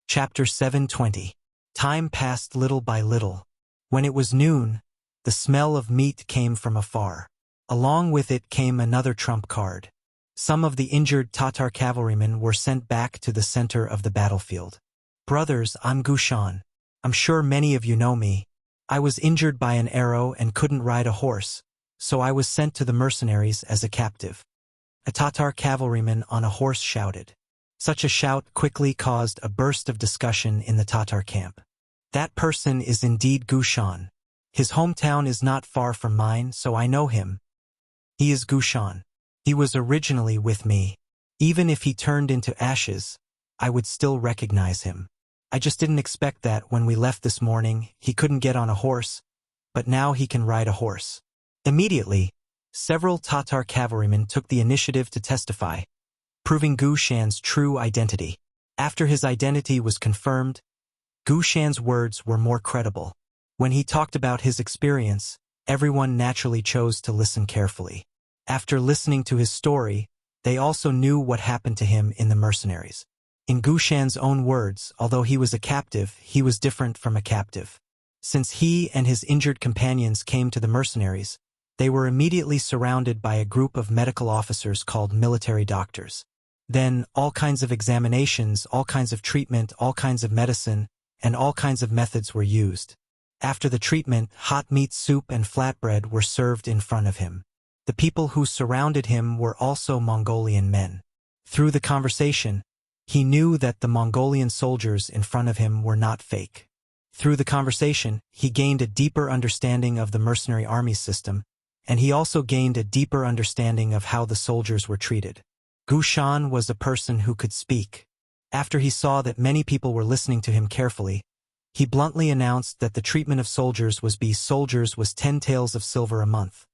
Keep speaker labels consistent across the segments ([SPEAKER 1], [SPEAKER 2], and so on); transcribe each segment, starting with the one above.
[SPEAKER 1] Chapter 720. Time passed little by little. When it was noon, the smell of meat came from afar. Along with it came another trump card. Some of the injured Tatar cavalrymen were sent back to the center of the battlefield. Brothers, I'm Gushan. I'm sure many of you know me. I was injured by an arrow and couldn't ride a horse, so I was sent to the mercenaries as a captive. A Tatar cavalryman on a horse shouted. Such a shout quickly caused a burst of discussion in the Tatar camp. That person is indeed Gushan. His hometown is not far from mine, so I know him. He is Gushan. He was originally with me. Even if he turned into ashes, I would still recognize him. I just didn't expect that when we left this morning, he couldn't get on a horse, but now he can ride a horse. Immediately, several Tatar cavalrymen took the initiative to testify, proving Gushan's true identity. After his identity was confirmed, Gushan's words were more credible. When he talked about his experience, everyone naturally chose to listen carefully. After listening to his story, they also knew what happened to him in the mercenaries. In Gushan's own words, although he was a captive, he was different from a captive. Since he and his injured companions came to the mercenaries, they were immediately surrounded by a group of medical officers called military doctors. Then, all kinds of examinations, all kinds of treatment, all kinds of medicine, and all kinds of methods were used. After the treatment, hot meat soup and flatbread were served in front of him. The people who surrounded him were also Mongolian men. Through the conversation, he knew that the Mongolian soldiers in front of him were not fake. Through the conversation, he gained a deeper understanding of the mercenary army system, and he also gained a deeper understanding of how the soldiers were treated. Gushan was a person who could speak. After he saw that many people were listening to him carefully, he bluntly announced that the treatment of soldiers was soldiers was 10 taels of silver a month.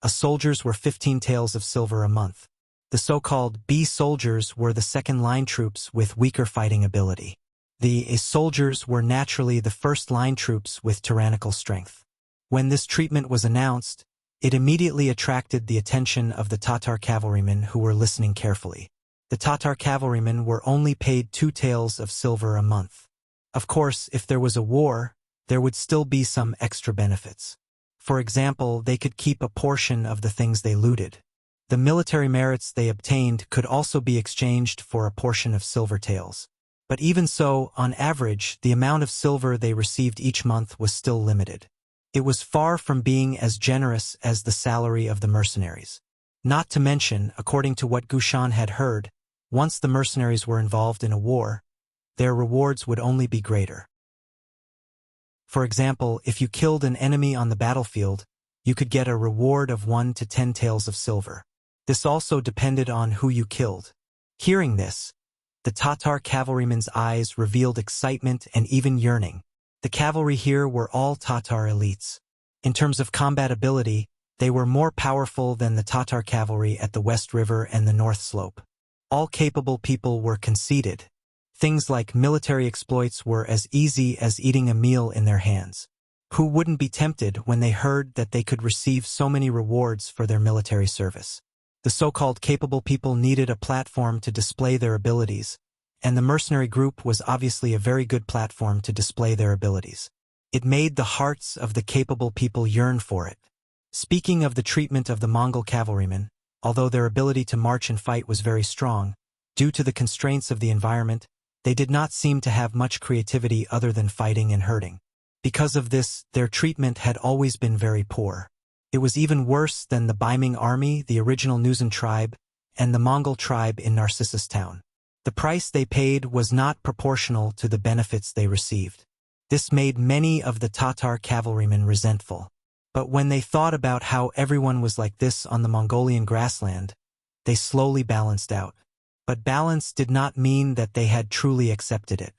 [SPEAKER 1] A soldiers were 15 taels of silver a month. The so-called B soldiers were the second-line troops with weaker fighting ability. The A soldiers were naturally the first-line troops with tyrannical strength. When this treatment was announced, it immediately attracted the attention of the Tatar cavalrymen who were listening carefully. The Tatar cavalrymen were only paid 2 taels of silver a month. Of course, if there was a war, there would still be some extra benefits. For example, they could keep a portion of the things they looted. The military merits they obtained could also be exchanged for a portion of silver taels. But even so, on average, the amount of silver they received each month was still limited. It was far from being as generous as the salary of the mercenaries. Not to mention, according to what Gushan had heard, once the mercenaries were involved in a war, their rewards would only be greater. For example, if you killed an enemy on the battlefield, you could get a reward of 1 to 10 taels of silver. This also depended on who you killed. Hearing this, the Tatar cavalrymen's eyes revealed excitement and even yearning. The cavalry here were all Tatar elites. In terms of combat ability, they were more powerful than the Tatar cavalry at the West River and the North Slope. All capable people were conceited. Things like military exploits were as easy as eating a meal in their hands. Who wouldn't be tempted when they heard that they could receive so many rewards for their military service? The so-called capable people needed a platform to display their abilities, and the mercenary group was obviously a very good platform to display their abilities. It made the hearts of the capable people yearn for it. Speaking of the treatment of the Mongol cavalrymen, although their ability to march and fight was very strong, due to the constraints of the environment, they did not seem to have much creativity other than fighting and hurting. Because of this, their treatment had always been very poor. It was even worse than the Baiming army, the original Nuzan tribe, and the Mongol tribe in Narcissus town. The price they paid was not proportional to the benefits they received. This made many of the Tatar cavalrymen resentful. But when they thought about how everyone was like this on the Mongolian grassland, they slowly balanced out. But balance did not mean that they had truly accepted it.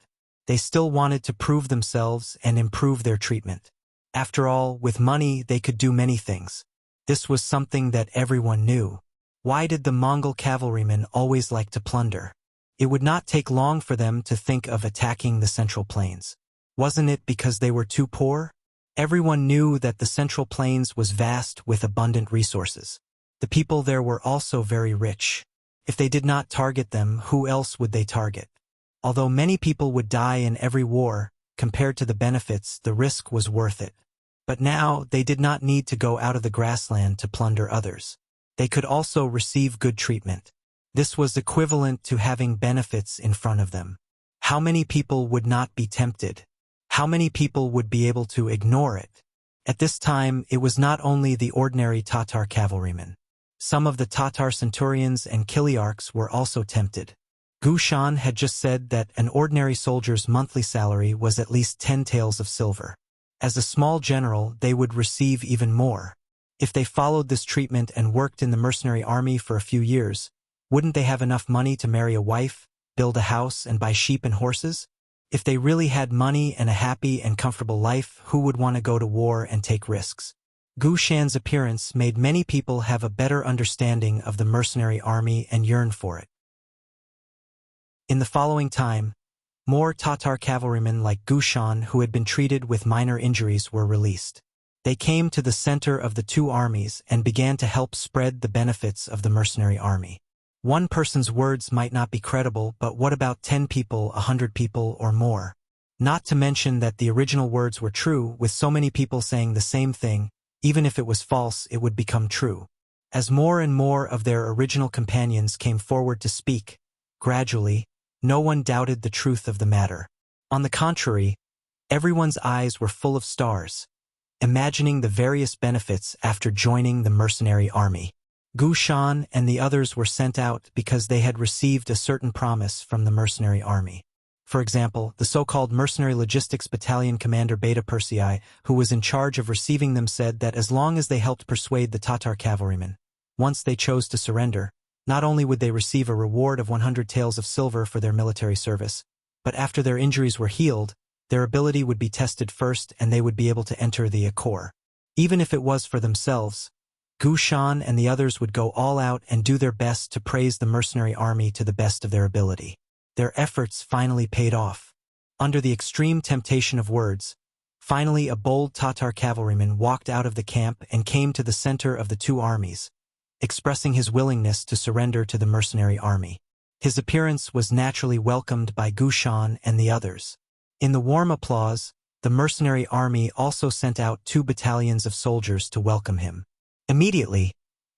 [SPEAKER 1] They still wanted to prove themselves and improve their treatment. After all, with money they could do many things. This was something that everyone knew. Why did the Mongol cavalrymen always like to plunder? It would not take long for them to think of attacking the Central Plains. Wasn't it because they were too poor? Everyone knew that the Central Plains was vast with abundant resources. The people there were also very rich. If they did not target them, who else would they target? Although many people would die in every war, compared to the benefits, the risk was worth it. But now, they did not need to go out of the grassland to plunder others. They could also receive good treatment. This was equivalent to having benefits in front of them. How many people would not be tempted? How many people would be able to ignore it? At this time, it was not only the ordinary Tatar cavalrymen. Some of the Tatar centurions and Kiliarchs were also tempted. Gushan had just said that an ordinary soldier's monthly salary was at least 10 taels of silver. As a small general, they would receive even more. If they followed this treatment and worked in the mercenary army for a few years, wouldn't they have enough money to marry a wife, build a house, and buy sheep and horses? If they really had money and a happy and comfortable life, who would want to go to war and take risks? Gushan's appearance made many people have a better understanding of the mercenary army and yearn for it. In the following time, more Tatar cavalrymen like Gushan who had been treated with minor injuries were released. They came to the center of the two armies and began to help spread the benefits of the mercenary army. One person's words might not be credible, but what about 10 people, 100 people, or more? Not to mention that the original words were true, with so many people saying the same thing, even if it was false, it would become true. As more and more of their original companions came forward to speak, gradually, no one doubted the truth of the matter. On the contrary, everyone's eyes were full of stars, imagining the various benefits after joining the mercenary army. Gushan and the others were sent out because they had received a certain promise from the mercenary army. For example, the so-called Mercenary Logistics Battalion Commander Beta Persei, who was in charge of receiving them, said that as long as they helped persuade the Tatar cavalrymen, once they chose to surrender, not only would they receive a reward of 100 taels of silver for their military service, but after their injuries were healed, their ability would be tested first and they would be able to enter the Acor. Even if it was for themselves, Gushan and the others would go all out and do their best to praise the mercenary army to the best of their ability. Their efforts finally paid off. Under the extreme temptation of words, finally a bold Tatar cavalryman walked out of the camp and came to the center of the two armies, expressing his willingness to surrender to the mercenary army. His appearance was naturally welcomed by Gushan and the others. In the warm applause, the mercenary army also sent out 2 battalions of soldiers to welcome him. Immediately,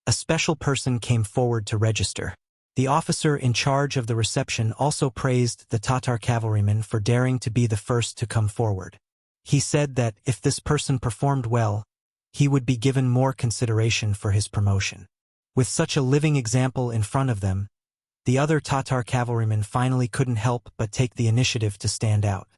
[SPEAKER 1] a special person came forward to register. The officer in charge of the reception also praised the Tatar cavalryman for daring to be the first to come forward. He said that if this person performed well, he would be given more consideration for his promotion. With such a living example in front of them, the other Tatar cavalrymen finally couldn't help but take the initiative to stand out.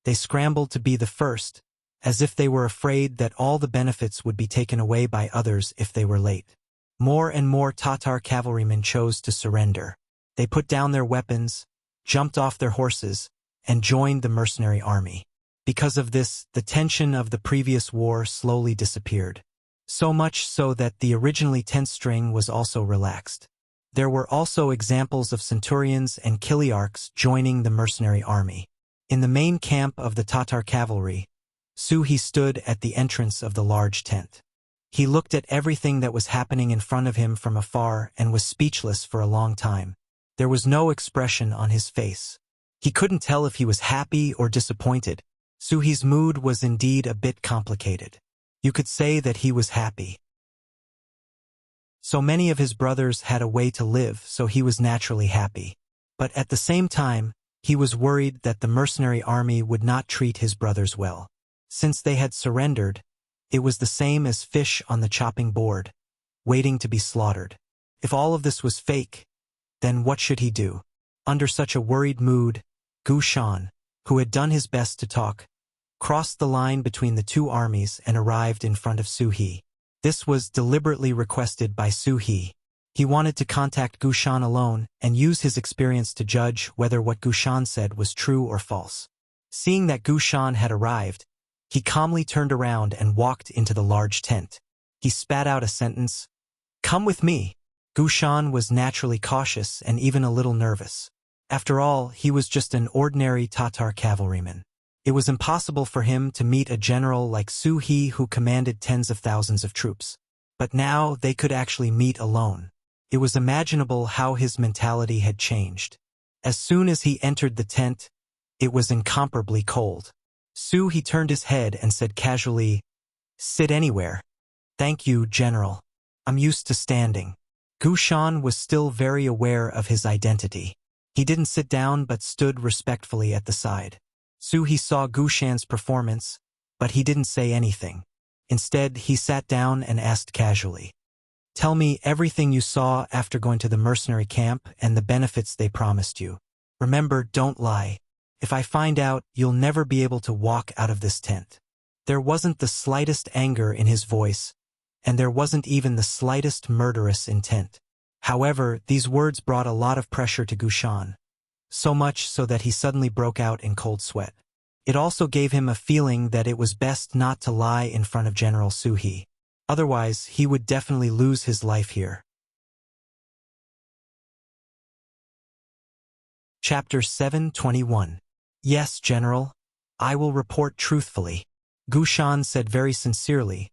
[SPEAKER 1] They scrambled to be the first, as if they were afraid that all the benefits would be taken away by others if they were late. More and more Tatar cavalrymen chose to surrender. They put down their weapons, jumped off their horses, and joined the mercenary army. Because of this, the tension of the previous war slowly disappeared. So much so that the originally tense string was also relaxed. There were also examples of centurions and Kiliarchs joining the mercenary army. In the main camp of the Tatar cavalry, Suhi stood at the entrance of the large tent. He looked at everything that was happening in front of him from afar and was speechless for a long time. There was no expression on his face. He couldn't tell if he was happy or disappointed. Suhi's mood was indeed a bit complicated. You could say that he was happy. So many of his brothers had a way to live, so he was naturally happy. But at the same time, he was worried that the mercenary army would not treat his brothers well. Since they had surrendered, it was the same as fish on the chopping board, waiting to be slaughtered. If all of this was fake, then what should he do? Under such a worried mood, Gushan, who had done his best to talk, crossed the line between the two armies and arrived in front of Suhi. This was deliberately requested by Suhi. He wanted to contact Gushan alone and use his experience to judge whether what Gushan said was true or false. Seeing that Gushan had arrived, he calmly turned around and walked into the large tent. He spat out a sentence, "Come with me." Gushan was naturally cautious and even a little nervous. After all, he was just an ordinary Tatar cavalryman. It was impossible for him to meet a general like Suhi who commanded tens of thousands of troops. But now they could actually meet alone. It was imaginable how his mentality had changed. As soon as he entered the tent, it was incomparably cold. He turned his head and said casually, "Sit anywhere." "Thank you, General. I'm used to standing." Gu Shan was still very aware of his identity. He didn't sit down but stood respectfully at the side. He saw Gu Shan's performance, but he didn't say anything. Instead, he sat down and asked casually, "Tell me everything you saw after going to the mercenary camp and the benefits they promised you. Remember, don't lie. If I find out, you'll never be able to walk out of this tent." There wasn't the slightest anger in his voice, and there wasn't even the slightest murderous intent. However, these words brought a lot of pressure to Gu Shan, so much so that he suddenly broke out in cold sweat. It also gave him a feeling that it was best not to lie in front of General Suhi. Otherwise, he would definitely lose his life here. Chapter 721. Yes, General. I will report truthfully. Gu Shan said very sincerely.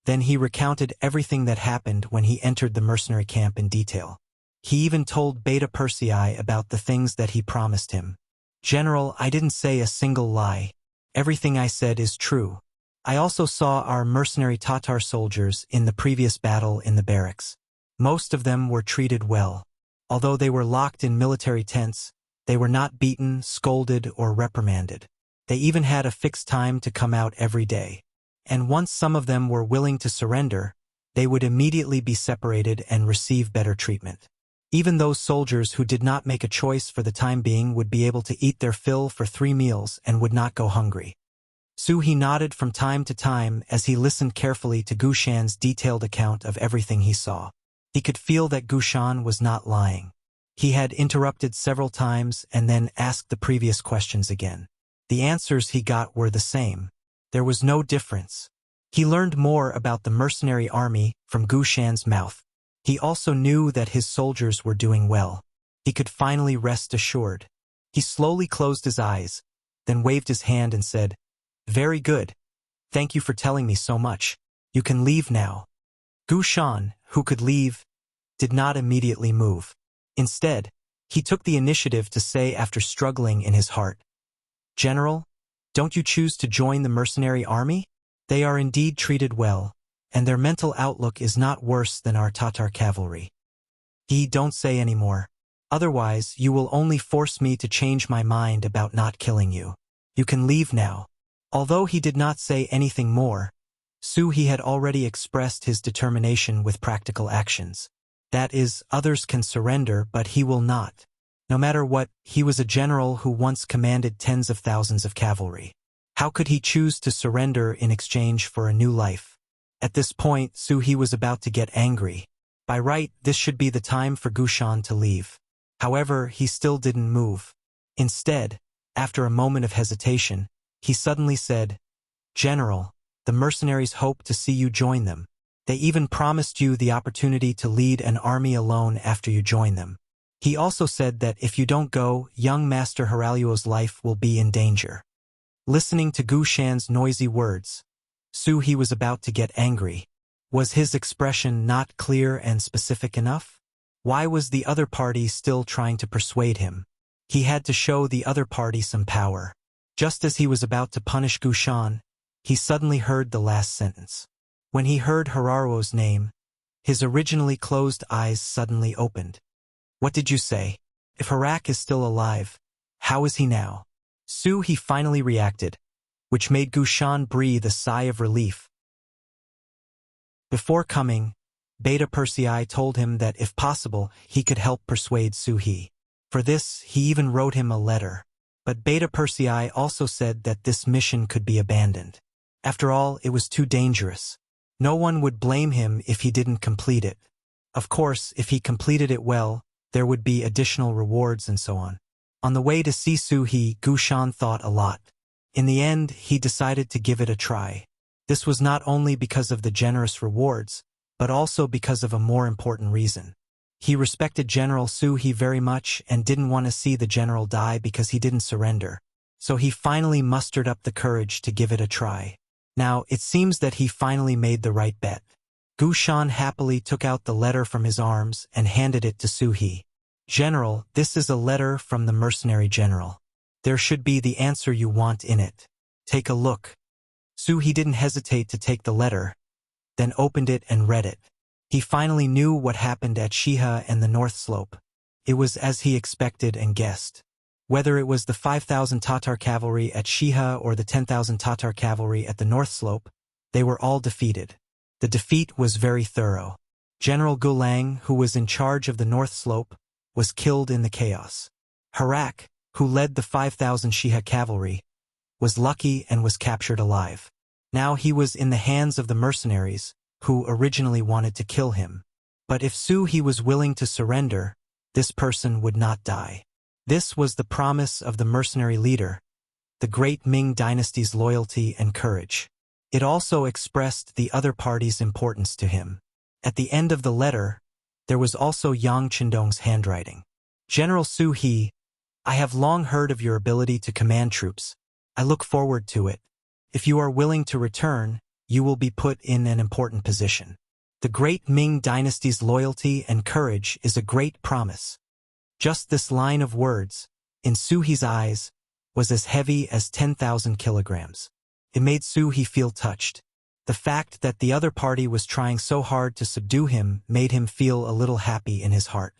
[SPEAKER 1] Then he recounted everything that happened when he entered the mercenary camp in detail. He even told Beta Persei about the things that he promised him. "General, I didn't say a single lie. Everything I said is true. I also saw our mercenary Tatar soldiers in the previous battle in the barracks. Most of them were treated well. Although they were locked in military tents, they were not beaten, scolded, or reprimanded. They even had a fixed time to come out every day. And once some of them were willing to surrender, they would immediately be separated and receive better treatment. Even those soldiers who did not make a choice for the time being would be able to eat their fill for 3 meals and would not go hungry." He nodded from time to time as he listened carefully to Gu Shan's detailed account of everything he saw. He could feel that Gu Shan was not lying. He had interrupted several times and then asked the previous questions again. The answers he got were the same. There was no difference. He learned more about the mercenary army from Gu Shan's mouth. He also knew that his soldiers were doing well. He could finally rest assured. He slowly closed his eyes, then waved his hand and said, "Very good. Thank you for telling me so much. You can leave now." Gu Shan, who could leave, did not immediately move. Instead, he took the initiative to say after struggling in his heart, "General, don't you choose to join the mercenary army? They are indeed treated well, and their mental outlook is not worse than our Tatar cavalry." Don't say any more. Otherwise, you will only force me to change my mind about not killing you. You can leave now. Although he did not say anything more, he had already expressed his determination with practical actions. That is, others can surrender, but he will not. No matter what, he was a general who once commanded tens of thousands of cavalry. How could he choose to surrender in exchange for a new life? At this point, He was about to get angry. By right, this should be the time for Gu Shan to leave. However, he still didn't move. Instead, after a moment of hesitation, he suddenly said, "General, the mercenaries hope to see you join them. They even promised you the opportunity to lead an army alone after you join them. He also said that if you don't go, young Master Haraluo's life will be in danger." Listening to Gu Shan's noisy words, he was about to get angry. Was his expression not clear and specific enough? Why was the other party still trying to persuade him? He had to show the other party some power. Just as he was about to punish Gu Shan, he suddenly heard the last sentence. When he heard Hararuo's name, his originally closed eyes suddenly opened. "What did you say? If Harak is still alive, how is he now?" He finally reacted, which made Gu Shan breathe a sigh of relief. Before coming, Beta Persei told him that if possible, he could help persuade Suhi. For this, he even wrote him a letter. But Beta Persei also said that this mission could be abandoned. After all, it was too dangerous. No one would blame him if he didn't complete it. Of course, if he completed it well, there would be additional rewards and so on. On the way to see Suhi, Gu Shan thought a lot. In the end, he decided to give it a try. This was not only because of the generous rewards, but also because of a more important reason. He respected General Suhi very much and didn't want to see the general die because he didn't surrender. So he finally mustered up the courage to give it a try. Now, it seems that he finally made the right bet. Gu Shan happily took out the letter from his arms and handed it to Suhi. "General, this is a letter from the mercenary general. There should be the answer you want in it. Take a look." He didn't hesitate to take the letter, then opened it and read it. He finally knew what happened at Shiha and the North Slope. It was as he expected and guessed. Whether it was the 5,000 Tatar cavalry at Shiha or the 10,000 Tatar cavalry at the North Slope, they were all defeated. The defeat was very thorough. General Gulang, who was in charge of the North Slope, was killed in the chaos. Harak, who led the 5,000 Shiha cavalry, was lucky and was captured alive. Now he was in the hands of the mercenaries, who originally wanted to kill him. But if he was willing to surrender, this person would not die. This was the promise of the mercenary leader, the great Ming dynasty's loyalty and courage. It also expressed the other party's importance to him. At the end of the letter, there was also Yang Qindong's handwriting. "General Su He, I have long heard of your ability to command troops. I look forward to it. If you are willing to return, you will be put in an important position. The great Ming dynasty's loyalty and courage is a great promise." Just this line of words, in Suhi's eyes, was as heavy as 10,000 kilograms. It made He feel touched. The fact that the other party was trying so hard to subdue him made him feel a little happy in his heart.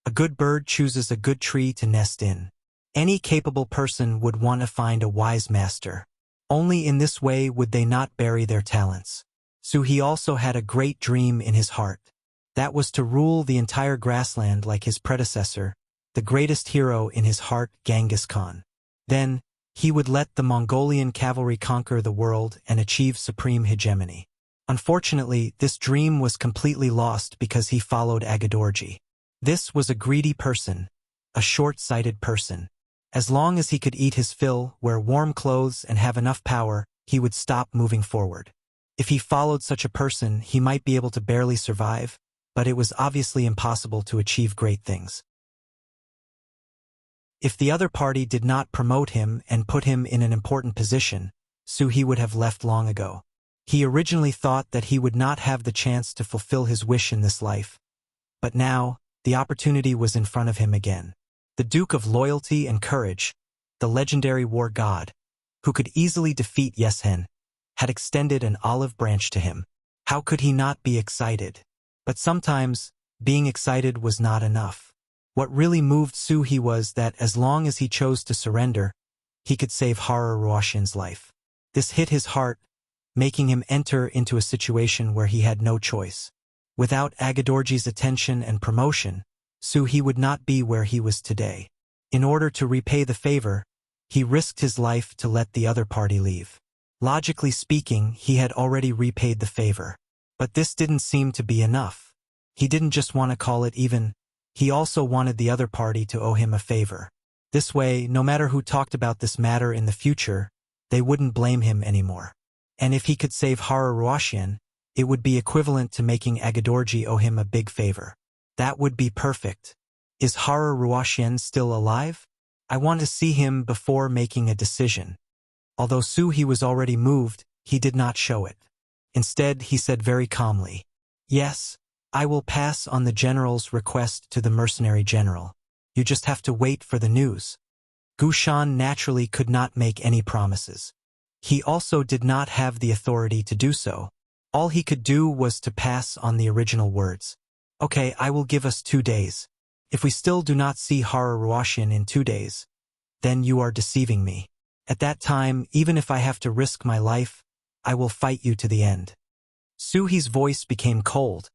[SPEAKER 1] A good bird chooses a good tree to nest in. Any capable person would want to find a wise master. Only in this way would they not bury their talents. He also had a great dream in his heart. That was to rule the entire grassland like his predecessor, the greatest hero in his heart, Genghis Khan. Then, he would let the Mongolian cavalry conquer the world and achieve supreme hegemony. Unfortunately, this dream was completely lost because he followed Agadorji. This was a greedy person, a short-sighted person. As long as he could eat his fill, wear warm clothes, and have enough power, he would stop moving forward. If he followed such a person, he might be able to barely survive, but it was obviously impossible to achieve great things. If the other party did not promote him and put him in an important position, He would have left long ago. He originally thought that he would not have the chance to fulfill his wish in this life. But now, the opportunity was in front of him again. The Duke of Loyalty and Courage, the legendary war god, who could easily defeat Yesen, had extended an olive branch to him. How could he not be excited? But sometimes, being excited was not enough. What really moved He was that as long as he chose to surrender, he could save Hara Ruoshin's life. This hit his heart, making him enter into a situation where he had no choice. Without Agadorji's attention and promotion, He would not be where he was today. In order to repay the favor, he risked his life to let the other party leave. Logically speaking, he had already repaid the favor. But this didn't seem to be enough. He didn't just want to call it even, he also wanted the other party to owe him a favor. This way, no matter who talked about this matter in the future, they wouldn't blame him anymore. And if he could save Hara Ruoshin, it would be equivalent to making Agadorji owe him a big favor. That would be perfect. Is Hara Ruoshin still alive? I want to see him before making a decision. Although He was already moved, he did not show it. Instead, he said very calmly, "Yes, I will pass on the general's request to the mercenary general. You just have to wait for the news." Gushan naturally could not make any promises. He also did not have the authority to do so. All he could do was to pass on the original words. "Okay, I will give us 2 days. If we still do not see Hara Ruoshin in 2 days, then you are deceiving me. At that time, even if I have to risk my life, I will fight you to the end." Suhi's voice became cold,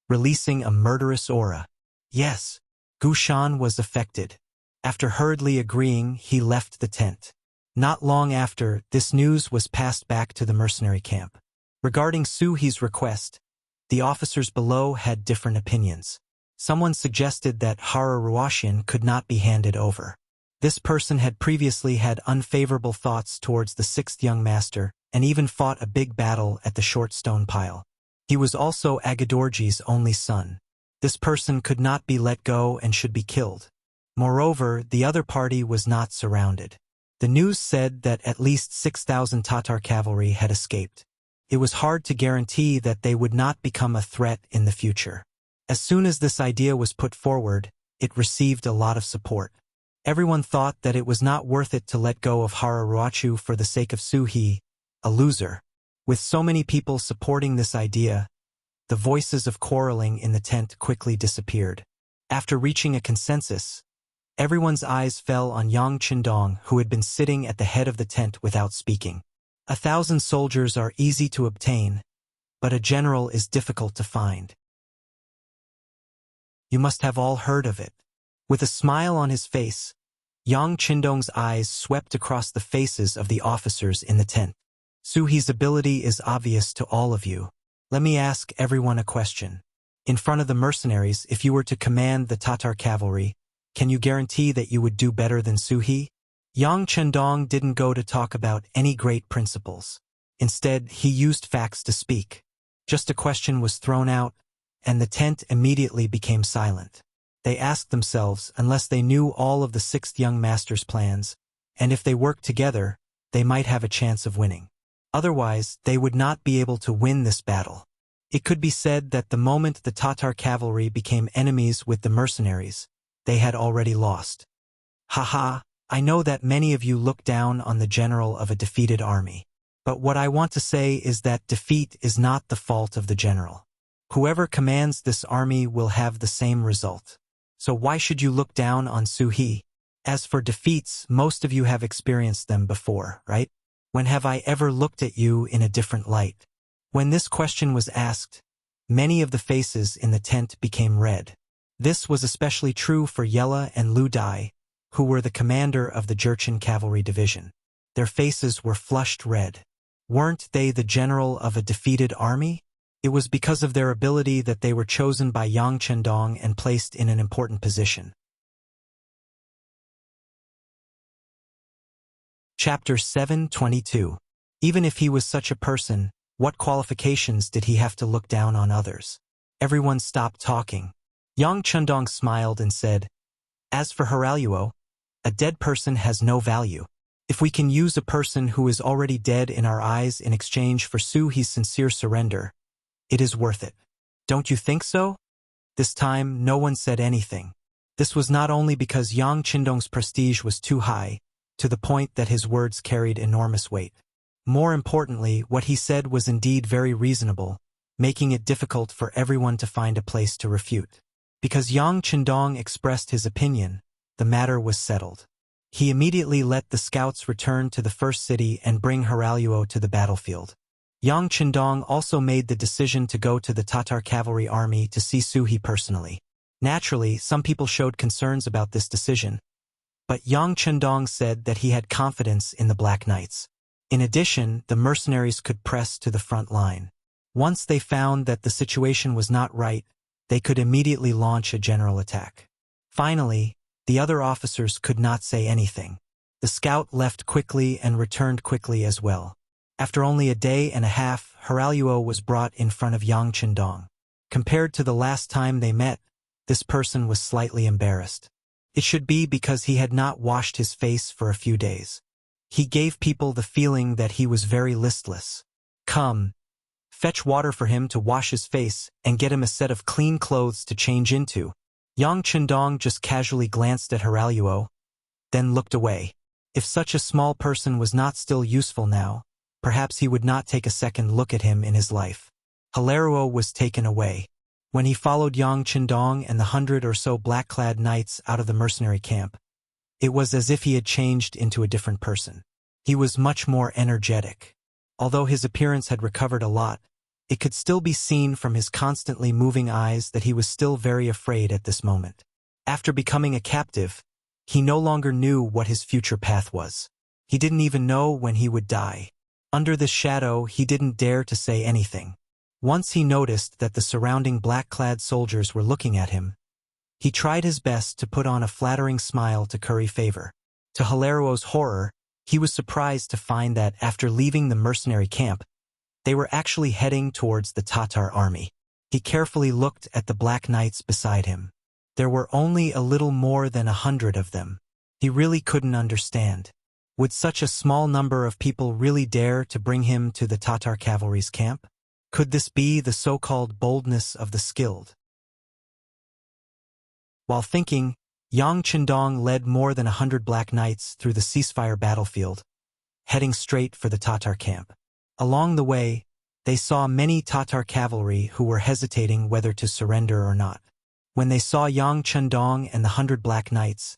[SPEAKER 1] releasing a murderous aura. Yes, Gushan was affected. After hurriedly agreeing, he left the tent. Not long after, this news was passed back to the mercenary camp. Regarding Suhi's request, the officers below had different opinions. Someone suggested that Hara Ruoshin could not be handed over. This person had previously had unfavorable thoughts towards the 6th young master, and even fought a big battle at the short stone pile. He was also Agadorji's only son. This person could not be let go and should be killed. Moreover, the other party was not surrounded. The news said that at least 6,000 Tatar cavalry had escaped. It was hard to guarantee that they would not become a threat in the future. As soon as this idea was put forward, it received a lot of support. Everyone thought that it was not worth it to let go of Hararuachu for the sake of Suhi, a loser. With so many people supporting this idea, the voices of quarreling in the tent quickly disappeared. After reaching a consensus, everyone's eyes fell on Yang Qindong, who had been sitting at the head of the tent without speaking. 1,000 soldiers are easy to obtain, but a general is difficult to find. You must have all heard of it. With a smile on his face, Yang Qindong's eyes swept across the faces of the officers in the tent. Suhi's ability is obvious to all of you. Let me ask everyone a question. In front of the mercenaries, if you were to command the Tatar cavalry, can you guarantee that you would do better than Suhi? Yang Qindong didn't go to talk about any great principles. Instead, he used facts to speak. Just a question was thrown out, and the tent immediately became silent. They asked themselves, unless they knew all of the sixth young master's plans, and if they worked together, they might have a chance of winning. Otherwise, they would not be able to win this battle. It could be said that the moment the Tatar cavalry became enemies with the mercenaries, they had already lost. Haha, I know that many of you look down on the general of a defeated army. But what I want to say is that defeat is not the fault of the general. Whoever commands this army will have the same result. So why should you look down on Suhi? As for defeats, most of you have experienced them before, right? When have I ever looked at you in a different light? When this question was asked, many of the faces in the tent became red. This was especially true for Yella and Lu Dai, who were the commander of the Jurchen cavalry division. Their faces were flushed red. Weren't they the general of a defeated army? It was because of their ability that they were chosen by Yang Qindong and placed in an important position. Chapter 7:22. Even if he was such a person, what qualifications did he have to look down on others? Everyone stopped talking. Yang Qindong smiled and said, "As for Haraluo, a dead person has no value. If we can use a person who is already dead in our eyes in exchange for Suhi's sincere surrender, it is worth it. Don't you think so?" This time, no one said anything. This was not only because Yang Qindong's prestige was too high, to the point that his words carried enormous weight. More importantly, what he said was indeed very reasonable, making it difficult for everyone to find a place to refute. Because Yang Qindong expressed his opinion, the matter was settled. He immediately let the scouts return to the first city and bring Haraluo to the battlefield. Yang Qindong also made the decision to go to the Tatar cavalry army to see Suhi personally. Naturally, some people showed concerns about this decision, but Yang Qindong said that he had confidence in the Black Knights. In addition, the mercenaries could press to the front line. Once they found that the situation was not right, they could immediately launch a general attack. Finally, the other officers could not say anything. The scout left quickly and returned quickly as well. After only a day and a half, Haraluo was brought in front of Yang Qindong. Compared to the last time they met, this person was slightly embarrassed. It should be because he had not washed his face for a few days. He gave people the feeling that he was very listless. "Come, fetch water for him to wash his face and get him a set of clean clothes to change into." Yang Qindong just casually glanced at Haraluo, then looked away. If such a small person was not still useful now, perhaps he would not take a second look at him in his life. Haraluo was taken away. When he followed Yang Qindong and the 100 or so black-clad knights out of the mercenary camp, it was as if he had changed into a different person. He was much more energetic. Although his appearance had recovered a lot, it could still be seen from his constantly moving eyes that he was still very afraid at this moment. After becoming a captive, he no longer knew what his future path was. He didn't even know when he would die. Under this shadow, he didn't dare to say anything. Once he noticed that the surrounding black-clad soldiers were looking at him, he tried his best to put on a flattering smile to curry favor. To Haraluo's horror, he was surprised to find that after leaving the mercenary camp, they were actually heading towards the Tatar army. He carefully looked at the black knights beside him. There were only a little more than 100 of them. He really couldn't understand. Would such a small number of people really dare to bring him to the Tatar cavalry's camp? Could this be the so-called boldness of the skilled? While thinking, Yang Chendong led more than 100 Black Knights through the ceasefire battlefield, heading straight for the Tatar camp. Along the way, they saw many Tatar cavalry who were hesitating whether to surrender or not. When they saw Yang Chendong and the 100 Black Knights,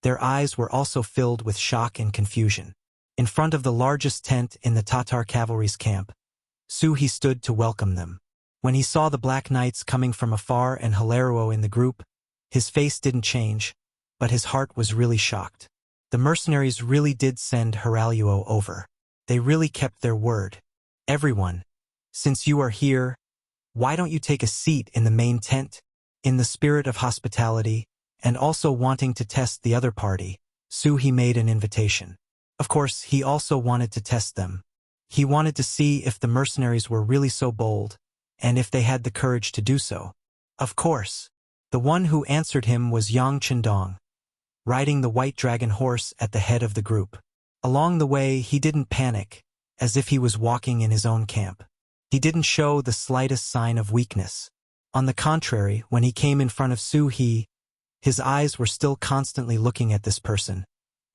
[SPEAKER 1] their eyes were also filled with shock and confusion. In front of the largest tent in the Tatar cavalry's camp, Su He stood to welcome them. When he saw the Black Knights coming from afar and Hilario in the group, his face didn't change, but his heart was really shocked. The mercenaries really did send Hilario over. They really kept their word. Everyone, since you are here, why don't you take a seat in the main tent? In the spirit of hospitality, and also wanting to test the other party, Su He made an invitation. Of course, he also wanted to test them. He wanted to see if the mercenaries were really so bold, and if they had the courage to do so. Of course, the one who answered him was Yang Chendong, riding the white dragon horse at the head of the group. Along the way, he didn't panic, as if he was walking in his own camp. He didn't show the slightest sign of weakness. On the contrary, when he came in front of Su He, his eyes were still constantly looking at this person,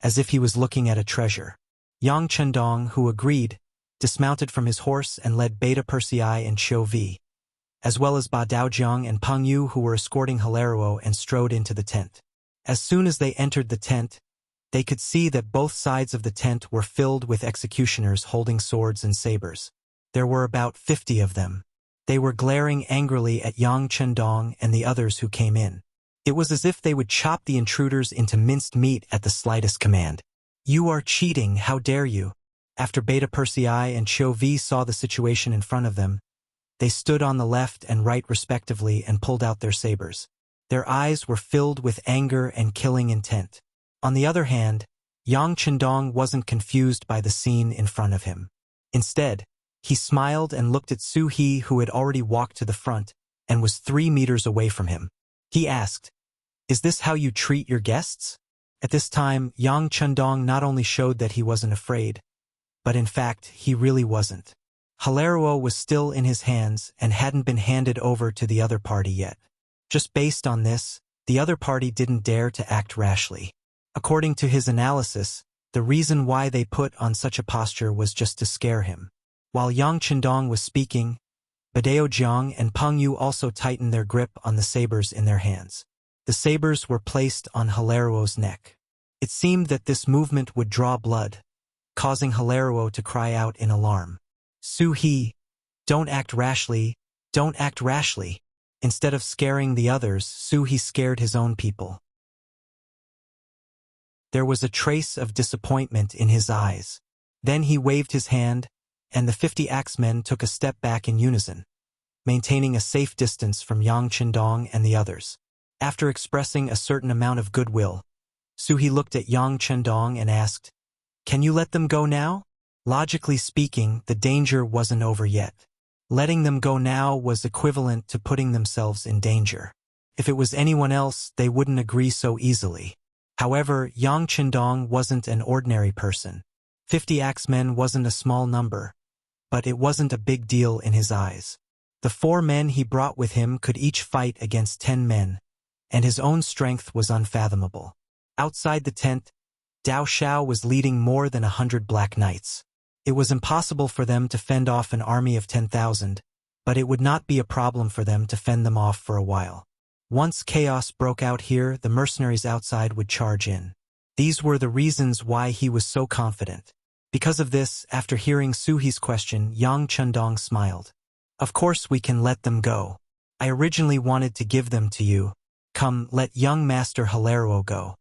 [SPEAKER 1] as if he was looking at a treasure. Yang Chendong, who agreed, dismounted from his horse and led Beta Persei and Qiu Vi, as well as Ba Daojiang and Peng Yu, who were escorting Hilario, and strode into the tent. As soon as they entered the tent, they could see that both sides of the tent were filled with executioners holding swords and sabers. There were about 50 of them. They were glaring angrily at Yang Chendong and the others who came in. It was as if they would chop the intruders into minced meat at the slightest command. "You are cheating, how dare you!" After Beta Persei and Qiu Vi saw the situation in front of them, they stood on the left and right respectively and pulled out their sabers. Their eyes were filled with anger and killing intent. On the other hand, Yang Chendong wasn't confused by the scene in front of him. Instead, he smiled and looked at Su He, who had already walked to the front and was 3 meters away from him. He asked, "Is this how you treat your guests?" At this time, Yang Chendong not only showed that he wasn't afraid, but in fact, he really wasn't. Hilario was still in his hands and hadn't been handed over to the other party yet. Just based on this, the other party didn't dare to act rashly. According to his analysis, the reason why they put on such a posture was just to scare him. While Yang Chendong was speaking, Badao Jiang and Peng Yu also tightened their grip on the sabers in their hands. The sabers were placed on Hilario's neck. It seemed that this movement would draw blood, causing Hilario to cry out in alarm. "Su He, don't act rashly, don't act rashly." Instead of scaring the others, Su He scared his own people. There was a trace of disappointment in his eyes. Then he waved his hand, and the 50 axemen took a step back in unison, maintaining a safe distance from Yang Chendong and the others. After expressing a certain amount of goodwill, Su He looked at Yang Chendong and asked, "Can you let them go now?" Logically speaking, the danger wasn't over yet. Letting them go now was equivalent to putting themselves in danger. If it was anyone else, they wouldn't agree so easily. However, Yang Chendong wasn't an ordinary person. 50 axemen wasn't a small number, but it wasn't a big deal in his eyes. The 4 men he brought with him could each fight against 10 men, and his own strength was unfathomable. Outside the tent, Dao Xiao was leading more than 100 Black Knights. It was impossible for them to fend off an army of 10,000, but it would not be a problem for them to fend them off for a while. Once chaos broke out here, the mercenaries outside would charge in. These were the reasons why he was so confident. Because of this, after hearing Su He's question, Yang Chendong smiled. "Of course we can let them go. I originally wanted to give them to you. Come, let young Master Hilario go."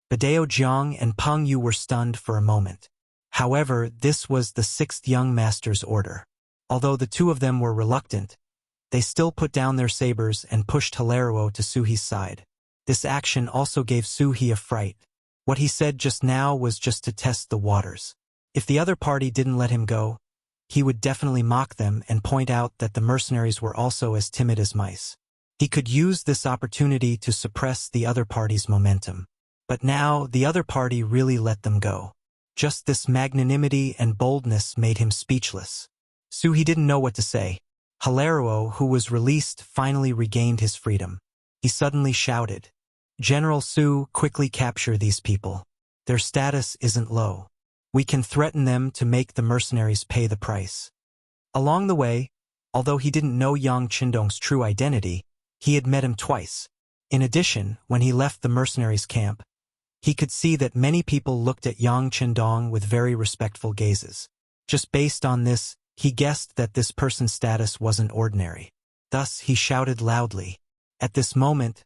[SPEAKER 1] Badao Jiang and Peng Yu were stunned for a moment. However, this was the 6th young master's order. Although the 2 of them were reluctant, they still put down their sabers and pushed Hilario to Su He's side. This action also gave Su He a fright. What he said just now was just to test the waters. If the other party didn't let him go, he would definitely mock them and point out that the mercenaries were also as timid as mice. He could use this opportunity to suppress the other party's momentum. But now, the other party really let them go. Just this magnanimity and boldness made him speechless. Su He didn't know what to say. Hilario, who was released, finally regained his freedom. He suddenly shouted, General Su, quickly capture these people. Their status isn't low. We can threaten them to make the mercenaries pay the price. Along the way, although he didn't know Yang Qindong's true identity, he had met him twice. In addition, when he left the mercenaries' camp, he could see that many people looked at Yang Qindong with very respectful gazes. Just based on this, he guessed that this person's status wasn't ordinary. Thus, he shouted loudly. At this moment,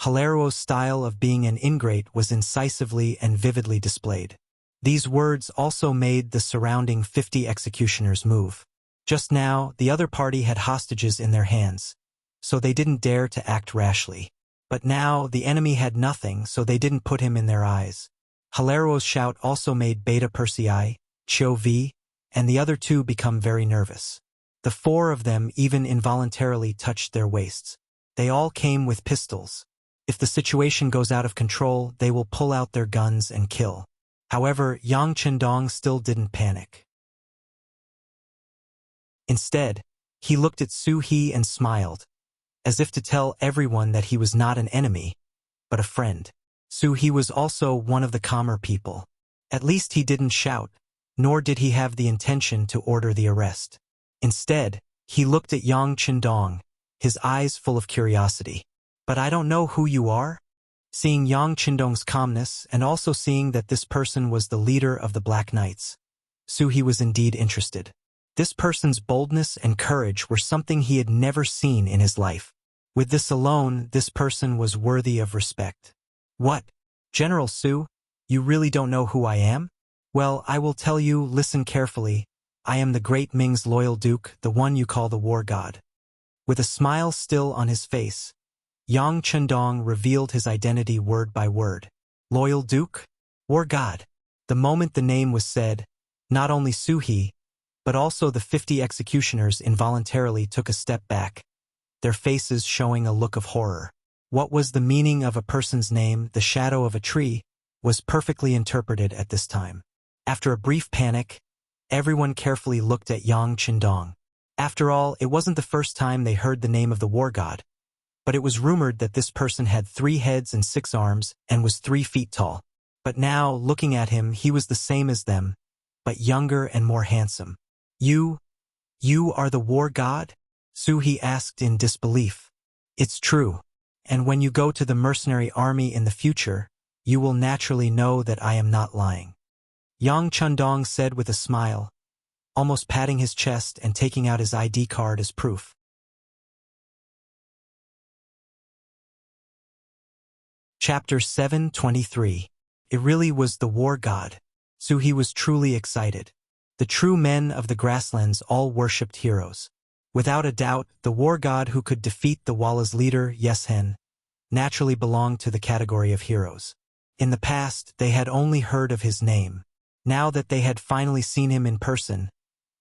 [SPEAKER 1] Hilario's style of being an ingrate was incisively and vividly displayed. These words also made the surrounding 50 executioners move. Just now, the other party had hostages in their hands, so they didn't dare to act rashly. But now, the enemy had nothing, so they didn't put him in their eyes. Hilario's shout also made Beta Persei, Chio V, and the other two become very nervous. The four of them even involuntarily touched their waists. They all came with pistols. If the situation goes out of control, they will pull out their guns and kill. However, Yang Qindong still didn't panic. Instead, he looked at Su He and smiled, as if to tell everyone that he was not an enemy, but a friend. Su He was also one of the calmer people. At least he didn't shout, nor did he have the intention to order the arrest. Instead, he looked at Yang Qindong, his eyes full of curiosity. But I don't know who you are? Seeing Yang Qindong's calmness and also seeing that this person was the leader of the Black Knights, Su He was indeed interested. This person's boldness and courage were something he had never seen in his life. With this alone, this person was worthy of respect. What? General Su, you really don't know who I am? Well, I will tell you, listen carefully. I am the great Ming's loyal duke, the one you call the war god. With a smile still on his face, Yang Qindong revealed his identity word by word. Loyal Duke? War God. The moment the name was said, not only Su He, but also the 50 executioners involuntarily took a step back, their faces showing a look of horror. What was the meaning of a person's name, the shadow of a tree, was perfectly interpreted at this time. After a brief panic, everyone carefully looked at Yang Qindong. After all, it wasn't the first time they heard the name of the war god. But it was rumored that this person had 3 heads and 6 arms and was 3 feet tall. But now, looking at him, he was the same as them, but younger and more handsome. You are the war god? Su He asked in disbelief. It's true. And when you go to the mercenary army in the future, you will naturally know that I am not lying. Yang Qindong said with a smile, almost patting his chest and taking out his ID card as proof. Chapter 723. It really was the war god. Su He was truly excited. The true men of the grasslands all worshipped heroes. Without a doubt, the war god who could defeat the Walla's leader, Yeshen, naturally belonged to the category of heroes. In the past, they had only heard of his name. Now that they had finally seen him in person,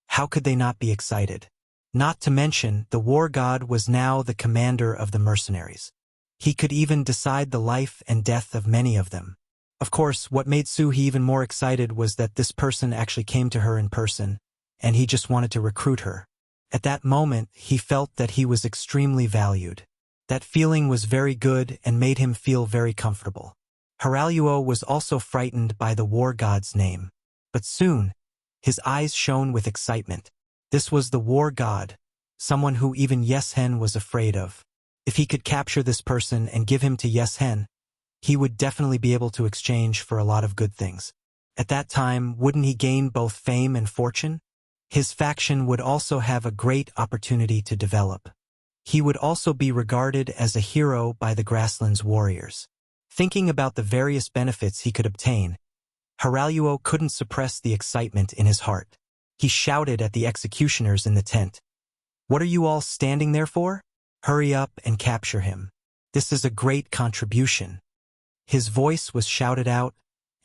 [SPEAKER 1] how could they not be excited? Not to mention, the war god was now the commander of the mercenaries. He could even decide the life and death of many of them. Of course, what made Su He even more excited was that this person actually came to her in person, and he just wanted to recruit her. At that moment, he felt that he was extremely valued. That feeling was very good and made him feel very comfortable. Hilario was also frightened by the war god's name. But soon, his eyes shone with excitement. This was the war god, someone who even Yeshen was afraid of. If he could capture this person and give him to Yeshen, he would definitely be able to exchange for a lot of good things. At that time, wouldn't he gain both fame and fortune? His faction would also have a great opportunity to develop. He would also be regarded as a hero by the grasslands warriors. Thinking about the various benefits he could obtain, Hilario couldn't suppress the excitement in his heart. He shouted at the executioners in the tent. "What are you all standing there for? Hurry up and capture him. This is a great contribution." His voice was shouted out,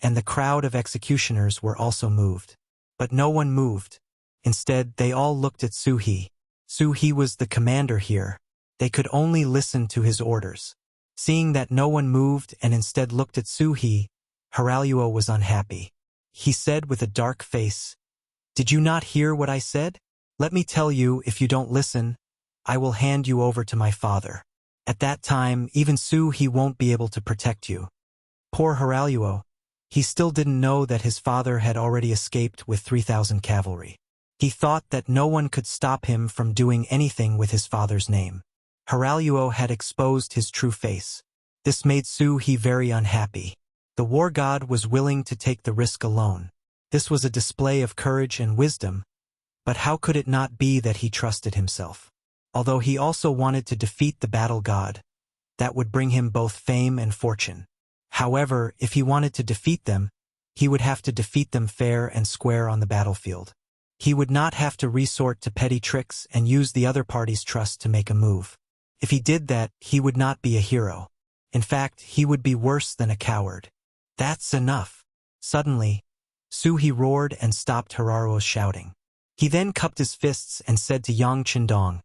[SPEAKER 1] and the crowd of executioners were also moved. But no one moved. Instead, they all looked at Su He. Su He was the commander here. They could only listen to his orders. Seeing that no one moved and instead looked at Su He, Hilario was unhappy. He said with a dark face, "Did you not hear what I said? Let me tell you, if you don't listen, I will hand you over to my father." At that time, even he won't be able to protect you. Poor Haraluo. He still didn't know that his father had already escaped with 3,000 cavalry. He thought that no one could stop him from doing anything with his father's name. Haraluo had exposed his true face. This made He very unhappy. The war god was willing to take the risk alone. This was a display of courage and wisdom, but how could it not be that he trusted himself? Although he also wanted to defeat the battle god, that would bring him both fame and fortune. However, if he wanted to defeat them, he would have to defeat them fair and square on the battlefield. He would not have to resort to petty tricks and use the other party's trust to make a move. If he did that, he would not be a hero. In fact, he would be worse than a coward. That's enough. Suddenly, He roared and stopped Hararuo's shouting. He then cupped his fists and said to Yang Chendong,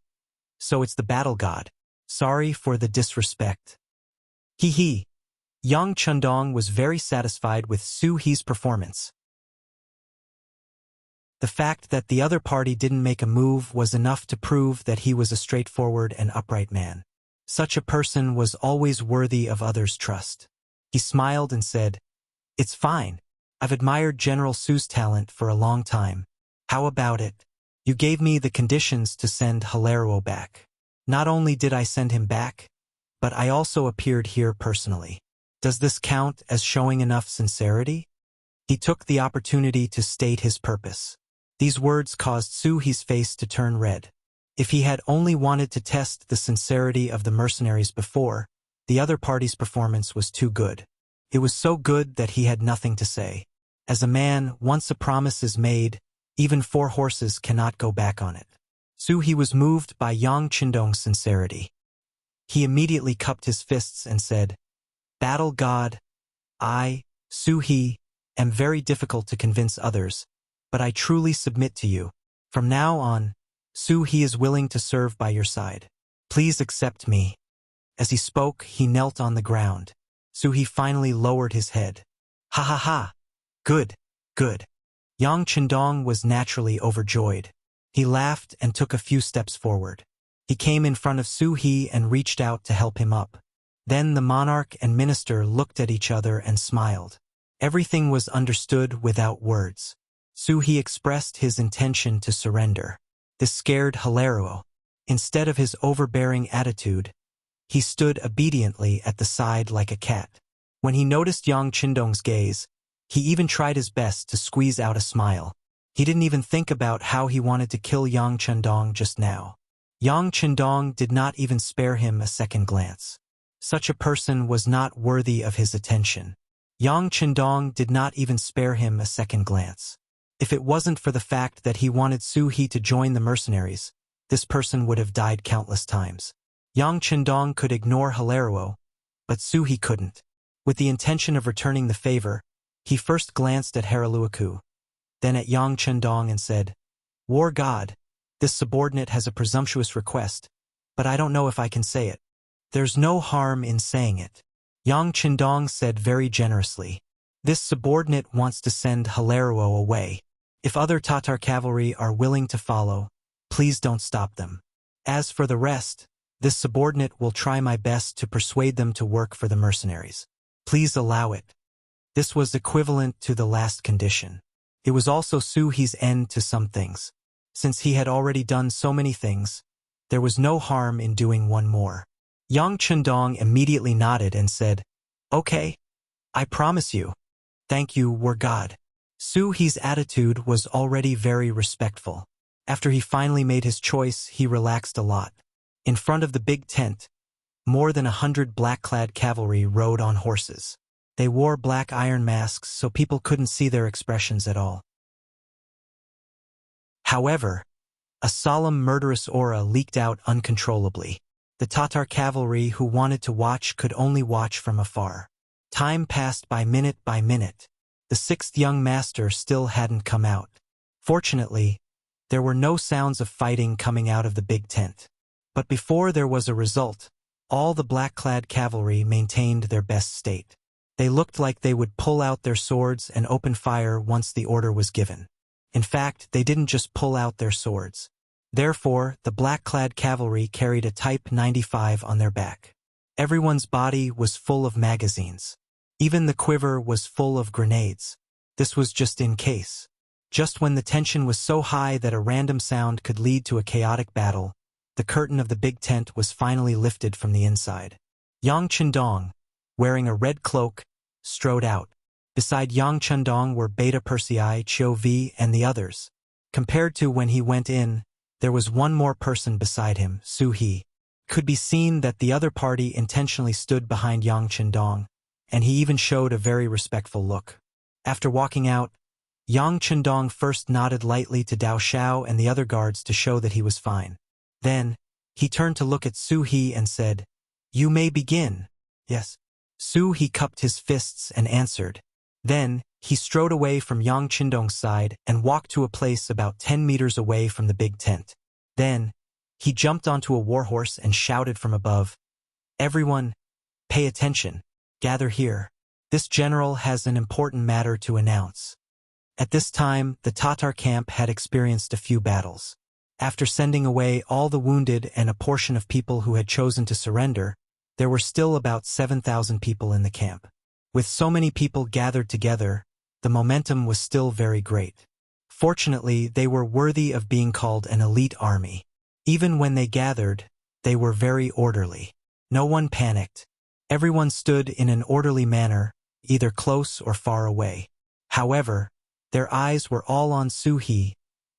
[SPEAKER 1] "So it's the battle god. Sorry for the disrespect." He. Yang Chendong was very satisfied with He's performance. The fact that the other party didn't make a move was enough to prove that he was a straightforward and upright man. Such a person was always worthy of others' trust. He smiled and said, "It's fine. I've admired General Su's talent for a long time. How about it? You gave me the conditions to send Halaruo back. Not only did I send him back, but I also appeared here personally. Does this count as showing enough sincerity?" He took the opportunity to state his purpose. These words caused He's face to turn red. If he had only wanted to test the sincerity of the mercenaries before, the other party's performance was too good. It was so good that he had nothing to say. As a man, once a promise is made, even 4 horses cannot go back on it. He was moved by Yang Chendong's sincerity. He immediately cupped his fists and said, "Battle god, I, He, am very difficult to convince others, but I truly submit to you. From now on, He is willing to serve by your side. Please accept me." As he spoke, he knelt on the ground. He finally lowered his head. "Ha ha ha! Good, good." Yang Chendong was naturally overjoyed. He laughed and took a few steps forward. He came in front of He and reached out to help him up. Then the monarch and minister looked at each other and smiled. Everything was understood without words. He expressed his intention to surrender. This scared Halaruo. Instead of his overbearing attitude, he stood obediently at the side like a cat. When he noticed Yang Chendong's gaze, he even tried his best to squeeze out a smile. He didn't even think about how he wanted to kill Yang Chendong just now. Yang Chendong did not even spare him a second glance. Such a person was not worthy of his attention. Yang Chendong did not even spare him a second glance. If it wasn't for the fact that he wanted He to join the mercenaries, this person would have died countless times. Yang Chendong could ignore Halaruo, but He couldn't. With the intention of returning the favor, he first glanced at Haraluoku, then at Yang Chendong and said, "War god, this subordinate has a presumptuous request, but I don't know if I can say it." "There's no harm in saying it," Yang Chendong said very generously. "This subordinate wants to send Halaruo away. If other Tatar cavalry are willing to follow, please don't stop them. As for the rest, this subordinate will try my best to persuade them to work for the mercenaries. Please allow it." This was equivalent to the last condition. It was also He's end to some things. Since he had already done so many things, there was no harm in doing one more. Yang Chendong immediately nodded and said, "Okay, I promise you. Thank you, war god." He's attitude was already very respectful. After he finally made his choice, he relaxed a lot. In front of the big tent, more than 100 black-clad cavalry rode on horses. They wore black iron masks so people couldn't see their expressions at all. However, a solemn murderous aura leaked out uncontrollably. The Tatar cavalry who wanted to watch could only watch from afar. Time passed by minute by minute. The 6th young master still hadn't come out. Fortunately, there were no sounds of fighting coming out of the big tent. But before there was a result, all the black-clad cavalry maintained their best state. They looked like they would pull out their swords and open fire once the order was given. In fact, they didn't just pull out their swords. Therefore, the black-clad cavalry carried a Type 95 on their back. Everyone's body was full of magazines. Even the quiver was full of grenades. This was just in case. Just when the tension was so high that a random sound could lead to a chaotic battle, the curtain of the big tent was finally lifted from the inside. Yang Chendong, wearing a red cloak, strode out. Beside Yang Chendong were Beta Persei, Chiu Vi, and the others. Compared to when he went in, there was one more person beside him, Su He. Could be seen that the other party intentionally stood behind Yang Chendong, and he even showed a very respectful look. After walking out, Yang Chendong first nodded lightly to Dao Xiao and the other guards to show that he was fine. Then, he turned to look at Su He and said, "You may begin." "Yes." Su He cupped his fists and answered. Then, he strode away from Yang Chendong's side and walked to a place about 10 meters away from the big tent. Then, he jumped onto a warhorse and shouted from above, "Everyone, pay attention. Gather here. This general has an important matter to announce." At this time, the Tatar camp had experienced a few battles. After sending away all the wounded and a portion of people who had chosen to surrender, there were still about 7,000 people in the camp. With so many people gathered together, the momentum was still very great. Fortunately, they were worthy of being called an elite army. Even when they gathered, they were very orderly. No one panicked. Everyone stood in an orderly manner, either close or far away. However, their eyes were all on Su He,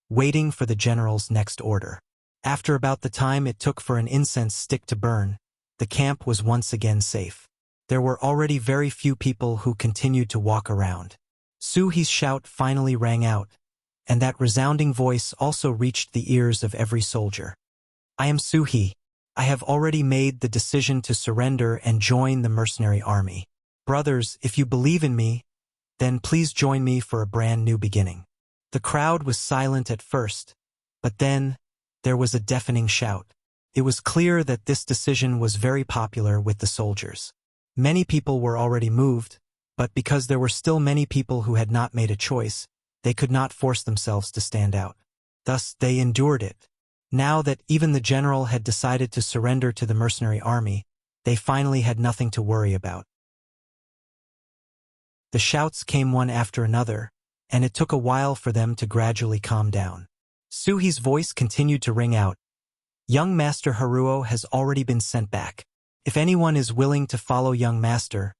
[SPEAKER 1] waiting for the general's next order. After about the time it took for an incense stick to burn, the camp was once again safe. There were already very few people who continued to walk around. Su He's shout finally rang out, and that resounding voice also reached the ears of every soldier. "I am Su He. I have already made the decision to surrender and join the mercenary army. Brothers, if you believe in me, then please join me for a brand new beginning." The crowd was silent at first, but then there was a deafening shout. It was clear that this decision was very popular with the soldiers. Many people were already moved, but because there were still many people who had not made a choice, they could not force themselves to stand out. Thus, they endured it. Now that even the general had decided to surrender to the mercenary army, they finally had nothing to worry about. The shouts came one after another, and it took a while for them to gradually calm down. Su He's voice continued to ring out. "Young Master Haruo has already been sent back. If anyone is willing to follow young master,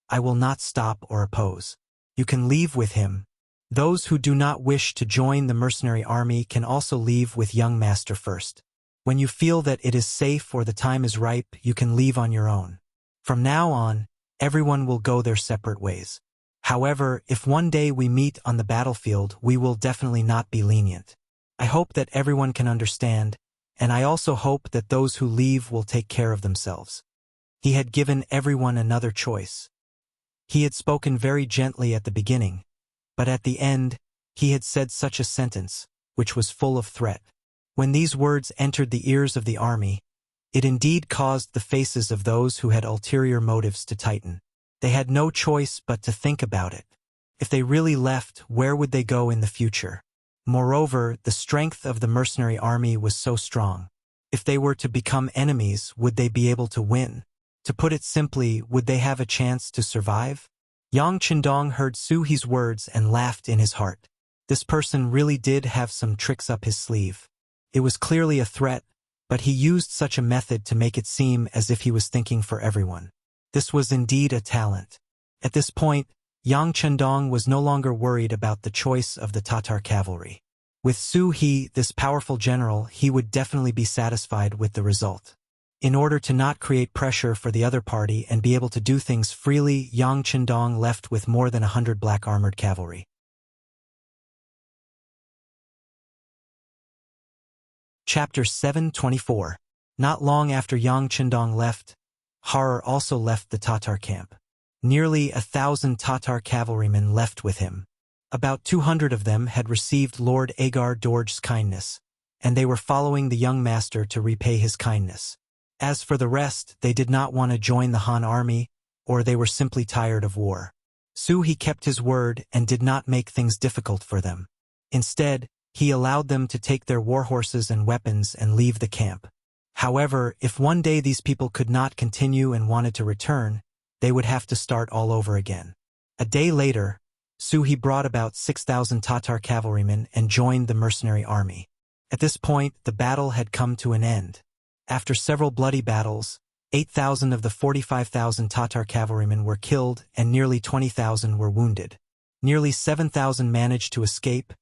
[SPEAKER 1] I will not stop or oppose. You can leave with him. Those who do not wish to join the mercenary army can also leave with young master first. When you feel that it is safe or the time is ripe, you can leave on your own. From now on, everyone will go their separate ways. However, if one day we meet on the battlefield, we will definitely not be lenient. I hope that everyone can understand, and I also hope that those who leave will take care of themselves." He had given everyone another choice. He had spoken very gently at the beginning, but at the end, he had said such a sentence, which was full of threat. When these words entered the ears of the army, it indeed caused the faces of those who had ulterior motives to tighten. They had no choice but to think about it. If they really left, where would they go in the future? Moreover, the strength of the mercenary army was so strong. If they were to become enemies, would they be able to win? To put it simply, would they have a chance to survive? Yang Chendong heard Su He's words and laughed in his heart. This person really did have some tricks up his sleeve. It was clearly a threat, but he used such a method to make it seem as if he was thinking for everyone. This was indeed a talent. At this point, Yang Chendong was no longer worried about the choice of the Tatar cavalry. With Su He, this powerful general, he would definitely be satisfied with the result. In order to not create pressure for the other party and be able to do things freely, Yang Chendong left with more than 100 black armored cavalry. Chapter 724. Not long after Yang Chendong left, Har also left the Tatar camp. Nearly 1,000 Tatar cavalrymen left with him. About 200 of them had received Lord Agar Dorj's kindness, and they were following the young master to repay his kindness. As for the rest, they did not want to join the Han army, or they were simply tired of war. Su He kept his word and did not make things difficult for them. Instead, he allowed them to take their war horses and weapons and leave the camp. However, if one day these people could not continue and wanted to return, they would have to start all over again. A day later, Suhi brought about 6,000 Tatar cavalrymen and joined the mercenary army. At this point, the battle had come to an end. After several bloody battles, 8,000 of the 45,000 Tatar cavalrymen were killed and nearly 20,000 were wounded. Nearly 7,000 managed to escape,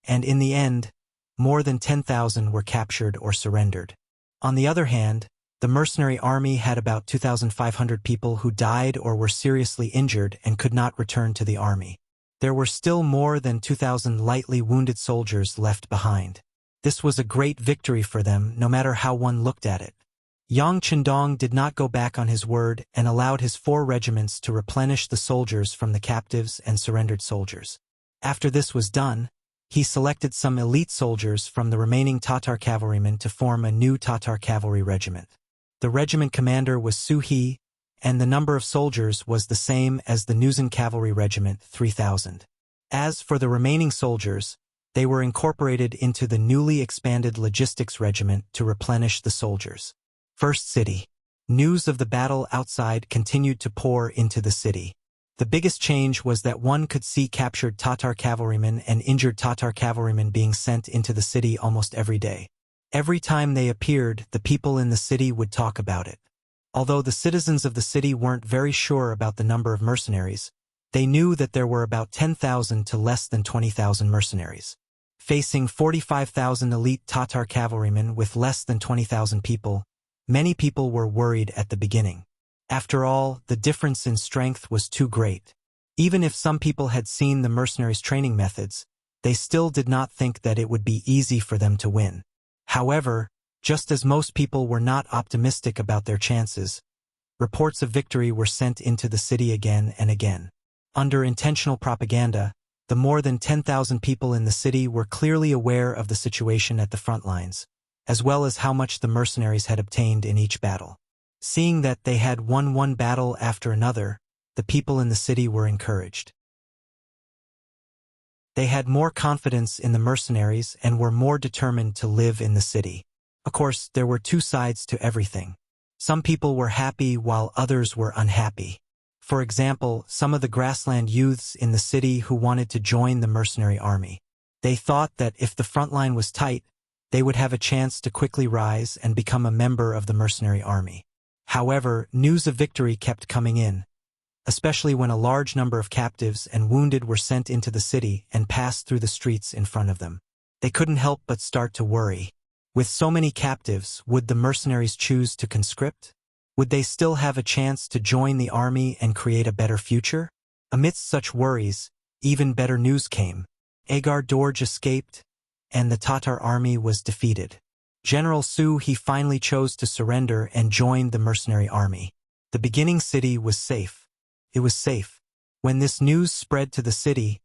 [SPEAKER 1] and in the end, more than 10,000 were captured or surrendered. On the other hand, the mercenary army had about 2,500 people who died or were seriously injured and could not return to the army. There were still more than 2,000 lightly wounded soldiers left behind. This was a great victory for them, no matter how one looked at it. Yang Chendong did not go back on his word and allowed his 4 regiments to replenish the soldiers from the captives and surrendered soldiers. After this was done, he selected some elite soldiers from the remaining Tatar cavalrymen to form a new Tatar cavalry regiment. The regiment commander was Suhi, and the number of soldiers was the same as the Nuzan cavalry regiment, 3,000. As for the remaining soldiers, they were incorporated into the newly expanded logistics regiment to replenish the soldiers. First city. News of the battle outside continued to pour into the city. The biggest change was that one could see captured Tatar cavalrymen and injured Tatar cavalrymen being sent into the city almost every day. Every time they appeared, the people in the city would talk about it. Although the citizens of the city weren't very sure about the number of mercenaries, they knew that there were about 10,000 to less than 20,000 mercenaries. Facing 45,000 elite Tatar cavalrymen with less than 20,000 people, many people were worried at the beginning. After all, the difference in strength was too great. Even if some people had seen the mercenaries' training methods, they still did not think that it would be easy for them to win. However, just as most people were not optimistic about their chances, reports of victory were sent into the city again and again. Under intentional propaganda, the more than 10,000 people in the city were clearly aware of the situation at the front lines, as well as how much the mercenaries had obtained in each battle. Seeing that they had won one battle after another, the people in the city were encouraged. They had more confidence in the mercenaries and were more determined to live in the city. Of course, there were 2 sides to everything. Some people were happy while others were unhappy. For example, some of the grassland youths in the city who wanted to join the mercenary army. They thought that if the front line was tight, they would have a chance to quickly rise and become a member of the mercenary army. However, news of victory kept coming in, especially when a large number of captives and wounded were sent into the city and passed through the streets in front of them. They couldn't help but start to worry. With so many captives, would the mercenaries choose to conscript? Would they still have a chance to join the army and create a better future? Amidst such worries, even better news came. Agar Dorj escaped, and the Tatar army was defeated. General Suhi finally chose to surrender and joined the mercenary army. The beginning city was safe. It was safe. When this news spread to the city,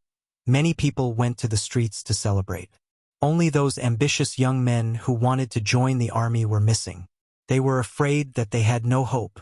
[SPEAKER 1] many people went to the streets to celebrate. Only those ambitious young men who wanted to join the army were missing. They were afraid that they had no hope.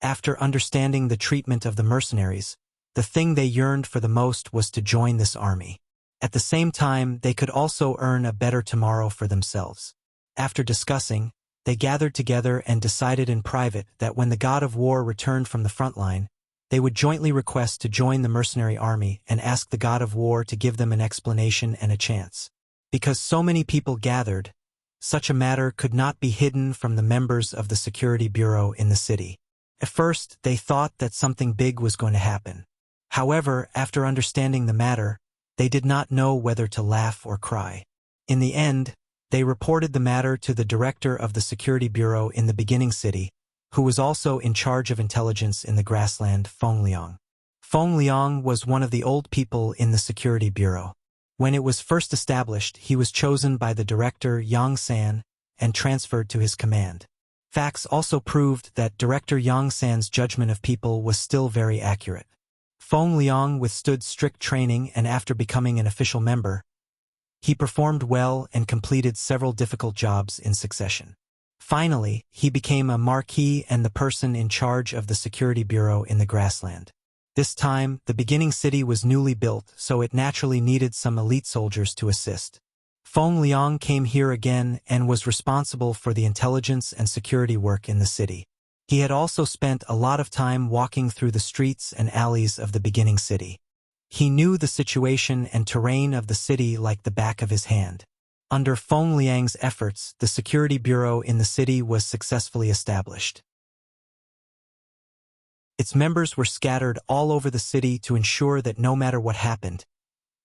[SPEAKER 1] After understanding the treatment of the mercenaries, the thing they yearned for the most was to join this army. At the same time, they could also earn a better tomorrow for themselves. After discussing, they gathered together and decided in private that when the god of war returned from the front line, they would jointly request to join the mercenary army and ask the god of war to give them an explanation and a chance. Because so many people gathered, such a matter could not be hidden from the members of the security bureau in the city. At first, they thought that something big was going to happen. However, after understanding the matter, they did not know whether to laugh or cry. In the end, they reported the matter to the director of the security bureau in the beginning city, who was also in charge of intelligence in the grassland, Feng Liang. Feng Liang was one of the old people in the security bureau. When it was first established, he was chosen by the director Yang San and transferred to his command. Facts also proved that Director Yang San's judgment of people was still very accurate. Feng Liang withstood strict training, and after becoming an official member, he performed well and completed several difficult jobs in succession. Finally, he became a marquis and the person in charge of the security bureau in the grassland. This time, the beginning city was newly built, so it naturally needed some elite soldiers to assist. Feng Liang came here again and was responsible for the intelligence and security work in the city. He had also spent a lot of time walking through the streets and alleys of the beginning city. He knew the situation and terrain of the city like the back of his hand. Under Feng Liang's efforts, the security bureau in the city was successfully established. Its members were scattered all over the city to ensure that no matter what happened,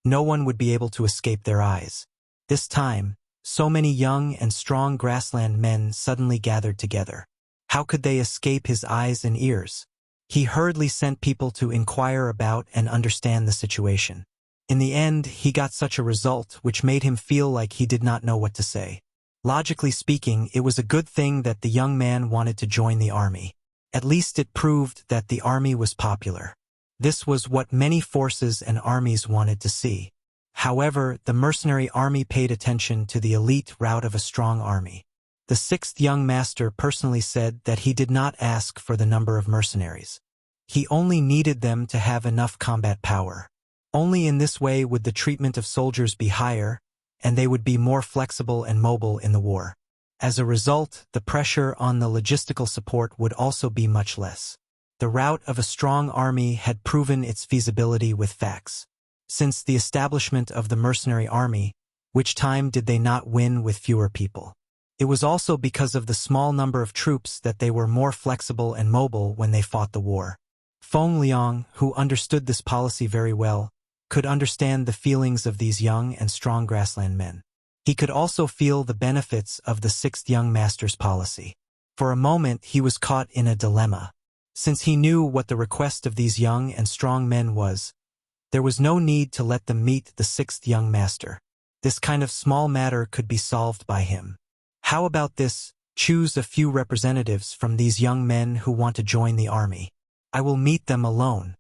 [SPEAKER 1] no one would be able to escape their eyes. This time, so many young and strong grassland men suddenly gathered together. How could they escape his eyes and ears? He hurriedly sent people to inquire about and understand the situation. In the end, he got such a result which made him feel like he did not know what to say. Logically speaking, it was a good thing that the young man wanted to join the army. At least it proved that the army was popular. This was what many forces and armies wanted to see. However, the mercenary army paid attention to the elite route of a strong army. The sixth young master personally said that he did not ask for the number of mercenaries. He only needed them to have enough combat power. Only in this way would the treatment of soldiers be higher, and they would be more flexible and mobile in the war. As a result, the pressure on the logistical support would also be much less. The route of a strong army had proven its feasibility with facts. Since the establishment of the mercenary army, which time did they not win with fewer people? It was also because of the small number of troops that they were more flexible and mobile when they fought the war. Feng Liang, who understood this policy very well, could understand the feelings of these young and strong grassland men. He could also feel the benefits of the sixth young master's policy. For a moment he was caught in a dilemma. Since he knew what the request of these young and strong men was, there was no need to let them meet the sixth young master. This kind of small matter could be solved by him. How about this? Choose a few representatives from these young men who want to join the army. I will meet them alone.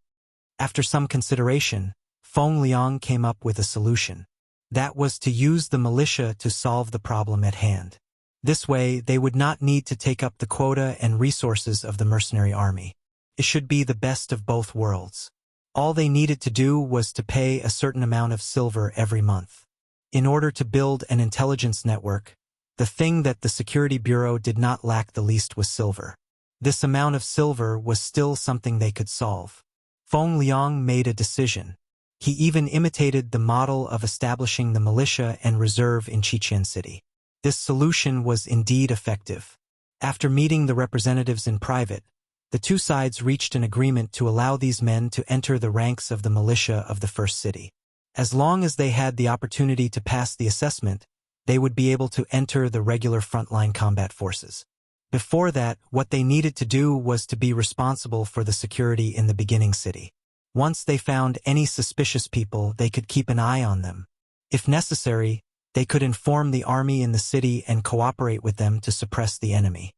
[SPEAKER 1] After some consideration, Feng Liang came up with a solution. That was to use the militia to solve the problem at hand. This way, they would not need to take up the quota and resources of the mercenary army. It should be the best of both worlds. All they needed to do was to pay a certain amount of silver every month. In order to build an intelligence network, the thing that the security bureau did not lack the least was silver. This amount of silver was still something they could solve. Feng Liang made a decision. He even imitated the model of establishing the militia and reserve in Qiqian City. This solution was indeed effective. After meeting the representatives in private, the two sides reached an agreement to allow these men to enter the ranks of the militia of the first city. As long as they had the opportunity to pass the assessment, they would be able to enter the regular frontline combat forces. Before that, what they needed to do was to be responsible for the security in the beginning city. Once they found any suspicious people, they could keep an eye on them. If necessary, they could inform the army in the city and cooperate with them to suppress the enemy.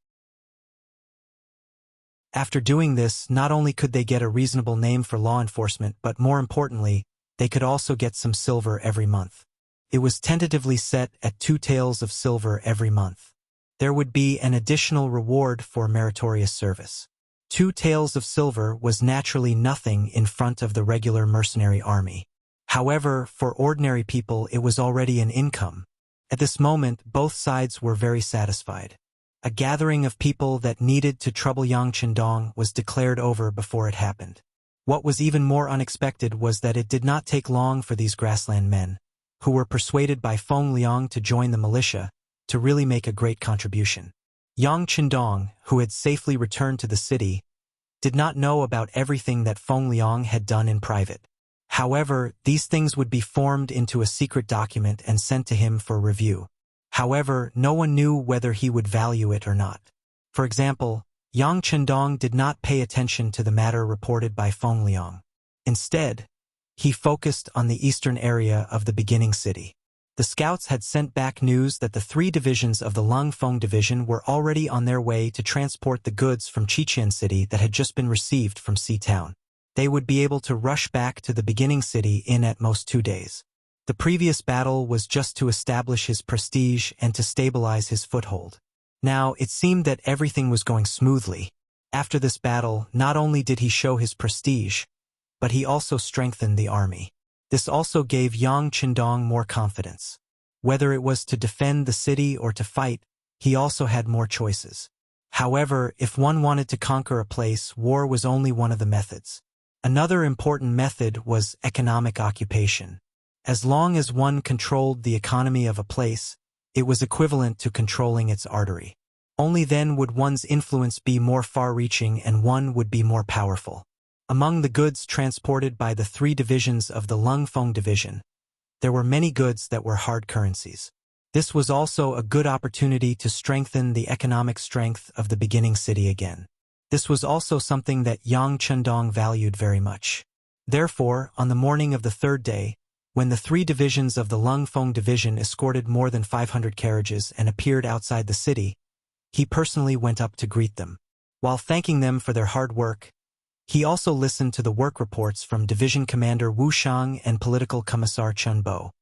[SPEAKER 1] After doing this, not only could they get a reasonable name for law enforcement, but more importantly, they could also get some silver every month. It was tentatively set at 2 taels of silver every month. There would be an additional reward for meritorious service. 2 taels of silver was naturally nothing in front of the regular mercenary army. However, for ordinary people it was already an income. At this moment, both sides were very satisfied. A gathering of people that needed to trouble Yang Qindong was declared over before it happened. What was even more unexpected was that it did not take long for these grassland men, who were persuaded by Feng Liang to join the militia, to really make a great contribution. Yang Qindong, who had safely returned to the city, did not know about everything that Feng Liang had done in private. However, these things would be formed into a secret document and sent to him for review. However, no one knew whether he would value it or not. For example, Yang Qindong did not pay attention to the matter reported by Feng Liang. Instead, he focused on the eastern area of the beginning city. The scouts had sent back news that the 3 divisions of the Lung Feng division were already on their way to transport the goods from Qiqian City that had just been received from Sea Town. They would be able to rush back to the beginning city in at most 2 days. The previous battle was just to establish his prestige and to stabilize his foothold. Now, it seemed that everything was going smoothly. After this battle, not only did he show his prestige, but he also strengthened the army. This also gave Yang Qindong more confidence. Whether it was to defend the city or to fight, he also had more choices. However, if one wanted to conquer a place, war was only one of the methods. Another important method was economic occupation. As long as one controlled the economy of a place, it was equivalent to controlling its artery. Only then would one's influence be more far-reaching and one would be more powerful. Among the goods transported by the 3 divisions of the Lungfeng division, there were many goods that were hard currencies. This was also a good opportunity to strengthen the economic strength of the beginning city again. This was also something that Yang Chendong valued very much. Therefore, on the morning of the 3rd day, when the 3 divisions of the Lungfeng division escorted more than 500 carriages and appeared outside the city, he personally went up to greet them. While thanking them for their hard work, he also listened to the work reports from Division Commander Wu Shang and Political Commissar Chun Bo.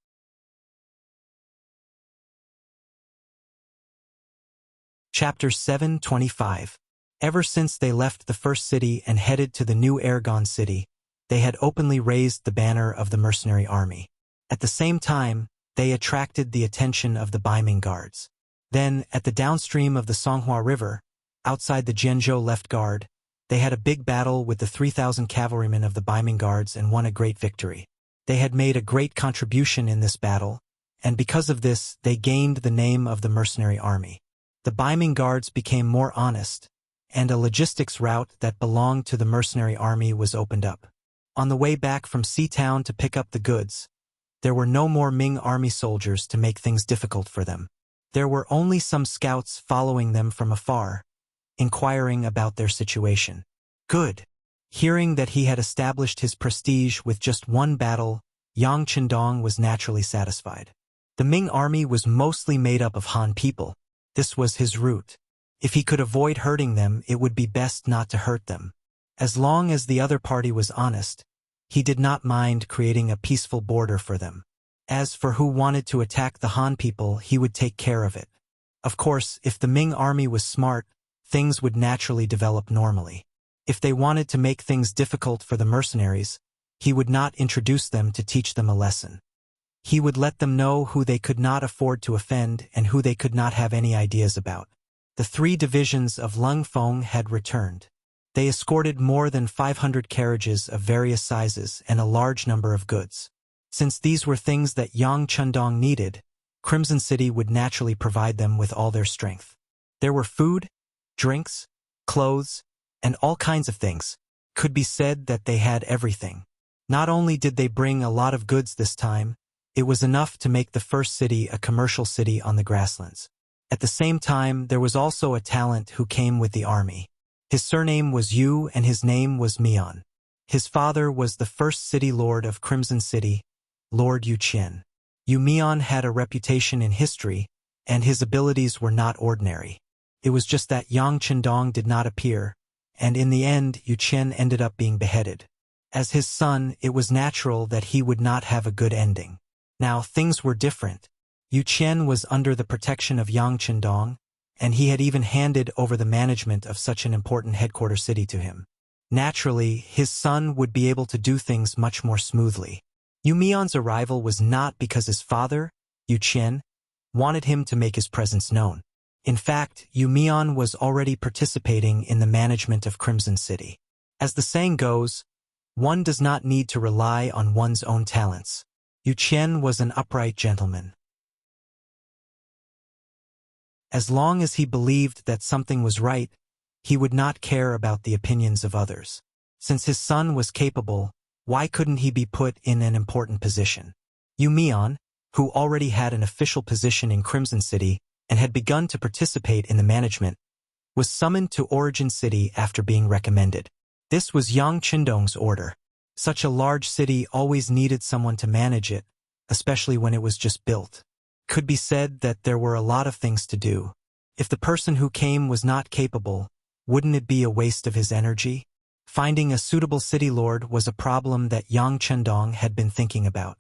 [SPEAKER 1] Chapter 725. Ever since they left the first city and headed to the new Ergon city, they had openly raised the banner of the mercenary army. At the same time, they attracted the attention of the Baiming guards. Then, at the downstream of the Songhua River, outside the Jianzhou left guard, they had a big battle with the 3,000 cavalrymen of the Baiming guards and won a great victory. They had made a great contribution in this battle, and because of this, they gained the name of the mercenary army. The Baiming guards became more honest, and a logistics route that belonged to the mercenary army was opened up. On the way back from Seatown to pick up the goods, there were no more Ming army soldiers to make things difficult for them. There were only some scouts following them from afar, inquiring about their situation. Good. Hearing that he had established his prestige with just one battle, Yang Chendong was naturally satisfied. The Ming army was mostly made up of Han people. This was his route. If he could avoid hurting them, it would be best not to hurt them. As long as the other party was honest, he did not mind creating a peaceful border for them. As for who wanted to attack the Han people, he would take care of it. Of course, if the Ming army was smart, things would naturally develop normally. If they wanted to make things difficult for the mercenaries, he would not introduce them to teach them a lesson. He would let them know who they could not afford to offend and who they could not have any ideas about. The 3 divisions of Lungfeng had returned. They escorted more than 500 carriages of various sizes and a large number of goods. Since these were things that Yang Chendong needed, Crimson City would naturally provide them with all their strength. There were food, drinks, clothes, and all kinds of things. Could be said that they had everything. Not only did they bring a lot of goods this time, it was enough to make the first city a commercial city on the grasslands. At the same time, there was also a talent who came with the army. His surname was Yu and his name was Mian. His father was the first city lord of Crimson City, Lord Yu Qian. Yu Mian had a reputation in history, and his abilities were not ordinary. It was just that Yang Chendong did not appear, and in the end Yu Qian ended up being beheaded. As his son, it was natural that he would not have a good ending. Now things were different. Yu Qian was under the protection of Yang Chendong, and he had even handed over the management of such an important headquarter city to him. Naturally, his son would be able to do things much more smoothly. Yu Mian's arrival was not because his father, Yu Qian, wanted him to make his presence known. In fact, Yu Mian was already participating in the management of Crimson City. As the saying goes, one does not need to rely on one's own talents. Yu Qian was an upright gentleman. As long as he believed that something was right, he would not care about the opinions of others. Since his son was capable, why couldn't he be put in an important position? Yu Mian, who already had an official position in Crimson City and had begun to participate in the management, was summoned to Origin City after being recommended. This was Yang Chendong's order. Such a large city always needed someone to manage it, especially when it was just built. Could be said that there were a lot of things to do. If the person who came was not capable, wouldn't it be a waste of his energy? Finding a suitable city lord was a problem that Yang Chendong had been thinking about.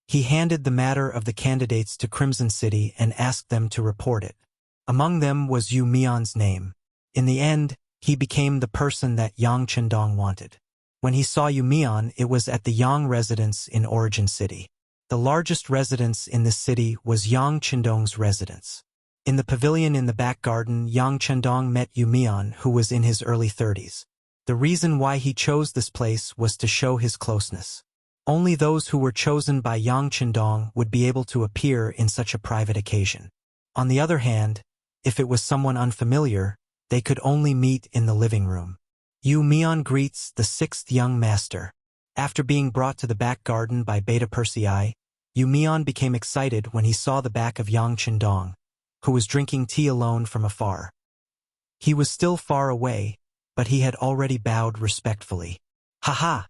[SPEAKER 1] He handed the matter of the candidates to Crimson City and asked them to report it. Among them was Yu Mian's name. In the end, he became the person that Yang Chendong wanted. When he saw Yu Mian, it was at the Yang residence in Origin City. The largest residence in this city was Yang Chendong's residence. In the pavilion in the back garden, Yang Chendong met Yu Mian, who was in his early 30s. The reason why he chose this place was to show his closeness. Only those who were chosen by Yang Chendong would be able to appear in such a private occasion. On the other hand, if it was someone unfamiliar, they could only meet in the living room. Yu Mian greets the sixth young master. After being brought to the back garden by Beta Persei, Yu Mian became excited when he saw the back of Yang Chendong, who was drinking tea alone from afar. He was still far away, but he had already bowed respectfully. "Ha!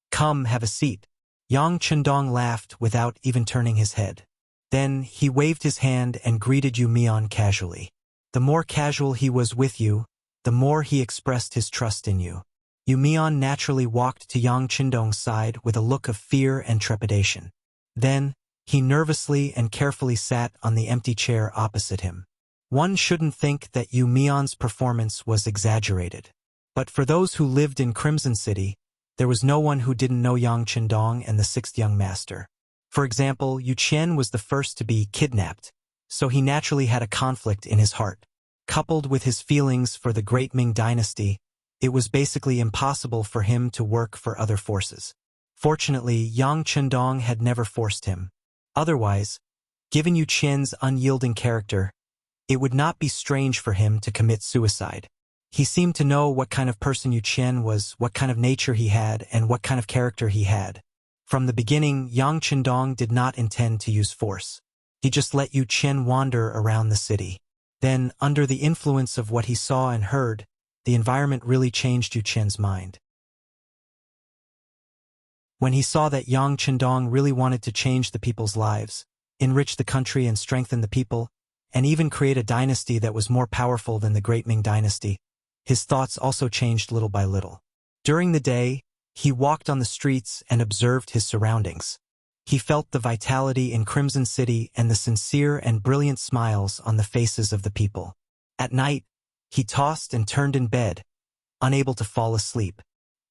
[SPEAKER 1] Come, have a seat." Yang Chendong laughed without even turning his head. Then he waved his hand and greeted Yu Mian casually. The more casual he was with you, the more he expressed his trust in you. Yu Mian naturally walked to Yang Chendong's side with a look of fear and trepidation. Then, he nervously and carefully sat on the empty chair opposite him. One shouldn't think that Yu Mian's performance was exaggerated. But for those who lived in Crimson City, there was no one who didn't know Yang Chendong and the sixth young master. For example, Yu Qian was the first to be kidnapped, so he naturally had a conflict in his heart. Coupled with his feelings for the Great Ming Dynasty, it was basically impossible for him to work for other forces. Fortunately, Yang Chendong had never forced him. Otherwise, given Yu Qian's unyielding character, it would not be strange for him to commit suicide. He seemed to know what kind of person Yu Qian was, what kind of nature he had, and what kind of character he had. From the beginning, Yang Chendong did not intend to use force. He just let Yu Qian wander around the city. Then, under the influence of what he saw and heard, the environment really changed Yu Qian's mind. When he saw that Yang Chendong really wanted to change the people's lives, enrich the country and strengthen the people, and even create a dynasty that was more powerful than the Great Ming Dynasty, his thoughts also changed little by little. During the day, he walked on the streets and observed his surroundings. He felt the vitality in Crimson City and the sincere and brilliant smiles on the faces of the people. At night, he tossed and turned in bed, unable to fall asleep.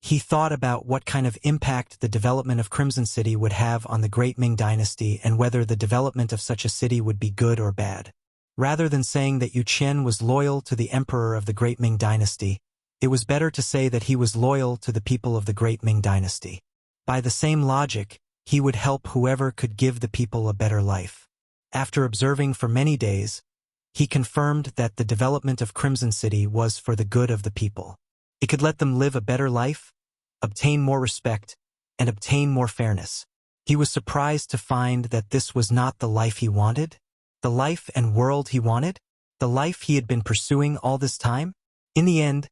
[SPEAKER 1] He thought about what kind of impact the development of Crimson City would have on the Great Ming Dynasty and whether the development of such a city would be good or bad. Rather than saying that Yu Qian was loyal to the emperor of the Great Ming Dynasty, it was better to say that he was loyal to the people of the Great Ming Dynasty. By the same logic, he would help whoever could give the people a better life. After observing for many days, he confirmed that the development of Crimson City was for the good of the people. It could let them live a better life, obtain more respect, and obtain more fairness. He was surprised to find that this was not the life he wanted, the life and world he wanted, the life he had been pursuing all this time. In the end,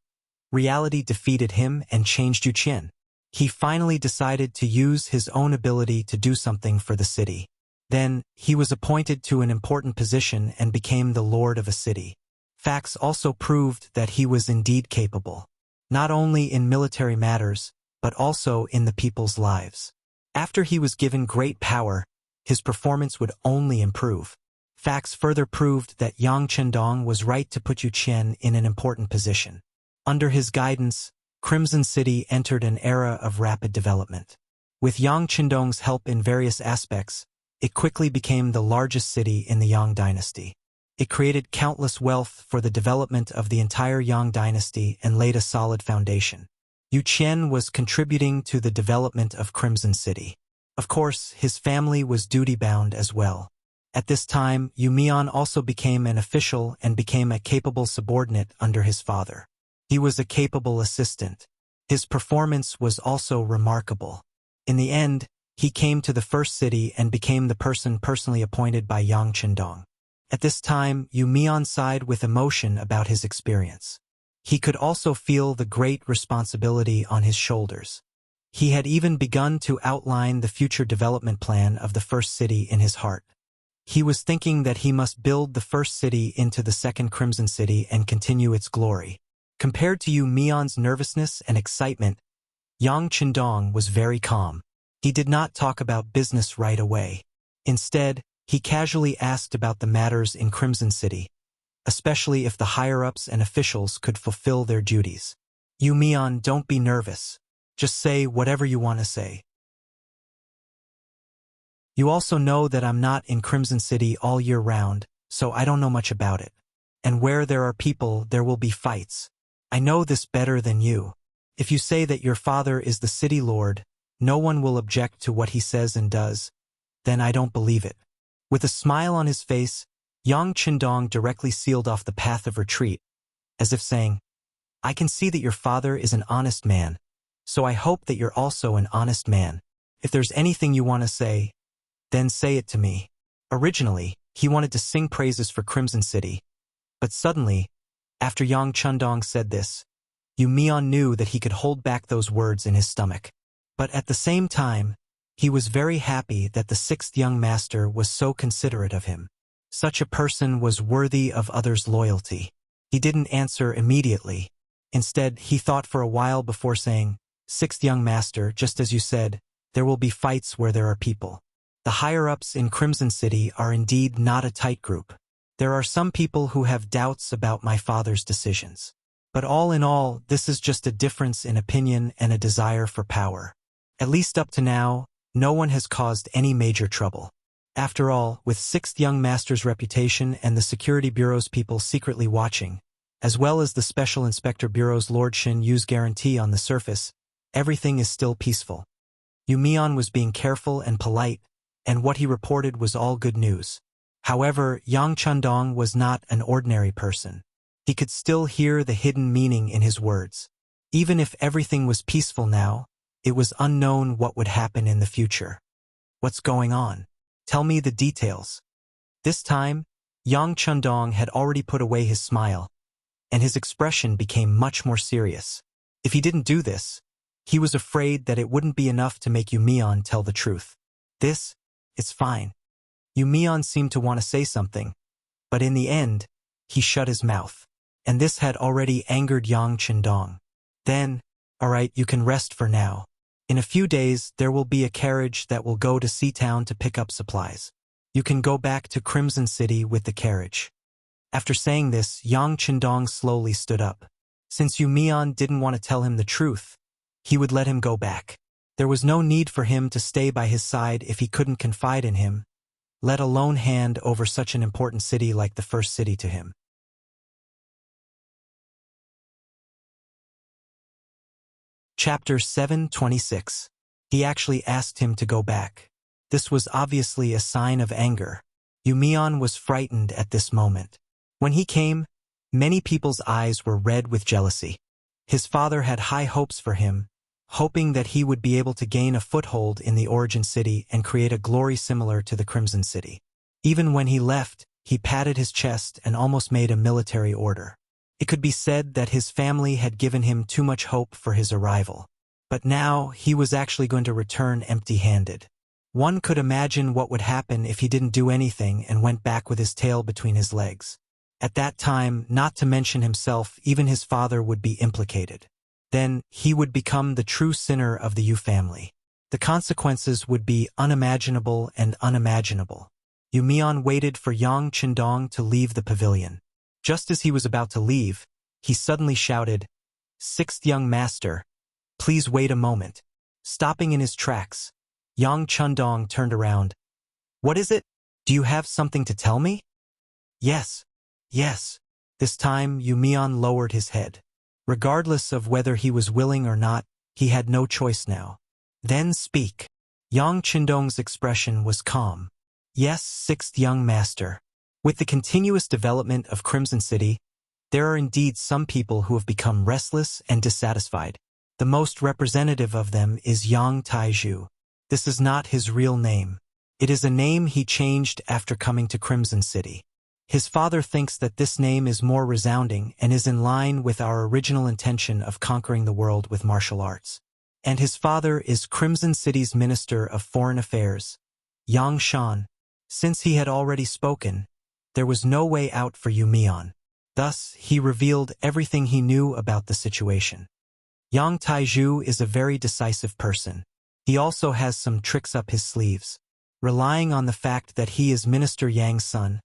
[SPEAKER 1] reality defeated him and changed Yu Qian. He finally decided to use his own ability to do something for the city. Then, he was appointed to an important position and became the lord of a city. Facts also proved that he was indeed capable, not only in military matters, but also in the people's lives. After he was given great power, his performance would only improve. Facts further proved that Yang Chendong was right to put Yu Qian in an important position. Under his guidance, Crimson City entered an era of rapid development. With Yang Chendong's help in various aspects, it quickly became the largest city in the Yang Dynasty. It created countless wealth for the development of the entire Yang Dynasty and laid a solid foundation. Yu Qian was contributing to the development of Crimson City. Of course, his family was duty-bound as well. At this time, Yu Mian also became an official and became a capable subordinate under his father. He was a capable assistant. His performance was also remarkable. In the end, he came to the first city and became the person personally appointed by Yang Chendong. At this time, Yu Mian sighed with emotion about his experience. He could also feel the great responsibility on his shoulders. He had even begun to outline the future development plan of the first city in his heart. He was thinking that he must build the first city into the second Crimson City and continue its glory. Compared to Yu Mian's nervousness and excitement, Yang Chendong was very calm. He did not talk about business right away. Instead, he casually asked about the matters in Crimson City, especially if the higher-ups and officials could fulfill their duties. Yu Mian, don't be nervous. Just say whatever you want to say. You also know that I'm not in Crimson City all year round, so I don't know much about it. And where there are people, there will be fights. I know this better than you. If you say that your father is the city lord, no one will object to what he says and does, then I don't believe it. With a smile on his face, Yang Qindong directly sealed off the path of retreat, as if saying, I can see that your father is an honest man, so I hope that you're also an honest man. If there's anything you want to say, then say it to me. Originally, he wanted to sing praises for Crimson City, but suddenly, after Yang Qindong said this, Yu Mian knew that he could hold back those words in his stomach. But at the same time, he was very happy that the sixth young master was so considerate of him. Such a person was worthy of others' loyalty. He didn't answer immediately. Instead, he thought for a while before saying, Sixth young master, just as you said, there will be fights where there are people. The higher-ups in Crimson City are indeed not a tight group. There are some people who have doubts about my father's decisions. But all in all, this is just a difference in opinion and a desire for power. At least up to now, no one has caused any major trouble. After all, with Sixth Young Master's reputation and the Security Bureau's people secretly watching, as well as the Special Inspector Bureau's Lord Shin Yu's guarantee on the surface, everything is still peaceful. Yu Mian was being careful and polite, and what he reported was all good news. However, Yang Qindong was not an ordinary person. He could still hear the hidden meaning in his words. Even if everything was peaceful now, it was unknown what would happen in the future. What's going on? Tell me the details. This time, Yang Qindong had already put away his smile, and his expression became much more serious. If he didn't do this, he was afraid that it wouldn't be enough to make Yu Mian tell the truth. It's fine. Yu Mian seemed to want to say something, but in the end, he shut his mouth. And this had already angered Yang Qindong. Then, all right, you can rest for now. In a few days, there will be a carriage that will go to Seatown to pick up supplies. You can go back to Crimson City with the carriage. After saying this, Yang Qindong slowly stood up. Since Yu Mian didn't want to tell him the truth, he would let him go back. There was no need for him to stay by his side if he couldn't confide in him, let alone hand over such an important city like the first city to him. Chapter 726. He actually asked him to go back. This was obviously a sign of anger. Yu Mian was frightened at this moment. When he came, many people's eyes were red with jealousy. His father had high hopes for him, hoping that he would be able to gain a foothold in the origin city and create a glory similar to the Crimson City. Even when he left, he patted his chest and almost made a military order. It could be said that his family had given him too much hope for his arrival. But now, he was actually going to return empty-handed. One could imagine what would happen if he didn't do anything and went back with his tail between his legs. At that time, not to mention himself, even his father would be implicated. Then, he would become the true sinner of the Yu family. The consequences would be unimaginable and unimaginable. Yu Mian waited for Yang Qindong to leave the pavilion. Just as he was about to leave, he suddenly shouted, Sixth young master, please wait a moment. Stopping in his tracks, Yang Qindong turned around. What is it? Do you have something to tell me? Yes. This time, Yu Mian lowered his head. Regardless of whether he was willing or not, he had no choice now. Then speak. Yang Qindong's expression was calm. Yes, sixth young master. With the continuous development of Crimson City, there are indeed some people who have become restless and dissatisfied. The most representative of them is Yang Taizhu. This is not his real name. It is a name he changed after coming to Crimson City. His father thinks that this name is more resounding and is in line with our original intention of conquering the world with martial arts. And his father is Crimson City's Minister of Foreign Affairs, Yang Shan. Since he had already spoken, there was no way out for Yu Mian. Thus, he revealed everything he knew about the situation. Yang Taizhu is a very decisive person. He also has some tricks up his sleeves. Relying on the fact that he is Minister Yang's son,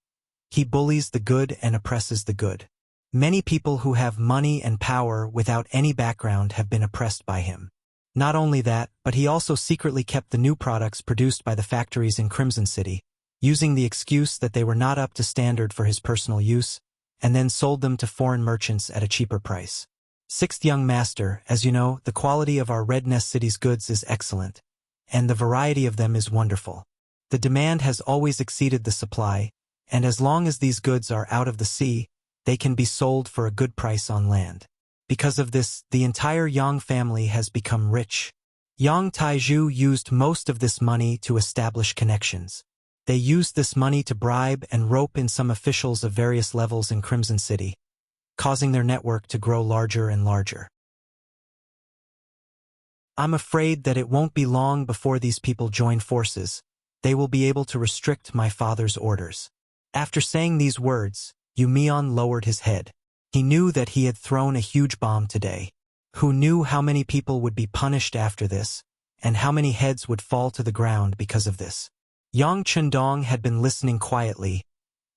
[SPEAKER 1] he bullies the good and oppresses the good. Many people who have money and power without any background have been oppressed by him. Not only that, but he also secretly kept the new products produced by the factories in Crimson City, using the excuse that they were not up to standard for his personal use, and then sold them to foreign merchants at a cheaper price. Sixth young master, as you know, the quality of our Red Nest City's goods is excellent, and the variety of them is wonderful. The demand has always exceeded the supply, and as long as these goods are out of the sea, they can be sold for a good price on land. Because of this, the entire Yang family has become rich. Yang Taizhu used most of this money to establish connections. They used this money to bribe and rope in some officials of various levels in Crimson City, causing their network to grow larger and larger. I'm afraid that it won't be long before these people join forces. They will be able to restrict my father's orders. After saying these words, Yu Mian lowered his head. He knew that he had thrown a huge bomb today. Who knew how many people would be punished after this, and how many heads would fall to the ground because of this? Yang Chendong had been listening quietly,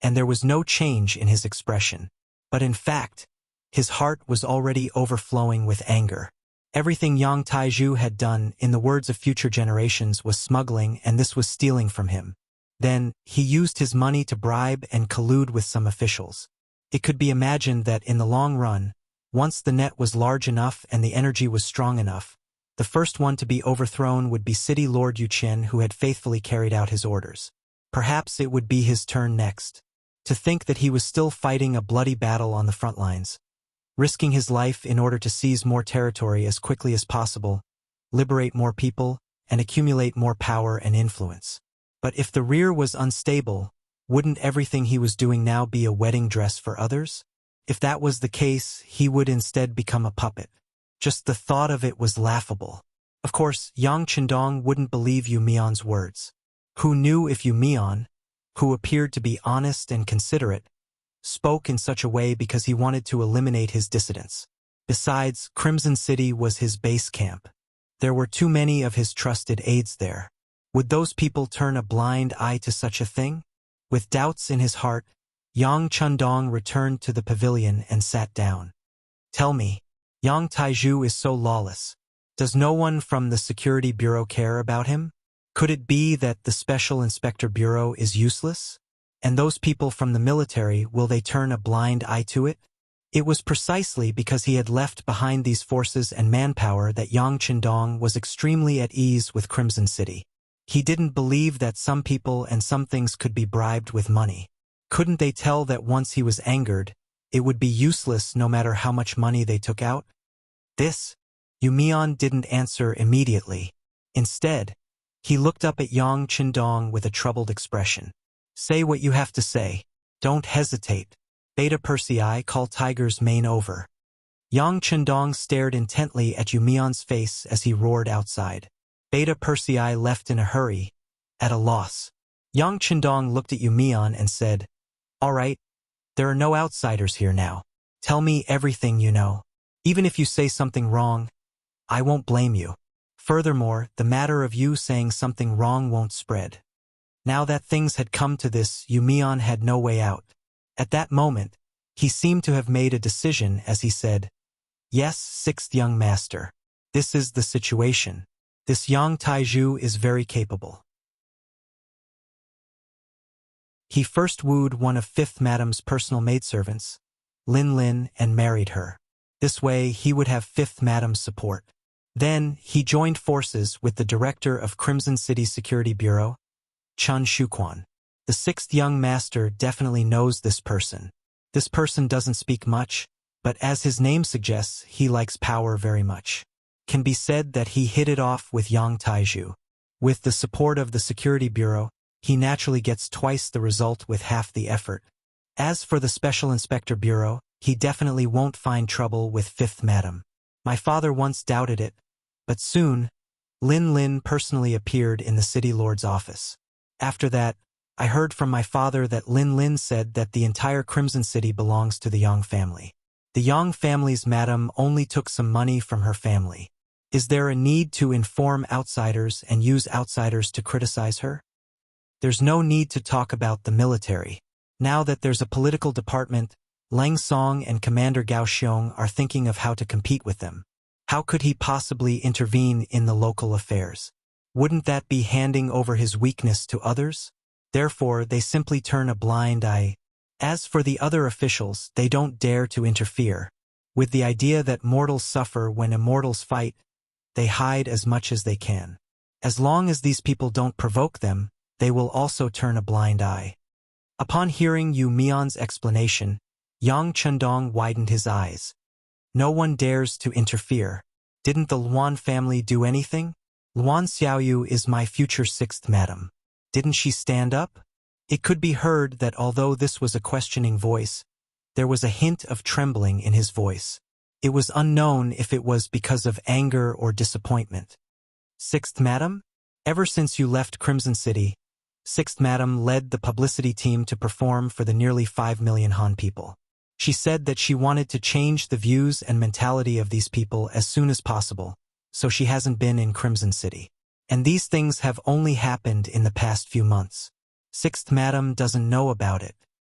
[SPEAKER 1] and there was no change in his expression. But in fact, his heart was already overflowing with anger. Everything Yang Taizhu had done, in the words of future generations, was smuggling, and this was stealing from him. Then, he used his money to bribe and collude with some officials. It could be imagined that in the long run, once the net was large enough and the energy was strong enough, the first one to be overthrown would be City Lord Yu Qian, who had faithfully carried out his orders. Perhaps it would be his turn next. To think that he was still fighting a bloody battle on the front lines, risking his life in order to seize more territory as quickly as possible, liberate more people, and accumulate more power and influence. But if the rear was unstable, wouldn't everything he was doing now be a wedding dress for others? If that was the case, he would instead become a puppet. Just the thought of it was laughable. Of course, Yang Chendong wouldn't believe Yu Mian's words. Who knew if Yu Mian, who appeared to be honest and considerate, spoke in such a way because he wanted to eliminate his dissidents? Besides, Crimson City was his base camp. There were too many of his trusted aides there. Would those people turn a blind eye to such a thing? With doubts in his heart, Yang Chendong returned to the pavilion and sat down. Tell me, Yang Taizhu is so lawless. Does no one from the Security Bureau care about him? Could it be that the Special Inspector Bureau is useless? And those people from the military, will they turn a blind eye to it? It was precisely because he had left behind these forces and manpower that Yang Chendong was extremely at ease with Crimson City. He didn't believe that some people and some things could be bribed with money. Couldn't they tell that once he was angered, it would be useless no matter how much money they took out? This, Yu Mian didn't answer immediately. Instead, he looked up at Yang Chendong with a troubled expression. Say what you have to say. Don't hesitate. Beta Persei, call Tiger's mane over. Yang Chendong stared intently at Yu Mian's face as he roared outside. Beta Persei left in a hurry, at a loss. Yang Chendong looked at Yu Mian and said, All right, there are no outsiders here now. Tell me everything you know. Even if you say something wrong, I won't blame you. Furthermore, the matter of you saying something wrong won't spread. Now that things had come to this, Yu Mian had no way out. At that moment, he seemed to have made a decision as he said, Yes, sixth young master. This is the situation. This Yang Taizhu is very capable. He first wooed one of Fifth Madam's personal maidservants, Lin Lin, and married her. This way he would have Fifth Madam's support. Then he joined forces with the director of Crimson City Security Bureau, Chun Shuquan. The sixth young master definitely knows this person. This person doesn't speak much, but as his name suggests, he likes power very much. Can be said that he hit it off with Yang Taizhu. With the support of the Security Bureau, he naturally gets twice the result with half the effort. As for the Special Inspector Bureau, he definitely won't find trouble with Fifth Madam. My father once doubted it, but soon, Lin Lin personally appeared in the City Lord's office. After that, I heard from my father that Lin Lin said that the entire Crimson City belongs to the Yang family. The Yang family's madam only took some money from her family. Is there a need to inform outsiders and use outsiders to criticize her? There's no need to talk about the military. Now that there's a political department, Lang Song and Commander Gao Xiong are thinking of how to compete with them. How could he possibly intervene in the local affairs? Wouldn't that be handing over his weakness to others? Therefore, they simply turn a blind eye. As for the other officials, they don't dare to interfere. With the idea that mortals suffer when immortals fight, they hide as much as they can. As long as these people don't provoke them, they will also turn a blind eye. Upon hearing Yu Mian's explanation, Yang Chendong widened his eyes. No one dares to interfere. Didn't the Luan family do anything? Luan Xiaoyu is my future sixth madam. Didn't she stand up? It could be heard that although this was a questioning voice, there was a hint of trembling in his voice. It was unknown if it was because of anger or disappointment. Sixth madam? Ever since you left Crimson City, Sixth madam led the publicity team to perform for the nearly 5 million Han people. She said that she wanted to change the views and mentality of these people as soon as possible, so she hasn't been in Crimson City. And these things have only happened in the past few months. Sixth madam doesn't know about it.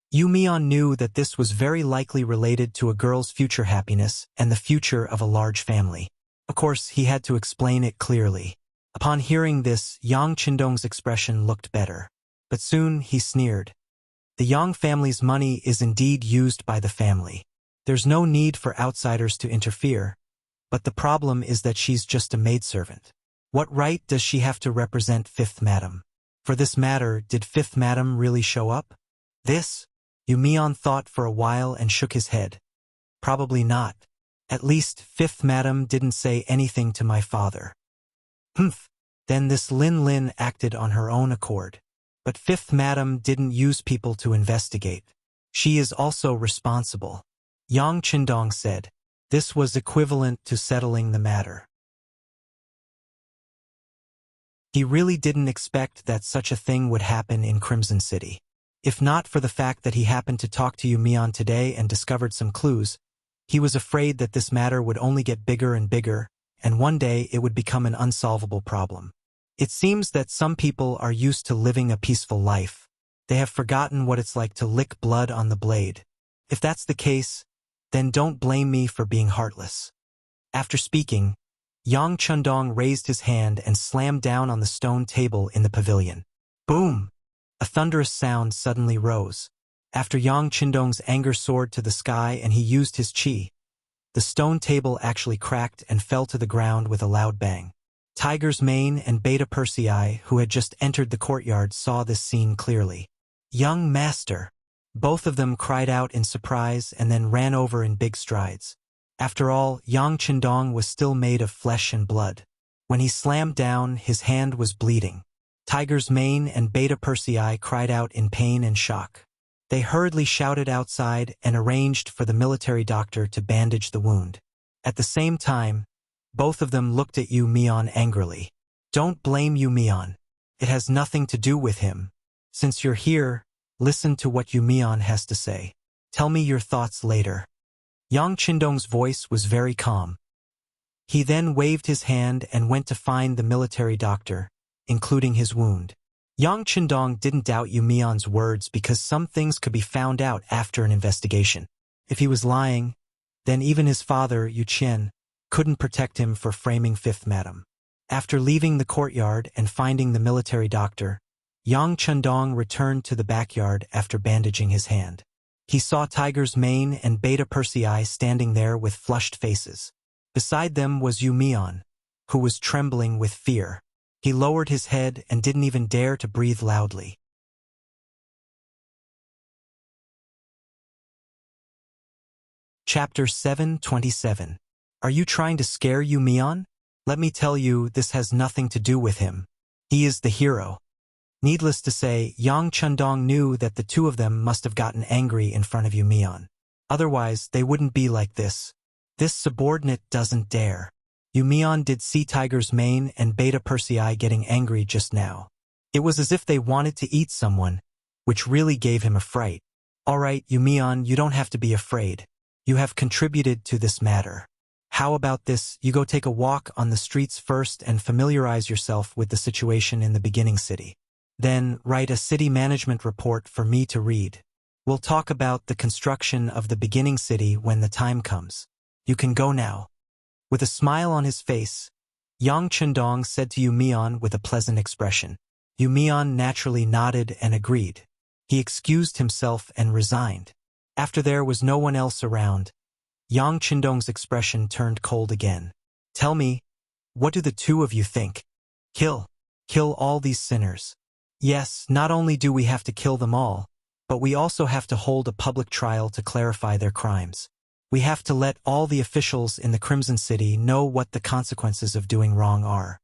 [SPEAKER 1] Yu Mian knew that this was very likely related to a girl's future happiness and the future of a large family. Of course, he had to explain it clearly. Upon hearing this, Yang Chendong's expression looked better. But soon he sneered. The Yang family's money is indeed used by the family. There's no need for outsiders to interfere. But the problem is that she's just a maidservant. What right does she have to represent Fifth Madam? For this matter, did Fifth Madam really show up? This? Yu Mian thought for a while and shook his head. Probably not. At least Fifth Madam didn't say anything to my father. Humph. Then this Lin Lin acted on her own accord. But Fifth Madam didn't use people to investigate. She is also responsible. Yang Chendong said. This was equivalent to settling the matter. He really didn't expect that such a thing would happen in Crimson City. If not for the fact that he happened to talk to Yu Mian today and discovered some clues, he was afraid that this matter would only get bigger and bigger, and one day it would become an unsolvable problem. It seems that some people are used to living a peaceful life. They have forgotten what it's like to lick blood on the blade. If that's the case, then don't blame me for being heartless. After speaking, Yang Chendong raised his hand and slammed down on the stone table in the pavilion. Boom! A thunderous sound suddenly rose. After Yang Chendong's anger soared to the sky and he used his qi, the stone table actually cracked and fell to the ground with a loud bang. Tiger's Mane and Beta Persei, who had just entered the courtyard, saw this scene clearly. Young master! Both of them cried out in surprise and then ran over in big strides. After all, Yang Chendong was still made of flesh and blood. When he slammed down, his hand was bleeding. Tiger's Mane and Beta Persei cried out in pain and shock. They hurriedly shouted outside and arranged for the military doctor to bandage the wound. At the same time, both of them looked at Yu Mian angrily. Don't blame Yu Mian. It has nothing to do with him. Since you're here, listen to what Yu Mian has to say. Tell me your thoughts later. Yang Chendong's voice was very calm. He then waved his hand and went to find the military doctor, including his wound. Yang Chendong didn't doubt Yu Mian's words because some things could be found out after an investigation. If he was lying, then even his father, Yu Qian, couldn't protect him for framing Fifth Madam. After leaving the courtyard and finding the military doctor, Yang Chendong returned to the backyard after bandaging his hand. He saw Tiger's Mane and Beta Persei standing there with flushed faces. Beside them was Yu Mian, who was trembling with fear. He lowered his head and didn't even dare to breathe loudly. Chapter 727. Are you trying to scare Yu Mian? Let me tell you, this has nothing to do with him. He is the hero. Needless to say, Yang Chendong knew that the two of them must have gotten angry in front of Yu Mian. Otherwise, they wouldn't be like this. This subordinate doesn't dare. Yu Mian did see Tiger's Mane and Beta Persei getting angry just now. It was as if they wanted to eat someone, which really gave him a fright. All right, Yu Mian, you don't have to be afraid. You have contributed to this matter. How about this, you go take a walk on the streets first and familiarize yourself with the situation in the beginning city. Then, write a city management report for me to read. We'll talk about the construction of the beginning city when the time comes. You can go now. With a smile on his face, Yang Chendong said to Yu Mian with a pleasant expression. Yu Mian naturally nodded and agreed. He excused himself and resigned. After there was no one else around, Yang Chendong's expression turned cold again. Tell me, what do the two of you think? Kill all these sinners. Yes, not only do we have to kill them all, but we also have to hold a public trial to clarify their crimes. We have to let all the officials in the Crimson City know what the consequences of doing wrong are.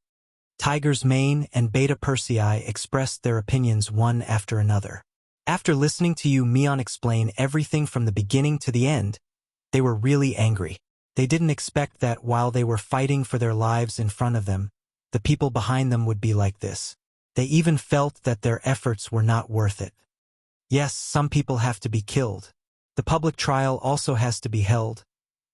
[SPEAKER 1] Tiger's Mane and Beta Persei expressed their opinions one after another. After listening to Yu Mian explain everything from the beginning to the end, they were really angry. They didn't expect that while they were fighting for their lives in front of them, the people behind them would be like this. They even felt that their efforts were not worth it. Yes, some people have to be killed. The public trial also has to be held,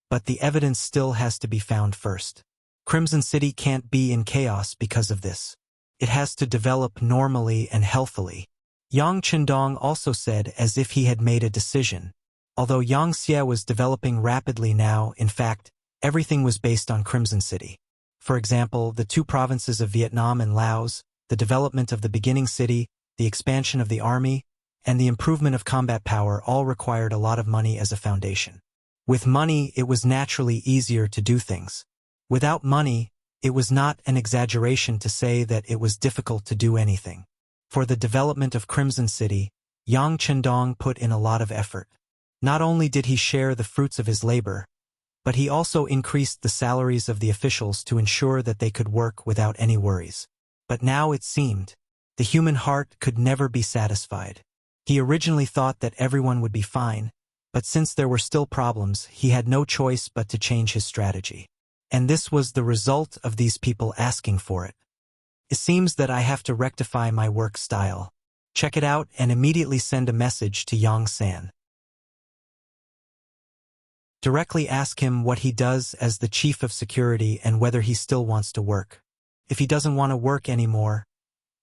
[SPEAKER 1] but the evidence still has to be found first. Crimson City can't be in chaos because of this. It has to develop normally and healthily. Yang Chendong also said as if he had made a decision. Although Yangxia was developing rapidly now, in fact, everything was based on Crimson City. For example, the two provinces of Vietnam and Laos, the development of the beginning city, the expansion of the army, and the improvement of combat power all required a lot of money as a foundation. With money, it was naturally easier to do things. Without money, it was not an exaggeration to say that it was difficult to do anything. For the development of Crimson City, Yang Chendong put in a lot of effort. Not only did he share the fruits of his labor, but he also increased the salaries of the officials to ensure that they could work without any worries. But now it seemed, the human heart could never be satisfied. He originally thought that everyone would be fine, but since there were still problems, he had no choice but to change his strategy. And this was the result of these people asking for it. It seems that I have to rectify my work style. Check it out and immediately send a message to Yang San. Directly ask him what he does as the chief of security and whether he still wants to work. If he doesn't want to work anymore,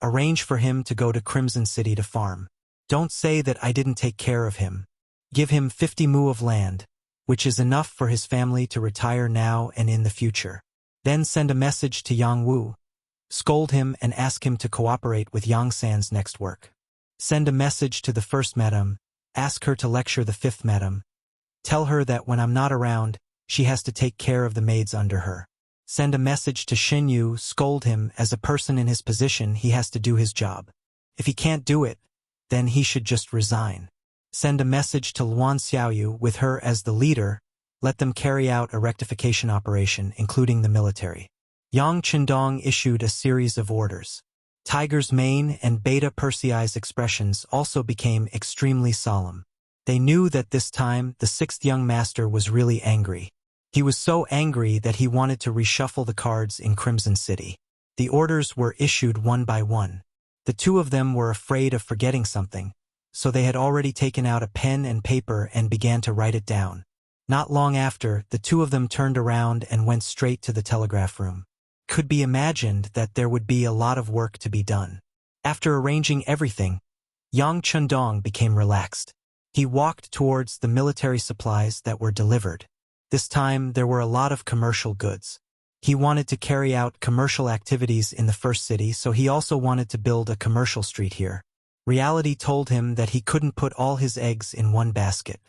[SPEAKER 1] arrange for him to go to Crimson City to farm. Don't say that I didn't take care of him. Give him 50 mu of land, which is enough for his family to retire now and in the future. Then send a message to Yang Wu. Scold him and ask him to cooperate with Yang San's next work. Send a message to the first madam. Ask her to lecture the fifth madam. Tell her that when I'm not around, she has to take care of the maids under her. Send a message to Xin Yu. Scold him. As a person in his position, he has to do his job. If he can't do it, then he should just resign. Send a message to Luan Xiaoyu. With her as the leader, let them carry out a rectification operation, including the military. Yang Chendong issued a series of orders. Tiger's Mane and Beta Persei's expressions also became extremely solemn. They knew that this time the sixth young master was really angry. He was so angry that he wanted to reshuffle the cards in Crimson City. The orders were issued one by one. The two of them were afraid of forgetting something, so they had already taken out a pen and paper and began to write it down. Not long after, the two of them turned around and went straight to the telegraph room. Could be imagined that there would be a lot of work to be done. After arranging everything, Yang Chendong became relaxed. He walked towards the military supplies that were delivered. This time, there were a lot of commercial goods. He wanted to carry out commercial activities in the first city, so he also wanted to build a commercial street here. Reality told him that he couldn't put all his eggs in one basket.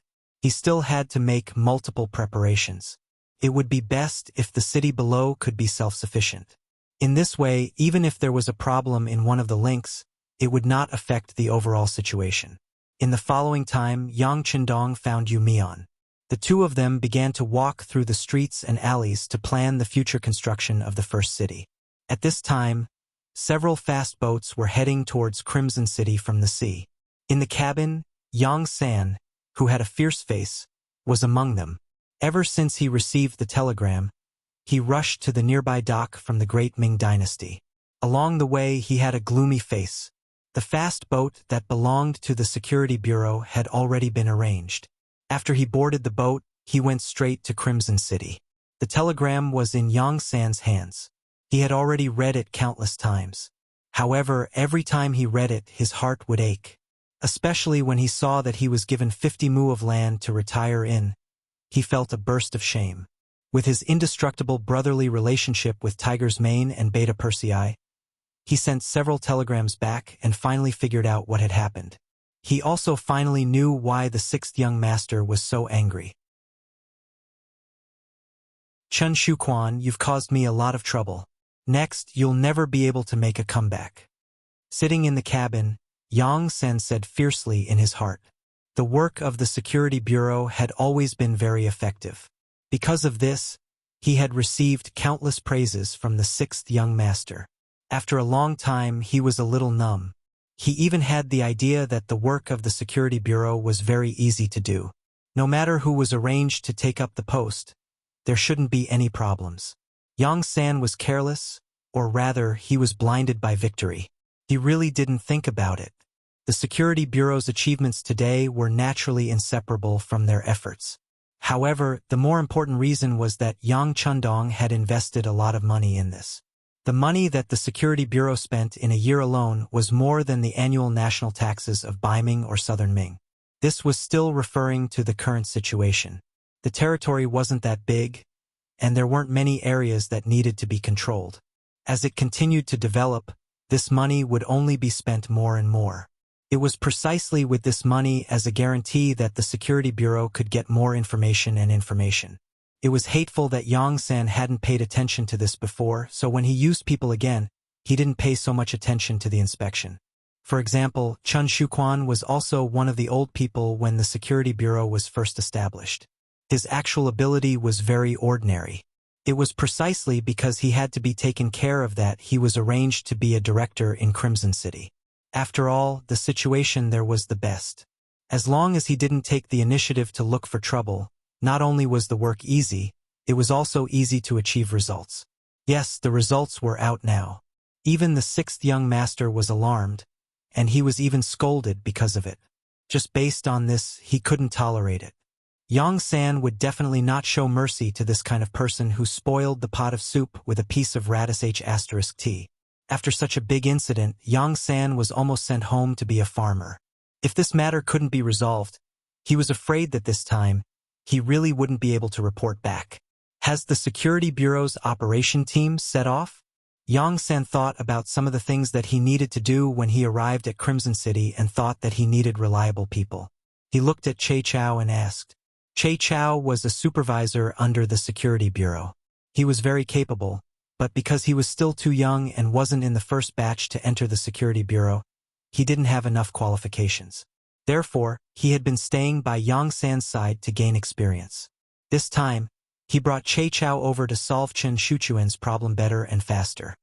[SPEAKER 1] He still had to make multiple preparations. It would be best if the city below could be self-sufficient. In this way, even if there was a problem in one of the links, it would not affect the overall situation. In the following time, Yang Chendong found Yu Mian. The two of them began to walk through the streets and alleys to plan the future construction of the first city. At this time, several fast boats were heading towards Crimson City from the sea. In the cabin, Yang San, who had a fierce face, was among them. Ever since he received the telegram, he rushed to the nearby dock from the Great Ming Dynasty. Along the way, he had a gloomy face. The fast boat that belonged to the security bureau had already been arranged. After he boarded the boat, he went straight to Crimson City. The telegram was in Yang San's hands. He had already read it countless times. However, every time he read it, his heart would ache. Especially when he saw that he was given 50 mu of land to retire in. He felt a burst of shame. With his indestructible brotherly relationship with Tiger's Mane and Beta Persei, he sent several telegrams back and finally figured out what had happened. He also finally knew why the sixth young master was so angry. Chen Shuquan, you've caused me a lot of trouble. Next, you'll never be able to make a comeback. Sitting in the cabin, Yang Sen said fiercely in his heart. The work of the Security Bureau had always been very effective. Because of this, he had received countless praises from the sixth young master. After a long time, he was a little numb. He even had the idea that the work of the Security Bureau was very easy to do. No matter who was arranged to take up the post, there shouldn't be any problems. Yang San was careless, or rather, he was blinded by victory. He really didn't think about it. The Security Bureau's achievements today were naturally inseparable from their efforts. However, the more important reason was that Yang Chundong had invested a lot of money in this. The money that the Security Bureau spent in a year alone was more than the annual national taxes of Baiming or Southern Ming. This was still referring to the current situation. The territory wasn't that big, and there weren't many areas that needed to be controlled. As it continued to develop, this money would only be spent more and more. It was precisely with this money as a guarantee that the Security Bureau could get more information and information. It was hateful that Yang San hadn't paid attention to this before, so when he used people again, he didn't pay so much attention to the inspection. For example, Chun Shuquan was also one of the old people when the Security Bureau was first established. His actual ability was very ordinary. It was precisely because he had to be taken care of that he was arranged to be a director in Crimson City. After all, the situation there was the best. As long as he didn't take the initiative to look for trouble, not only was the work easy, it was also easy to achieve results. Yes, the results were out now. Even the sixth young master was alarmed, and he was even scolded because of it. Just based on this, he couldn't tolerate it. Yang San would definitely not show mercy to this kind of person who spoiled the pot of soup with a piece of radish *T. After such a big incident, Yang San was almost sent home to be a farmer. If this matter couldn't be resolved, he was afraid that this time, he really wouldn't be able to report back. Has the Security Bureau's operation team set off? Yang San thought about some of the things that he needed to do when he arrived at Crimson City and thought that he needed reliable people. He looked at Che Chao and asked. Che Chao was a supervisor under the Security Bureau. He was very capable, but because he was still too young and wasn't in the first batch to enter the Security Bureau, he didn't have enough qualifications. Therefore, he had been staying by Yang San's side to gain experience. This time, he brought Che Chao over to solve Chen Shuchuan's problem better and faster.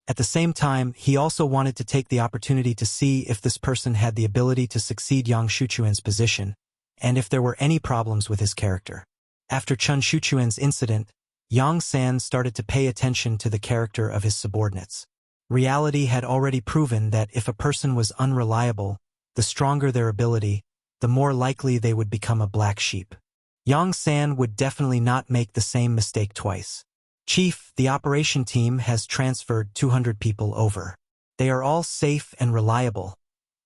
[SPEAKER 1] At the same time, he also wanted to take the opportunity to see if this person had the ability to succeed Yang Shuchuan's position, and if there were any problems with his character. After Chen Shuchuan's incident, Yang San started to pay attention to the character of his subordinates. Reality had already proven that if a person was unreliable, the stronger their ability, the more likely they would become a black sheep. Yang San would definitely not make the same mistake twice. Chief, the operation team has transferred 200 people over. They are all safe and reliable,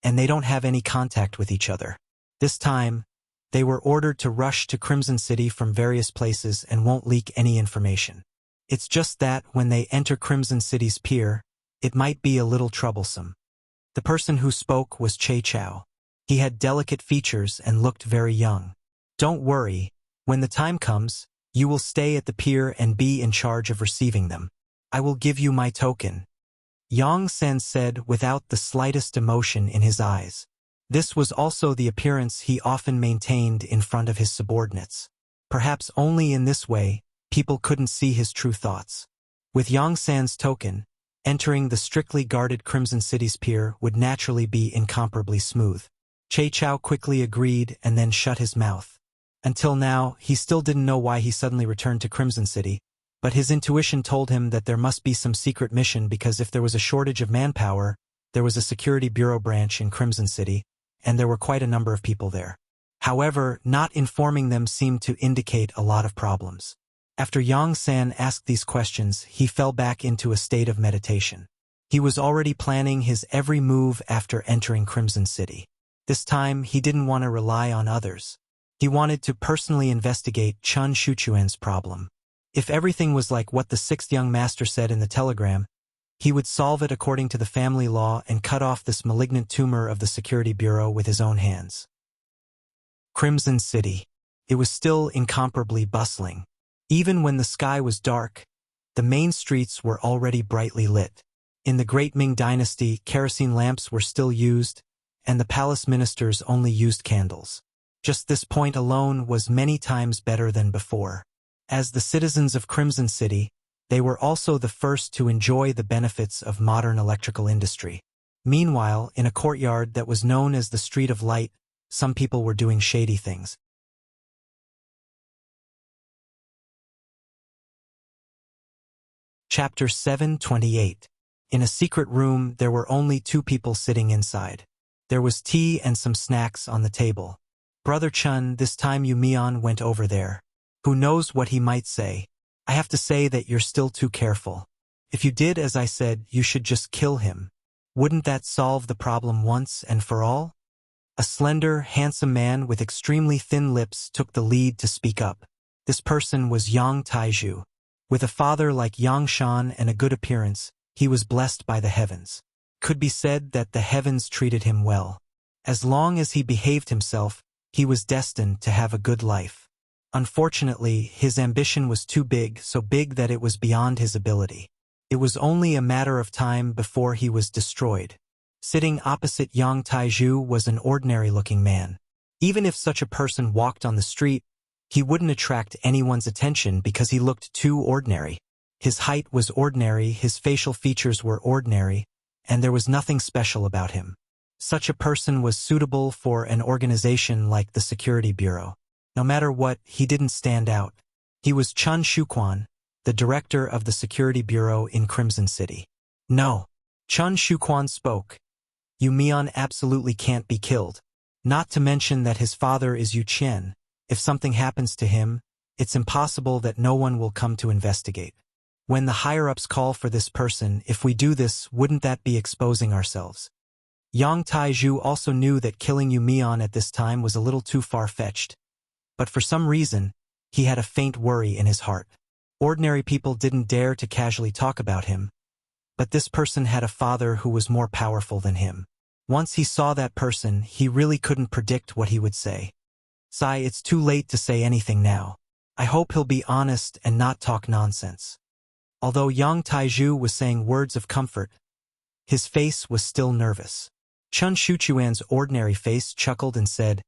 [SPEAKER 1] and they don't have any contact with each other. This time, they were ordered to rush to Crimson City from various places and won't leak any information. It's just that when they enter Crimson City's pier, it might be a little troublesome. The person who spoke was Che Chao. He had delicate features and looked very young. Don't worry, when the time comes, you will stay at the pier and be in charge of receiving them. I will give you my token. Yang San said without the slightest emotion in his eyes. This was also the appearance he often maintained in front of his subordinates. Perhaps only in this way, people couldn't see his true thoughts. With Yang San's token, entering the strictly guarded Crimson City's pier would naturally be incomparably smooth. Che Chao quickly agreed and then shut his mouth. Until now, he still didn't know why he suddenly returned to Crimson City, but his intuition told him that there must be some secret mission because if there was a shortage of manpower, there was a Security Bureau branch in Crimson City, and there were quite a number of people there. However, not informing them seemed to indicate a lot of problems. After Yang San asked these questions, he fell back into a state of meditation. He was already planning his every move after entering Crimson City. This time, he didn't want to rely on others. He wanted to personally investigate Chun Shuchuan's problem. If everything was like what the sixth young master said in the telegram, he would solve it according to the family law and cut off this malignant tumor of the Security Bureau with his own hands. Crimson City. It was still incomparably bustling. Even when the sky was dark, the main streets were already brightly lit. In the Great Ming Dynasty, kerosene lamps were still used, and the palace ministers only used candles. Just this point alone was many times better than before. As the citizens of Crimson City, they were also the first to enjoy the benefits of modern electrical industry. Meanwhile, in a courtyard that was known as the Street of Light, some people were doing shady things. Chapter 728. In a secret room, there were only two people sitting inside. There was tea and some snacks on the table. Brother Chun, this time Yu Mian went over there. Who knows what he might say? I have to say that you're still too careful. If you did as I said, you should just kill him. Wouldn't that solve the problem once and for all? A slender, handsome man with extremely thin lips took the lead to speak up. This person was Yang Taizhu. With a father like Yang Shan and a good appearance, he was blessed by the heavens. Could be said that the heavens treated him well. As long as he behaved himself, he was destined to have a good life. Unfortunately, his ambition was too big, so big that it was beyond his ability. It was only a matter of time before he was destroyed. Sitting opposite Yang Taizhu was an ordinary-looking man. Even if such a person walked on the street, he wouldn't attract anyone's attention because he looked too ordinary. His height was ordinary, his facial features were ordinary, and there was nothing special about him. Such a person was suitable for an organization like the Security Bureau. No matter what, he didn't stand out. He was Chun Shuquan, the director of the Security Bureau in Crimson City. No. Chun Shuquan spoke. Yu Mian absolutely can't be killed. Not to mention that his father is Yu Qian. If something happens to him, it's impossible that no one will come to investigate. When the higher-ups call for this person, if we do this, wouldn't that be exposing ourselves? Yang Taizhu also knew that killing Yu Mian at this time was a little too far-fetched. But for some reason, he had a faint worry in his heart. Ordinary people didn't dare to casually talk about him, but this person had a father who was more powerful than him. Once he saw that person, he really couldn't predict what he would say. Sai, it's too late to say anything now. I hope he'll be honest and not talk nonsense. Although Yang Taizhu was saying words of comfort, his face was still nervous. Chun Shuchuan's ordinary face chuckled and said,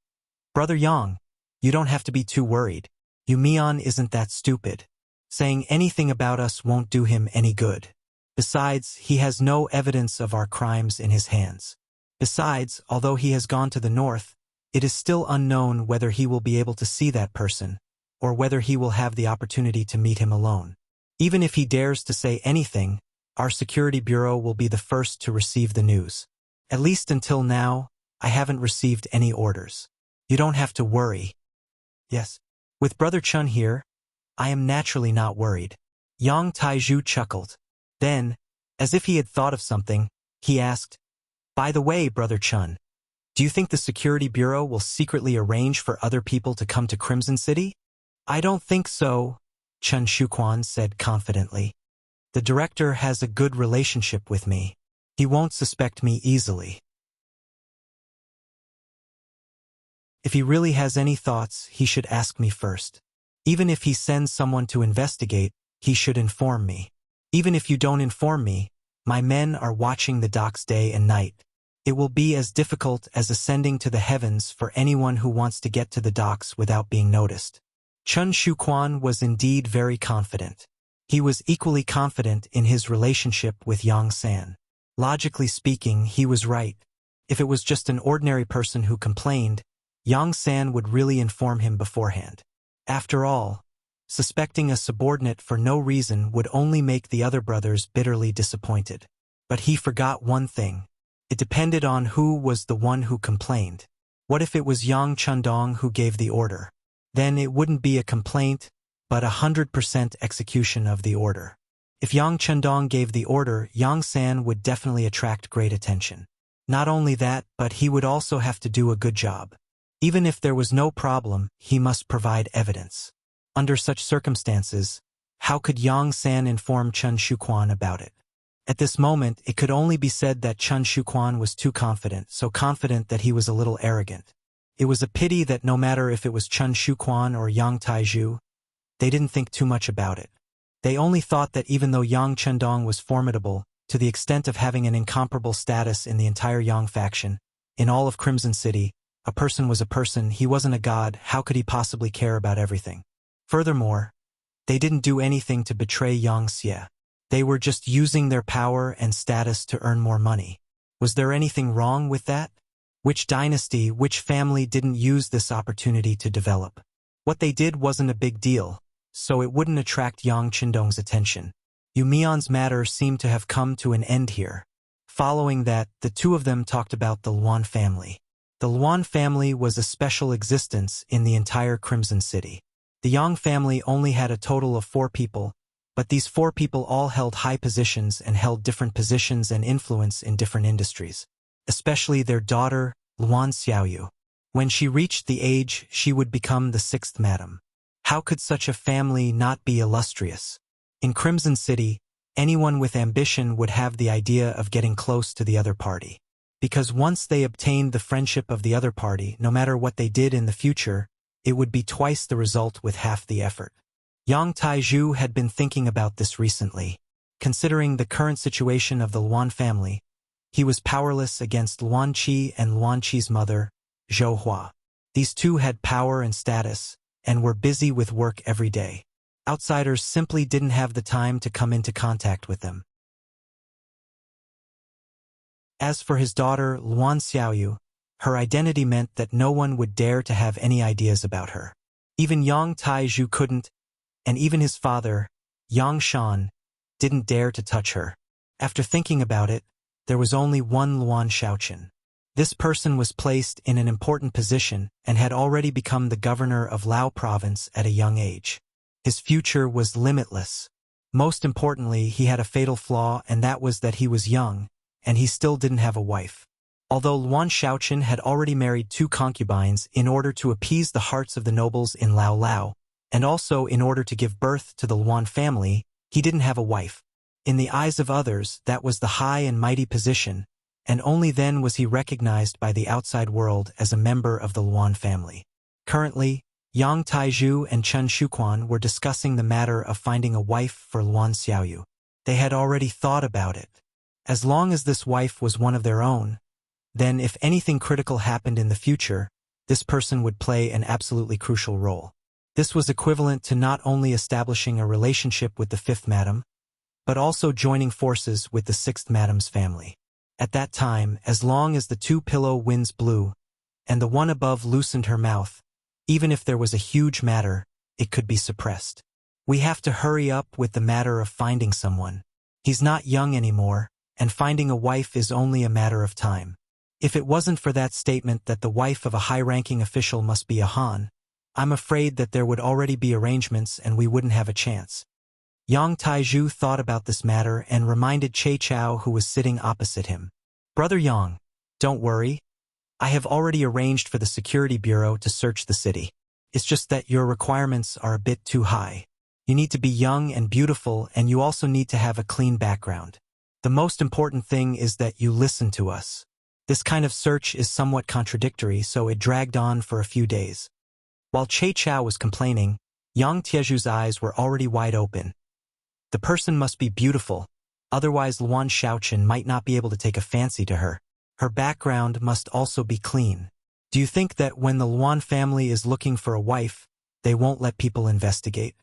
[SPEAKER 1] Brother Yang, you don't have to be too worried. Yu Mian isn't that stupid. Saying anything about us won't do him any good. Besides, he has no evidence of our crimes in his hands. Besides, although he has gone to the north, it is still unknown whether he will be able to see that person, or whether he will have the opportunity to meet him alone. Even if he dares to say anything, our Security Bureau will be the first to receive the news. At least until now, I haven't received any orders. You don't have to worry. Yes. With Brother Chun here, I am naturally not worried. Yang Taizhu chuckled. Then, as if he had thought of something, he asked, By the way, Brother Chun, do you think the Security Bureau will secretly arrange for other people to come to Crimson City? I don't think so, Chun Shuquan said confidently. The director has a good relationship with me. He won't suspect me easily. If he really has any thoughts, he should ask me first. Even if he sends someone to investigate, he should inform me. Even if you don't inform me, my men are watching the docks day and night. It will be as difficult as ascending to the heavens for anyone who wants to get to the docks without being noticed. Chun Shuquan was indeed very confident. He was equally confident in his relationship with Yang San. Logically speaking, he was right. If it was just an ordinary person who complained, Yang San would really inform him beforehand. After all, suspecting a subordinate for no reason would only make the other brothers bitterly disappointed. But he forgot one thing. It depended on who was the one who complained. What if it was Yang Chundong who gave the order? Then it wouldn't be a complaint, but 100% execution of the order. If Yang Chundong gave the order, Yang San would definitely attract great attention. Not only that, but he would also have to do a good job. Even if there was no problem, he must provide evidence. Under such circumstances, how could Yang San inform Chen Shuquan about it? At this moment, it could only be said that Chen Shuquan was too confident, so confident that he was a little arrogant. It was a pity that no matter if it was Chen Shuquan or Yang Taizhu, they didn't think too much about it. They only thought that even though Yang Chendong was formidable, to the extent of having an incomparable status in the entire Yang faction, in all of Crimson City, a person was a person, he wasn't a god, how could he possibly care about everything? Furthermore, they didn't do anything to betray Yang Xie. They were just using their power and status to earn more money. Was there anything wrong with that? Which dynasty, which family didn't use this opportunity to develop? What they did wasn't a big deal, so it wouldn't attract Yang Chendong's attention. Yu Mian's matter seemed to have come to an end here. Following that, the two of them talked about the Luan family. The Luan family was a special existence in the entire Crimson City. The Yang family only had a total of 4 people, but these 4 people all held high positions and held different positions and influence in different industries. Especially their daughter, Luan Xiaoyu. When she reached the age, she would become the 6th madam. How could such a family not be illustrious? In Crimson City, anyone with ambition would have the idea of getting close to the other party. Because once they obtained the friendship of the other party, no matter what they did in the future, it would be twice the result with half the effort. Yang Taizhu had been thinking about this recently. Considering the current situation of the Luan family, he was powerless against Luan Qi and Luan Qi's mother, Zhou Hua. These two had power and status, and were busy with work every day. Outsiders simply didn't have the time to come into contact with them. As for his daughter, Luan Xiaoyu, her identity meant that no one would dare to have any ideas about her. Even Yang Taizhu couldn't, and even his father, Yang Shan, didn't dare to touch her. After thinking about it, there was only one Luan Shaoqin. This person was placed in an important position and had already become the governor of Lao province at a young age. His future was limitless. Most importantly, he had a fatal flaw, and that was that he was young, and he still didn't have a wife. Although Luan Shaoqin had already married 2 concubines in order to appease the hearts of the nobles in Lao Lao, and also in order to give birth to the Luan family, he didn't have a wife. In the eyes of others, that was the high and mighty position, and only then was he recognized by the outside world as a member of the Luan family. Currently, Yang Taizhu and Chen Shuquan were discussing the matter of finding a wife for Luan Xiaoyu. They had already thought about it. As long as this wife was one of their own, then if anything critical happened in the future, this person would play an absolutely crucial role. This was equivalent to not only establishing a relationship with the 5th madam, but also joining forces with the 6th madam's family. At that time, as long as the 2 pillow winds blew, and the one above loosened her mouth, even if there was a huge matter, it could be suppressed. We have to hurry up with the matter of finding someone. He's not young anymore, and finding a wife is only a matter of time. If it wasn't for that statement that the wife of a high-ranking official must be a Han, I'm afraid that there would already be arrangements and we wouldn't have a chance. Yang Taizhu thought about this matter and reminded Che Chao, who was sitting opposite him. Brother Yang, don't worry. I have already arranged for the security bureau to search the city. It's just that your requirements are a bit too high. You need to be young and beautiful, and you also need to have a clean background. The most important thing is that you listen to us. This kind of search is somewhat contradictory, so it dragged on for a few days. While Che Chao was complaining, Yang Tieju's eyes were already wide open. The person must be beautiful, otherwise Luan Shaoqin might not be able to take a fancy to her. Her background must also be clean. Do you think that when the Luan family is looking for a wife, they won't let people investigate?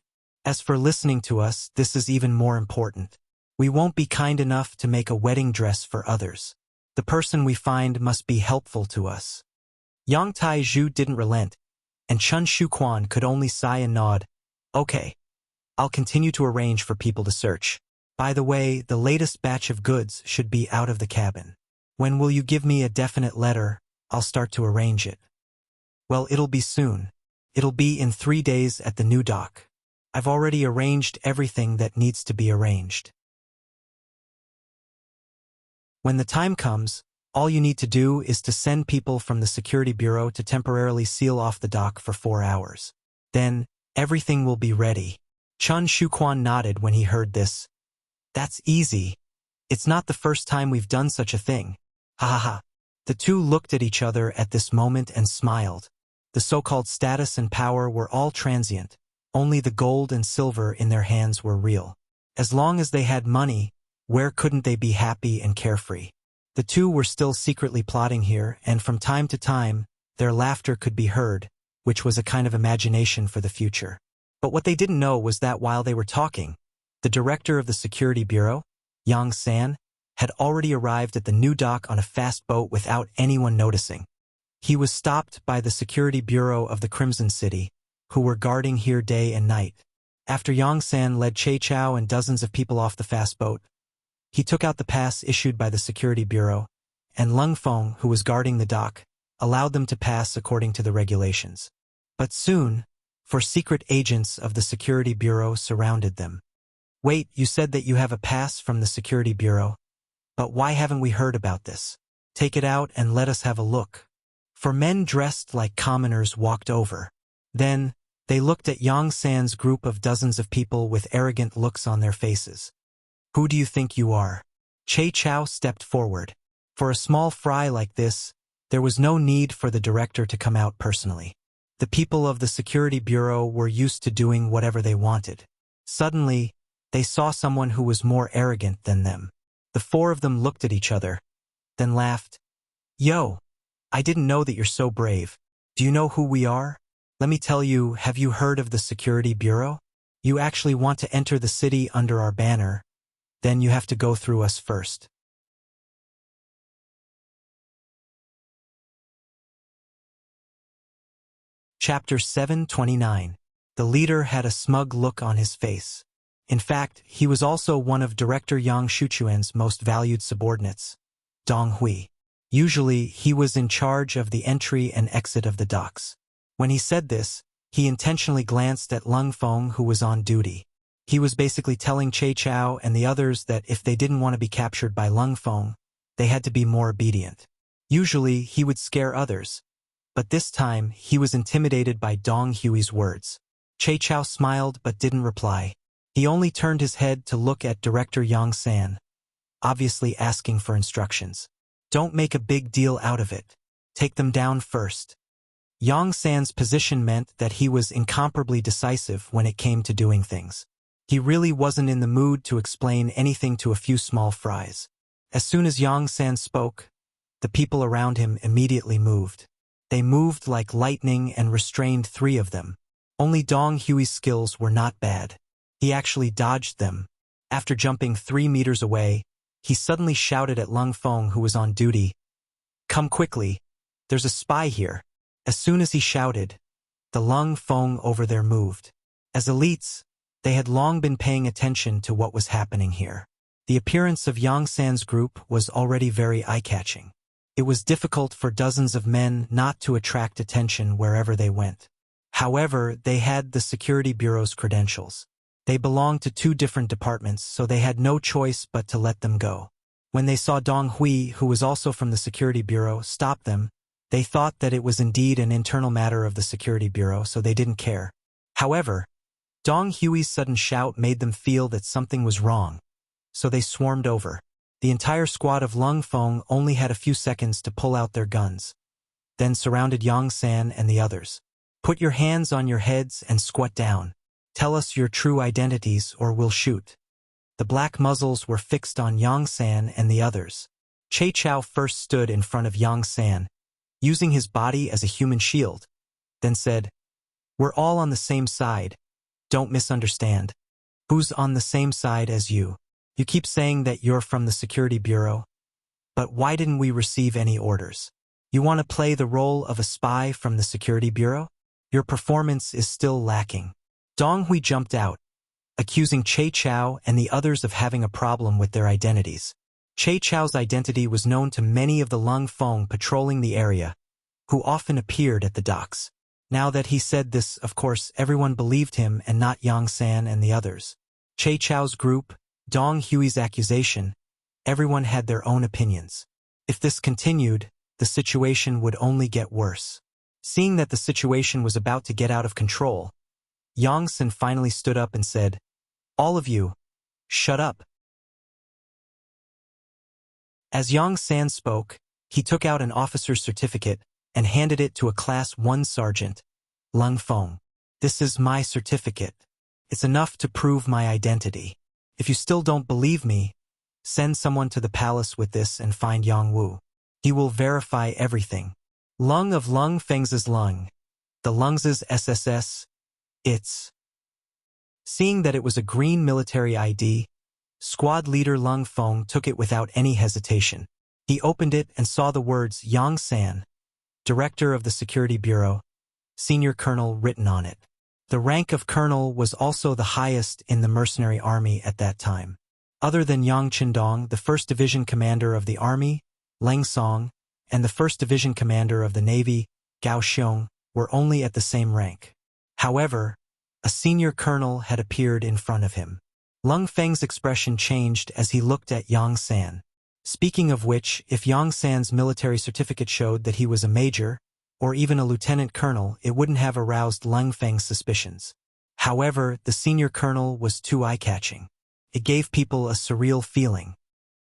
[SPEAKER 1] As for listening to us, this is even more important. We won't be kind enough to make a wedding dress for others. The person we find must be helpful to us. Yang Taizhu didn't relent, and Chen Shuquan could only sigh and nod. Okay. I'll continue to arrange for people to search. By the way, the latest batch of goods should be out of the cabin. When will you give me a definite letter? I'll start to arrange it. Well, it'll be soon. It'll be in 3 days at the new dock. I've already arranged everything that needs to be arranged. When the time comes, All you need to do is to send people from the security bureau to temporarily seal off the dock for 4 hours. Then, everything will be ready. Chun Shuquan nodded when he heard this. That's easy. It's not the first time we've done such a thing. Ha ha ha. The two looked at each other at this moment and smiled. The so-called status and power were all transient. Only the gold and silver in their hands were real. As long as they had money, where couldn't they be happy and carefree? The two were still secretly plotting here, and from time to time, their laughter could be heard, which was a kind of imagination for the future. But what they didn't know was that while they were talking, the director of the security bureau, Yang San, had already arrived at the new dock on a fast boat without anyone noticing. He was stopped by the security bureau of the Crimson City, who were guarding here day and night. After Yang San led Che Chao and dozens of people off the fast boat, he took out the pass issued by the security bureau, and Lung Feng, who was guarding the dock, allowed them to pass according to the regulations. But soon, four secret agents of the security bureau surrounded them. Wait, you said that you have a pass from the security bureau, but why haven't we heard about this? Take it out and let us have a look. Four men dressed like commoners walked over. Then, they looked at Yang San's group of dozens of people with arrogant looks on their faces. Who do you think you are? Che Chao stepped forward. For a small fry like this, there was no need for the director to come out personally. The people of the security bureau were used to doing whatever they wanted. Suddenly, they saw someone who was more arrogant than them. The four of them looked at each other, then laughed. Yo, I didn't know that you're so brave. Do you know who we are? Let me tell you, have you heard of the security bureau? You actually want to enter the city under our banner, then you have to go through us first. Chapter 729. The leader had a smug look on his face. In fact, he was also one of Director Yang Shuchuan's most valued subordinates, Dong Hui. Usually, he was in charge of the entry and exit of the docks. When he said this, he intentionally glanced at Lung Feng, who was on duty. He was basically telling Che Chao and the others that if they didn't want to be captured by Lung Feng, they had to be more obedient. Usually, he would scare others, but this time, he was intimidated by Dong Hui's words. Che Chao smiled but didn't reply. He only turned his head to look at Director Yang San, obviously asking for instructions. Don't make a big deal out of it. Take them down first. Yang San's position meant that he was incomparably decisive when it came to doing things. He really wasn't in the mood to explain anything to a few small fries. As soon as Yang San spoke, the people around him immediately moved. They moved like lightning and restrained 3 of them. Only Dong Hui's skills were not bad. He actually dodged them. After jumping 3 meters away, he suddenly shouted at Lung Feng, who was on duty, "Come quickly, there's a spy here." As soon as he shouted, the Lung Feng over there moved. As elites, they had long been paying attention to what was happening here. The appearance of Yang San's group was already very eye-catching. It was difficult for dozens of men not to attract attention wherever they went. However, they had the security bureau's credentials. They belonged to 2 different departments, so they had no choice but to let them go. When they saw Dong Hui, who was also from the security bureau, stop them, they thought that it was indeed an internal matter of the security bureau, so they didn't care. However, Dong Hui's sudden shout made them feel that something was wrong, so they swarmed over. The entire squad of Lung Feng only had a few seconds to pull out their guns, then surrounded Yang San and the others. Put your hands on your heads and squat down. Tell us your true identities or we'll shoot. The black muzzles were fixed on Yang San and the others. Che Chao first stood in front of Yang San, using his body as a human shield, then said, "We're all on the same side. Don't misunderstand. Who's on the same side as you? You keep saying that you're from the security bureau, but why didn't we receive any orders? You want to play the role of a spy from the security bureau? Your performance is still lacking." Dong Hui jumped out, accusing Che Chao and the others of having a problem with their identities. Che Chao's identity was known to many of the Lung Feng patrolling the area, who often appeared at the docks. Now that he said this, of course, everyone believed him and not Yang San and the others. Che Chao's group, Dong Hui's accusation, everyone had their own opinions. If this continued, the situation would only get worse. Seeing that the situation was about to get out of control, Yang San finally stood up and said, "All of you, shut up." As Yang San spoke, he took out an officer's certificate and handed it to a Class 1 sergeant, Lung Feng. "This is my certificate. It's enough to prove my identity. If you still don't believe me, send someone to the palace with this and find Yang Wu. He will verify everything." Lung of Lung Feng's Lung. The Lung's SSS. It's. Seeing that it was a green military ID, squad leader Lung Feng took it without any hesitation. He opened it and saw the words Yang San, Director of the Security Bureau, Senior Colonel written on it. The rank of colonel was also the highest in the mercenary army at that time. Other than Yang Qindong, the 1st Division Commander of the Army, Leng Song, and the 1st Division Commander of the Navy, Gao Xiong, were only at the same rank. However, a senior colonel had appeared in front of him. Lung Feng's expression changed as he looked at Yang San. Speaking of which, if Yang San's military certificate showed that he was a major, or even a lieutenant colonel, it wouldn't have aroused Lung Feng's suspicions. However, the senior colonel was too eye-catching. It gave people a surreal feeling.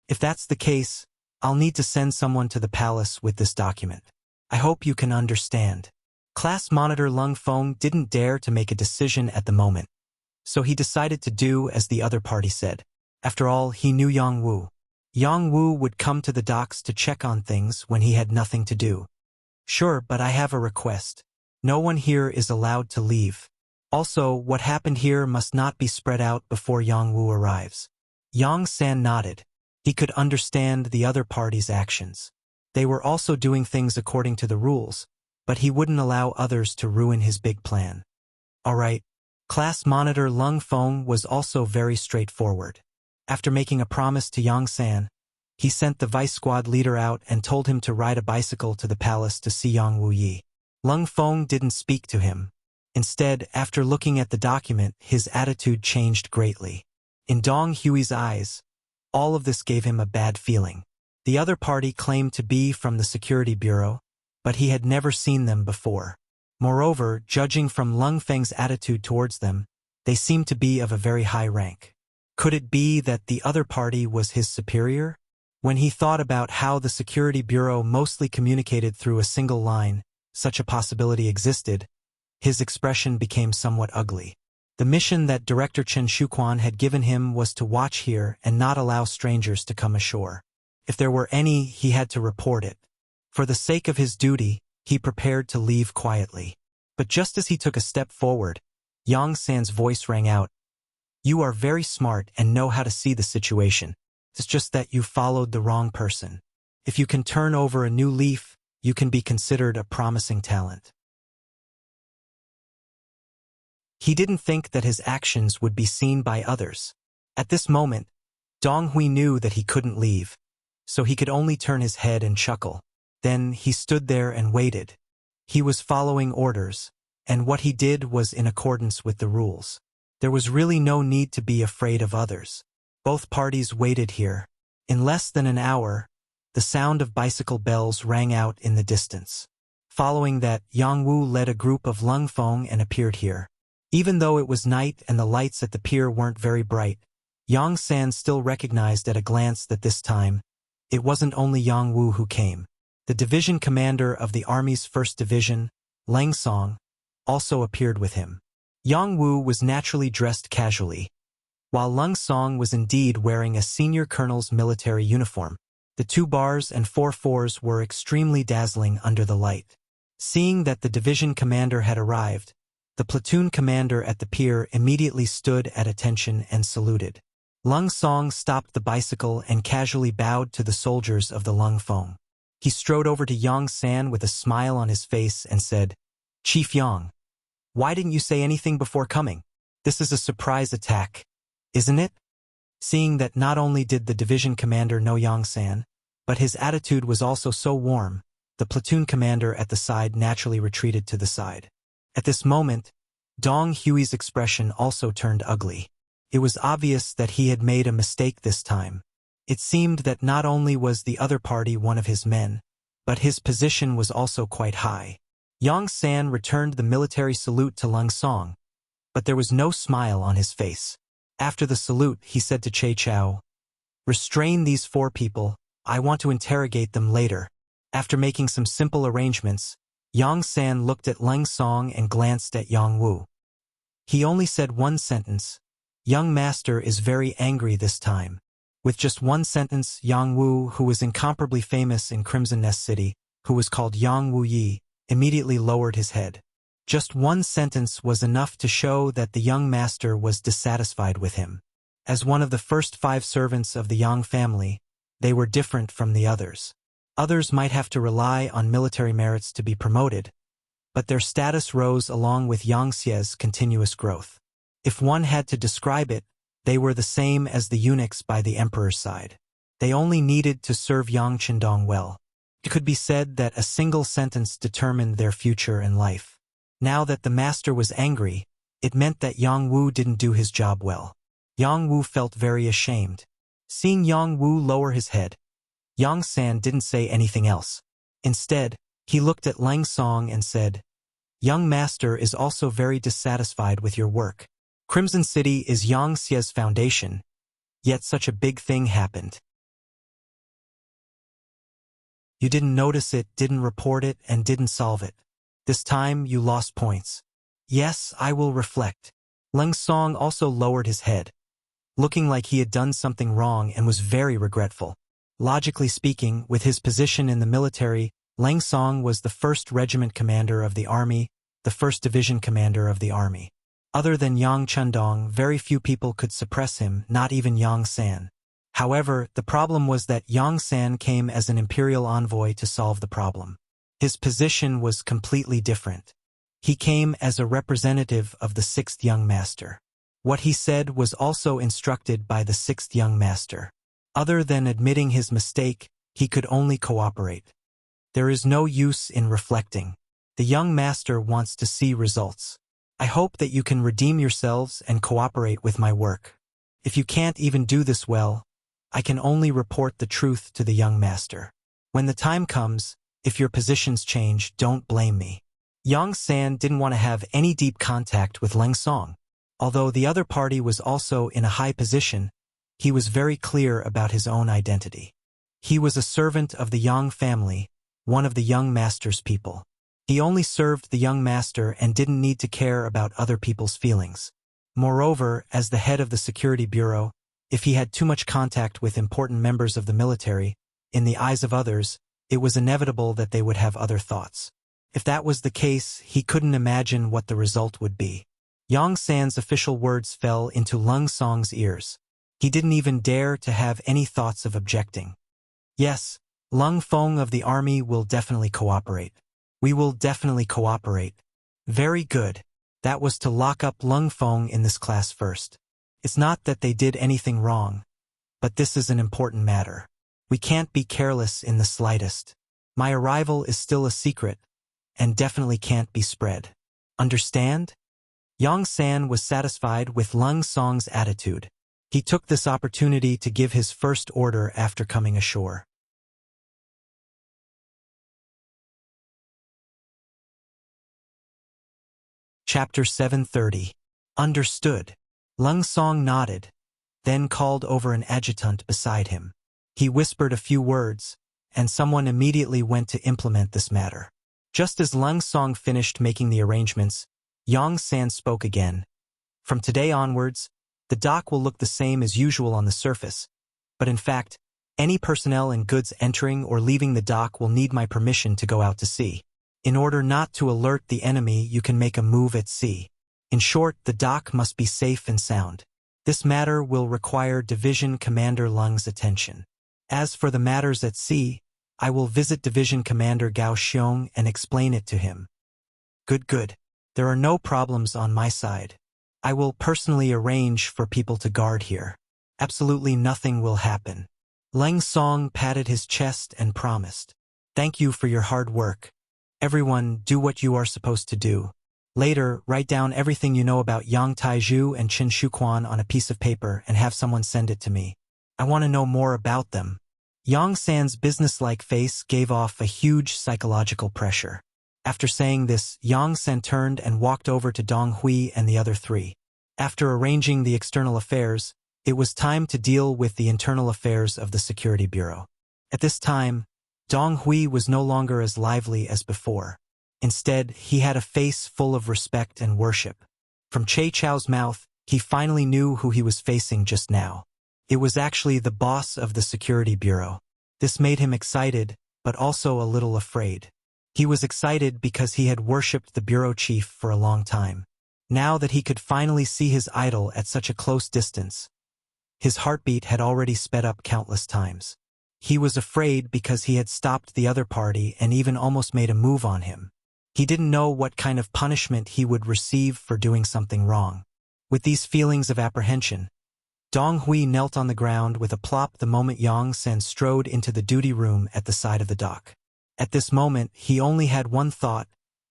[SPEAKER 1] If that's the case, I'll need to send someone to the palace with this document. I hope you can understand. Class Monitor Lung Feng didn't dare to make a decision at the moment, so he decided to do as the other party said. After all, he knew Yang Wu. Yang Wu would come to the docks to check on things when he had nothing to do. "Sure, but I have a request. No one here is allowed to leave. Also, what happened here must not be spread out before Yang Wu arrives." Yang San nodded. He could understand the other party's actions. They were also doing things according to the rules, but he wouldn't allow others to ruin his big plan. All right. Class Monitor Lung Feng was also very straightforward. After making a promise to Yang San, he sent the vice squad leader out and told him to ride a bicycle to the palace to see Yang Wu Yi. Lung Feng didn't speak to him. Instead, after looking at the document, his attitude changed greatly. In Dong Hui's eyes, all of this gave him a bad feeling. The other party claimed to be from the Security Bureau, but he had never seen them before. Moreover, judging from Lung Feng's attitude towards them, they seemed to be of a very high rank. Could it be that the other party was his superior? When he thought about how the Security Bureau mostly communicated through a single line, such a possibility existed, his expression became somewhat ugly. The mission that Director Chen Shuquan had given him was to watch here and not allow strangers to come ashore. If there were any, he had to report it. For the sake of his duty, he prepared to leave quietly. But just as he took a step forward, Yang San's voice rang out. "You are very smart and know how to see the situation. It's just that you followed the wrong person. If you can turn over a new leaf, you can be considered a promising talent." He didn't think that his actions would be seen by others. At this moment, Dong Hui knew that he couldn't leave, so he could only turn his head and chuckle. Then he stood there and waited. He was following orders, and what he did was in accordance with the rules. There was really no need to be afraid of others. Both parties waited here. In less than an hour, the sound of bicycle bells rang out in the distance. Following that, Yang Wu led a group of Lung Feng and appeared here. Even though it was night and the lights at the pier weren't very bright, Yang San still recognized at a glance that this time, it wasn't only Yang Wu who came. The division commander of the Army's 1st Division, Leng Song, also appeared with him. Yang Wu was naturally dressed casually, while Leng Song was indeed wearing a senior colonel's military uniform. The 2 bars and 4 fours were extremely dazzling under the light. Seeing that the division commander had arrived, the platoon commander at the pier immediately stood at attention and saluted. Leng Song stopped the bicycle and casually bowed to the soldiers of the Lung Feng. He strode over to Yang San with a smile on his face and said, "Chief Yang, why didn't you say anything before coming? This is a surprise attack, isn't it?" Seeing that not only did the division commander know Yang San, but his attitude was also so warm, the platoon commander at the side naturally retreated to the side. At this moment, Dong Hui's expression also turned ugly. It was obvious that he had made a mistake this time. It seemed that not only was the other party one of his men, but his position was also quite high. Yang San returned the military salute to Leng Song, but there was no smile on his face. After the salute, he said to Che Chao, "Restrain these 4 people, I want to interrogate them later." After making some simple arrangements, Yang San looked at Leng Song and glanced at Yang Wu. He only said one sentence, "Young master is very angry this time." With just one sentence, Yang Wu, who was incomparably famous in Crimson Nest City, who was called Yang Wu Yi, immediately lowered his head. Just one sentence was enough to show that the young master was dissatisfied with him. As one of the first 5 servants of the Yang family, they were different from the others. Others might have to rely on military merits to be promoted, but their status rose along with Yang Xie's continuous growth. If one had to describe it, they were the same as the eunuchs by the emperor's side. They only needed to serve Yang Qindong well. It could be said that a single sentence determined their future in life. Now that the master was angry, it meant that Yang Wu didn't do his job well. Yang Wu felt very ashamed. Seeing Yang Wu lower his head, Yang San didn't say anything else. Instead, he looked at Leng Song and said, "Young master is also very dissatisfied with your work. Crimson City is Yang Xie's foundation, yet such a big thing happened. You didn't notice it, didn't report it, and didn't solve it. This time you lost points. Yes, I will reflect." Leng Song also lowered his head, looking like he had done something wrong and was very regretful. Logically speaking, with his position in the military, Leng Song was the 1st Regiment commander of the army, the 1st Division commander of the army. Other than Yang Qindong, very few people could suppress him, not even Yang San. However, the problem was that Yang San came as an imperial envoy to solve the problem. His position was completely different. He came as a representative of the 6th young master. What he said was also instructed by the 6th young master. Other than admitting his mistake, he could only cooperate. There is no use in reflecting. The young master wants to see results. I hope that you can redeem yourselves and cooperate with my work. If you can't even do this well, I can only report the truth to the young master. When the time comes, if your positions change, don't blame me. Yang San didn't want to have any deep contact with Leng Song. Although the other party was also in a high position, he was very clear about his own identity. He was a servant of the Yang family, one of the young master's people. He only served the young master and didn't need to care about other people's feelings. Moreover, as the head of the security bureau, if he had too much contact with important members of the military, in the eyes of others, it was inevitable that they would have other thoughts. If that was the case, he couldn't imagine what the result would be. Yang San's official words fell into Leng Song's ears. He didn't even dare to have any thoughts of objecting. Yes, Leng Feng of the army will definitely cooperate. We will definitely cooperate. Very good. That was to lock up Leng Feng in this class first. It's not that they did anything wrong, but this is an important matter. We can't be careless in the slightest. My arrival is still a secret, and definitely can't be spread. Understand? Yang San was satisfied with Leng Song's attitude. He took this opportunity to give his first order after coming ashore. Chapter 730. Understood. Leng Song nodded, then called over an adjutant beside him. He whispered a few words, and someone immediately went to implement this matter. Just as Leng Song finished making the arrangements, Yang San spoke again. From today onwards, the dock will look the same as usual on the surface, but in fact, any personnel and goods entering or leaving the dock will need my permission to go out to sea. In order not to alert the enemy, you can make a move at sea. In short, the dock must be safe and sound. This matter will require Division Commander Leng's attention. As for the matters at sea, I will visit Division Commander Gao Xiong and explain it to him. Good. There are no problems on my side. I will personally arrange for people to guard here. Absolutely nothing will happen. Leng Song patted his chest and promised. Thank you for your hard work. Everyone, do what you are supposed to do. Later, write down everything you know about Yang Taizhu and Qin Shuquan on a piece of paper and have someone send it to me. I want to know more about them. Yang San's businesslike face gave off a huge psychological pressure. After saying this, Yang San turned and walked over to Dong Hui and the other three. After arranging the external affairs, it was time to deal with the internal affairs of the Security Bureau. At this time, Dong Hui was no longer as lively as before. Instead, he had a face full of respect and worship. From Che Chao's mouth, he finally knew who he was facing just now. It was actually the boss of the Security Bureau. This made him excited, but also a little afraid. He was excited because he had worshipped the bureau chief for a long time. Now that he could finally see his idol at such a close distance, his heartbeat had already sped up countless times. He was afraid because he had stopped the other party and even almost made a move on him. He didn't know what kind of punishment he would receive for doing something wrong. With these feelings of apprehension, Dong Hui knelt on the ground with a plop the moment Yang San strode into the duty room at the side of the dock. At this moment, he only had one thought,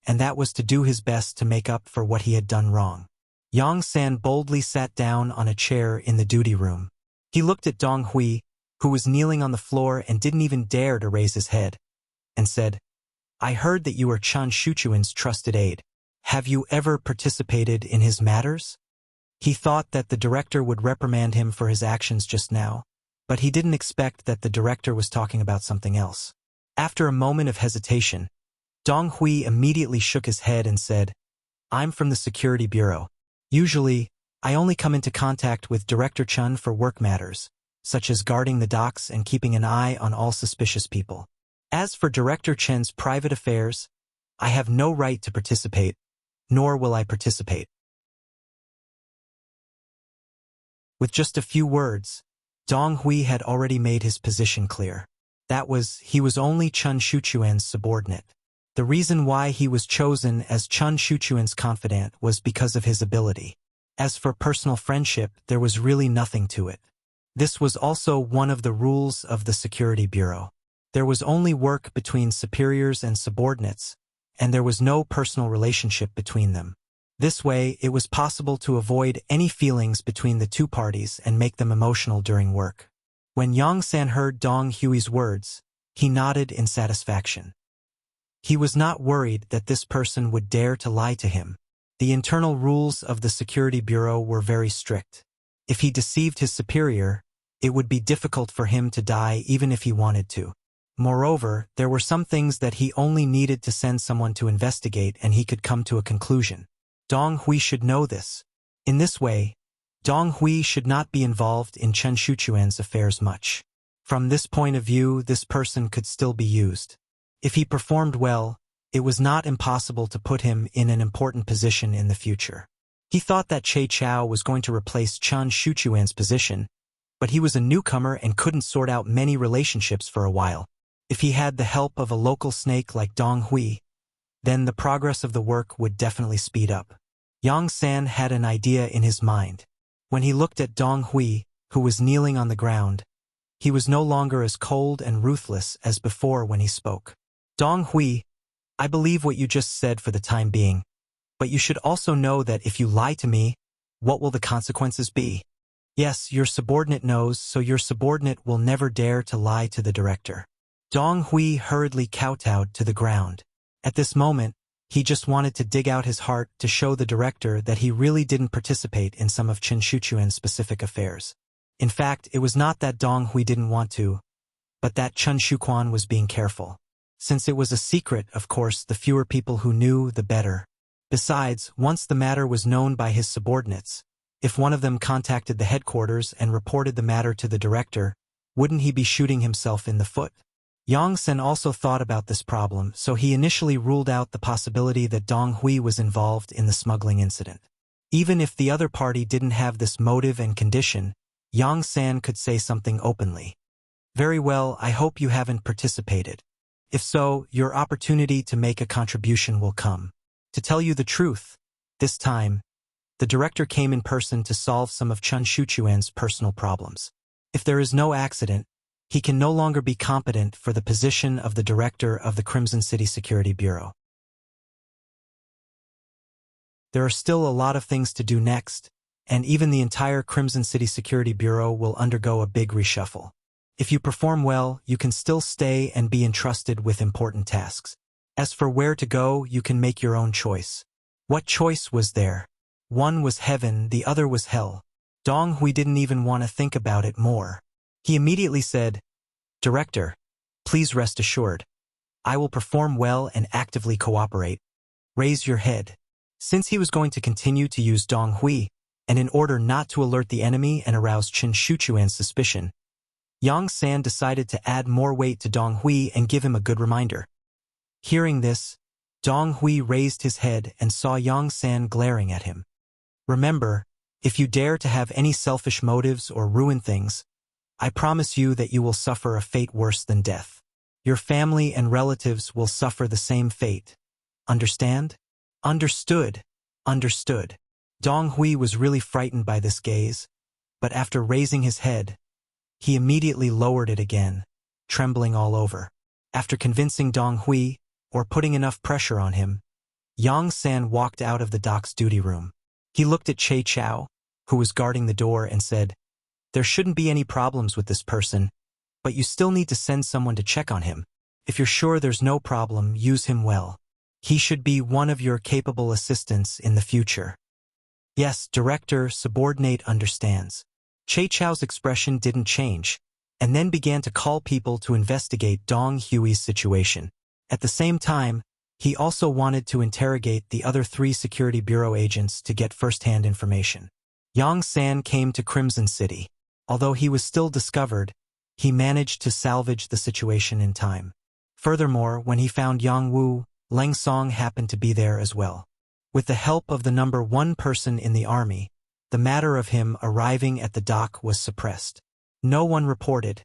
[SPEAKER 1] and that was to do his best to make up for what he had done wrong. Yang San boldly sat down on a chair in the duty room. He looked at Dong Hui, who was kneeling on the floor and didn't even dare to raise his head, and said, "I heard that you are Chen Shuchuan's trusted aide. Have you ever participated in his matters?" He thought that the director would reprimand him for his actions just now, but he didn't expect that the director was talking about something else. After a moment of hesitation, Dong Hui immediately shook his head and said, "I'm from the Security Bureau. Usually, I only come into contact with Director Chen for work matters, such as guarding the docks and keeping an eye on all suspicious people. As for Director Chen's private affairs, I have no right to participate, nor will I participate." With just a few words, Dong Hui had already made his position clear. That was, he was only Chen Shuchuan's subordinate. The reason why he was chosen as Chen Shuchuan's confidant was because of his ability. As for personal friendship, there was really nothing to it. This was also one of the rules of the Security Bureau. There was only work between superiors and subordinates, and there was no personal relationship between them. This way, it was possible to avoid any feelings between the two parties and make them emotional during work. When Yang San heard Dong Hui's words, he nodded in satisfaction. He was not worried that this person would dare to lie to him. The internal rules of the Security Bureau were very strict. If he deceived his superior, it would be difficult for him to die even if he wanted to. Moreover, there were some things that he only needed to send someone to investigate and he could come to a conclusion. Dong Hui should know this. In this way, Dong Hui should not be involved in Chen Shuchuan's affairs much. From this point of view, this person could still be used. If he performed well, it was not impossible to put him in an important position in the future. He thought that Che Chao was going to replace Chen Shuchuan's position, but he was a newcomer and couldn't sort out many relationships for a while. If he had the help of a local snake like Dong Hui, then the progress of the work would definitely speed up. Yang San had an idea in his mind. When he looked at Dong Hui, who was kneeling on the ground, he was no longer as cold and ruthless as before when he spoke. "Dong Hui, I believe what you just said for the time being, but you should also know that if you lie to me, what will the consequences be? Yes, your subordinate knows, so your subordinate will never dare to lie to the director." Dong Hui hurriedly kowtowed to the ground. At this moment, he just wanted to dig out his heart to show the director that he really didn't participate in some of Chen Shuchuan's specific affairs. In fact, it was not that Dong Hui didn't want to, but that Chen Shuquan was being careful. Since it was a secret, of course, the fewer people who knew, the better. Besides, once the matter was known by his subordinates, if one of them contacted the headquarters and reported the matter to the director, wouldn't he be shooting himself in the foot? Yang Sen also thought about this problem, so he initially ruled out the possibility that Dong Hui was involved in the smuggling incident. Even if the other party didn't have this motive and condition, Yang San could say something openly. "Very well, I hope you haven't participated. If so, your opportunity to make a contribution will come. To tell you the truth, this time, the director came in person to solve some of Chen Shuchuan's personal problems. If there is no accident, he can no longer be competent for the position of the director of the Crimson City Security Bureau. There are still a lot of things to do next, and even the entire Crimson City Security Bureau will undergo a big reshuffle. If you perform well, you can still stay and be entrusted with important tasks. As for where to go, you can make your own choice. What choice was there? One was heaven, the other was hell. Dong Hui didn't even want to think about it more. He immediately said, "Director, please rest assured. I will perform well and actively cooperate. Raise your head." Since he was going to continue to use Dong Hui, and in order not to alert the enemy and arouse Qin Shuchuan's suspicion, Yang San decided to add more weight to Dong Hui and give him a good reminder. Hearing this, Dong Hui raised his head and saw Yang San glaring at him. "Remember, if you dare to have any selfish motives or ruin things, I promise you that you will suffer a fate worse than death. Your family and relatives will suffer the same fate. Understand?" "Understood. Understood." Dong Hui was really frightened by this gaze, but after raising his head, he immediately lowered it again, trembling all over. After convincing Dong Hui, or putting enough pressure on him, Yang San walked out of the doc's duty room. He looked at Che Chao, who was guarding the door, and said, "There shouldn't be any problems with this person, but you still need to send someone to check on him. If you're sure there's no problem, use him well. He should be one of your capable assistants in the future." "Yes, Director, subordinate understands." Che Chao's expression didn't change, and then began to call people to investigate Dong Hui's situation. At the same time, he also wanted to interrogate the other 3 Security Bureau agents to get first-hand information. Yang San came to Crimson City. Although he was still discovered, he managed to salvage the situation in time. Furthermore, when he found Yang Wu, Leng Song happened to be there as well. With the help of the number 1 person in the army, the matter of him arriving at the dock was suppressed. No one reported,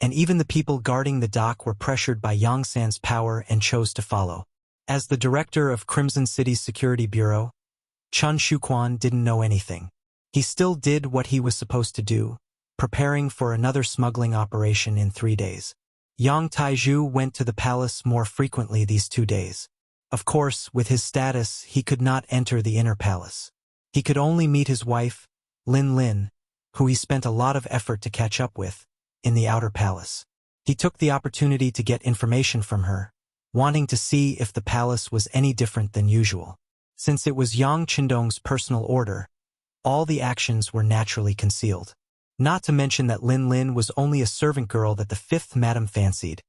[SPEAKER 1] and even the people guarding the dock were pressured by Yang San's power and chose to follow. As the director of Crimson City's Security Bureau, Qin Shuchuan didn't know anything. He still did what he was supposed to do, preparing for another smuggling operation in 3 days. Yang Taizhu went to the palace more frequently these 2 days. Of course, with his status, he could not enter the inner palace. He could only meet his wife, Lin Lin, who he spent a lot of effort to catch up with, in the outer palace. He took the opportunity to get information from her, wanting to see if the palace was any different than usual. Since it was Yang Qindong's personal order, all the actions were naturally concealed. Not to mention that Lin Lin was only a servant girl that the 5th Madam fancied.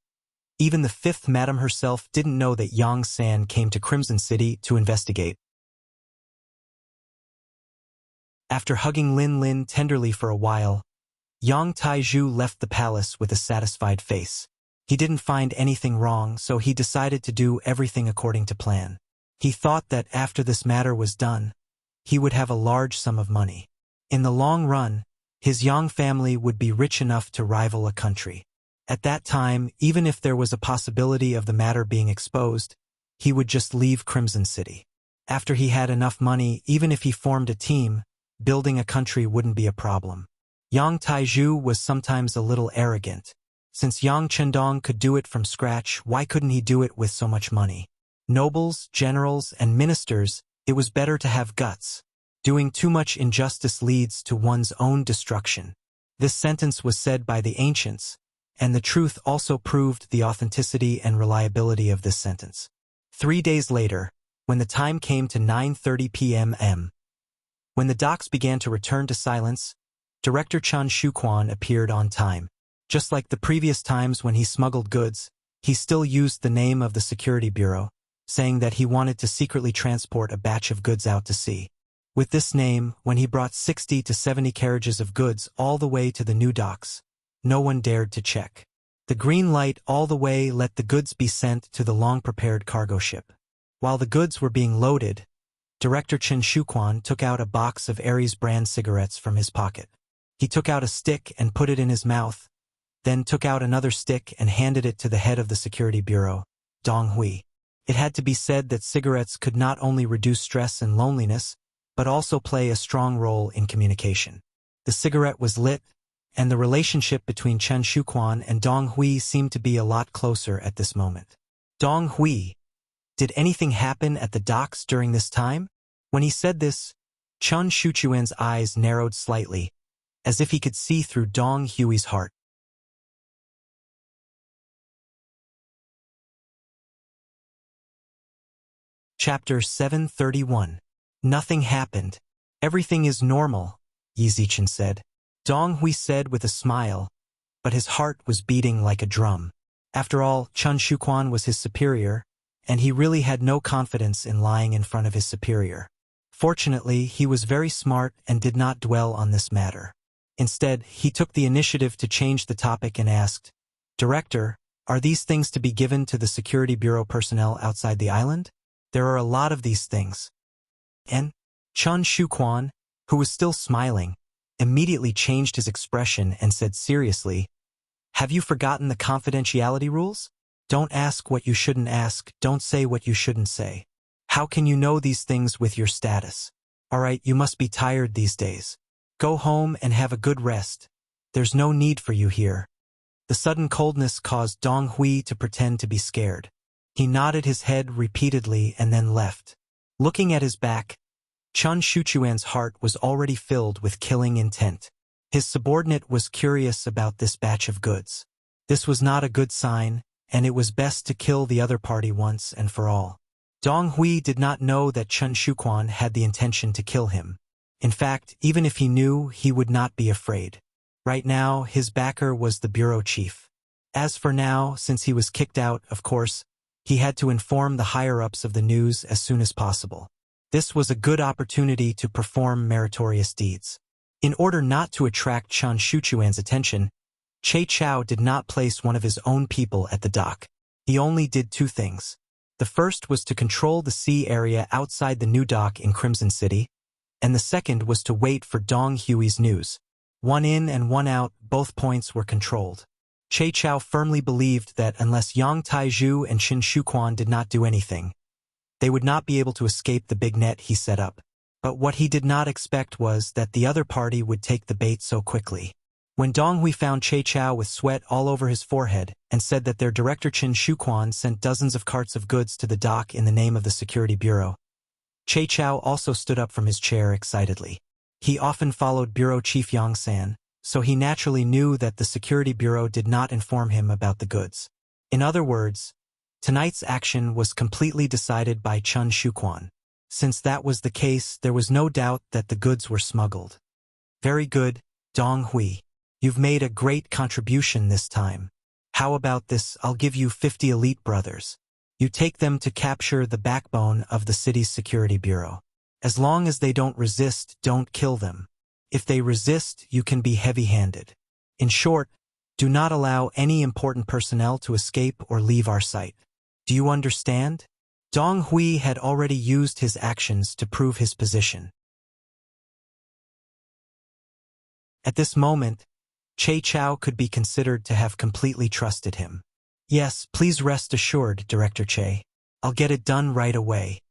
[SPEAKER 1] Even the 5th Madam herself didn't know that Yang San came to Crimson City to investigate. After hugging Lin Lin tenderly for a while, Yang Taizhu left the palace with a satisfied face. He didn't find anything wrong, so he decided to do everything according to plan. He thought that after this matter was done, he would have a large sum of money. In the long run, his Yang family would be rich enough to rival a country. At that time, even if there was a possibility of the matter being exposed, he would just leave Crimson City. After he had enough money, even if he formed a team, building a country wouldn't be a problem. Yang Taizhu was sometimes a little arrogant. Since Yang Qindong could do it from scratch, why couldn't he do it with so much money? Nobles, generals, and ministers, it was better to have guts. Doing too much injustice leads to one's own destruction. This sentence was said by the ancients, and the truth also proved the authenticity and reliability of this sentence. 3 days later, when the time came to 9:30 p.m. When the docks began to return to silence, Director Qin Shuchuan appeared on time. Just like the previous times when he smuggled goods, he still used the name of the Security Bureau, saying that he wanted to secretly transport a batch of goods out to sea. With this name, when he brought 60 to 70 carriages of goods all the way to the new docks, no one dared to check. The green light all the way let the goods be sent to the long-prepared cargo ship. While the goods were being loaded, Director Qin Shuchuan took out a box of Aries brand cigarettes from his pocket. He took out a stick and put it in his mouth, then took out another stick and handed it to the head of the Security Bureau, Dong Hui. It had to be said that cigarettes could not only reduce stress and loneliness, but also play a strong role in communication. The cigarette was lit, and the relationship between Qin Shuchuan and Dong Hui seemed to be a lot closer at this moment. Dong Hui, did anything happen at the docks during this time? When he said this, Chun Shuchuan's eyes narrowed slightly, as if he could see through Dong Hui's heart. Chapter 731. Nothing happened. Everything is normal, Yi Zichen said. Dong Hui said with a smile, but his heart was beating like a drum. After all, Chun Shuquan was his superior, and he really had no confidence in lying in front of his superior. Fortunately, he was very smart and did not dwell on this matter. Instead, he took the initiative to change the topic and asked, "Director, are these things to be given to the Security Bureau personnel outside the island? There are a lot of these things." And Chun Shuquan, who was still smiling, immediately changed his expression and said seriously, "Have you forgotten the confidentiality rules? Don't ask what you shouldn't ask, don't say what you shouldn't say. How can you know these things with your status? All right, you must be tired these days. Go home and have a good rest. There's no need for you here." The sudden coldness caused Dong Hui to pretend to be scared. He nodded his head repeatedly and then left. Looking at his back, Chun Shuchuan's heart was already filled with killing intent. His subordinate was curious about this batch of goods. This was not a good sign, and it was best to kill the other party once and for all. Dong Hui did not know that Chun Shuquan had the intention to kill him. In fact, even if he knew, he would not be afraid. Right now, his backer was the bureau chief. As for now, since he was kicked out, of course, he had to inform the higher-ups of the news as soon as possible. This was a good opportunity to perform meritorious deeds. In order not to attract Chun Shuchuan's attention, Che Chao did not place one of his own people at the dock. He only did two things. The first was to control the sea area outside the new dock in Crimson City, and the second was to wait for Dong Hui's news. One in and one out, both points were controlled. Che Chao firmly believed that unless Yang Taizhu and Qin Shuquan did not do anything, they would not be able to escape the big net he set up. But what he did not expect was that the other party would take the bait so quickly. When Dong Hui found Che Chao with sweat all over his forehead and said that their director Qin Shuquan sent dozens of carts of goods to the dock in the name of the Security Bureau, Che Chao also stood up from his chair excitedly. He often followed Bureau Chief Yang San, so he naturally knew that the Security Bureau did not inform him about the goods. In other words, tonight's action was completely decided by Chun Shuquan. Since that was the case, there was no doubt that the goods were smuggled. Very good, Dong Hui. You've made a great contribution this time. How about this? I'll give you 50 elite brothers. You take them to capture the backbone of the city's Security Bureau. As long as they don't resist, don't kill them. If they resist, you can be heavy-handed. In short, do not allow any important personnel to escape or leave our sight. Do you understand? Dong Hui had already used his actions to prove his position. At this moment, Che Chao could be considered to have completely trusted him. Yes, please rest assured, Director Che. I'll get it done right away.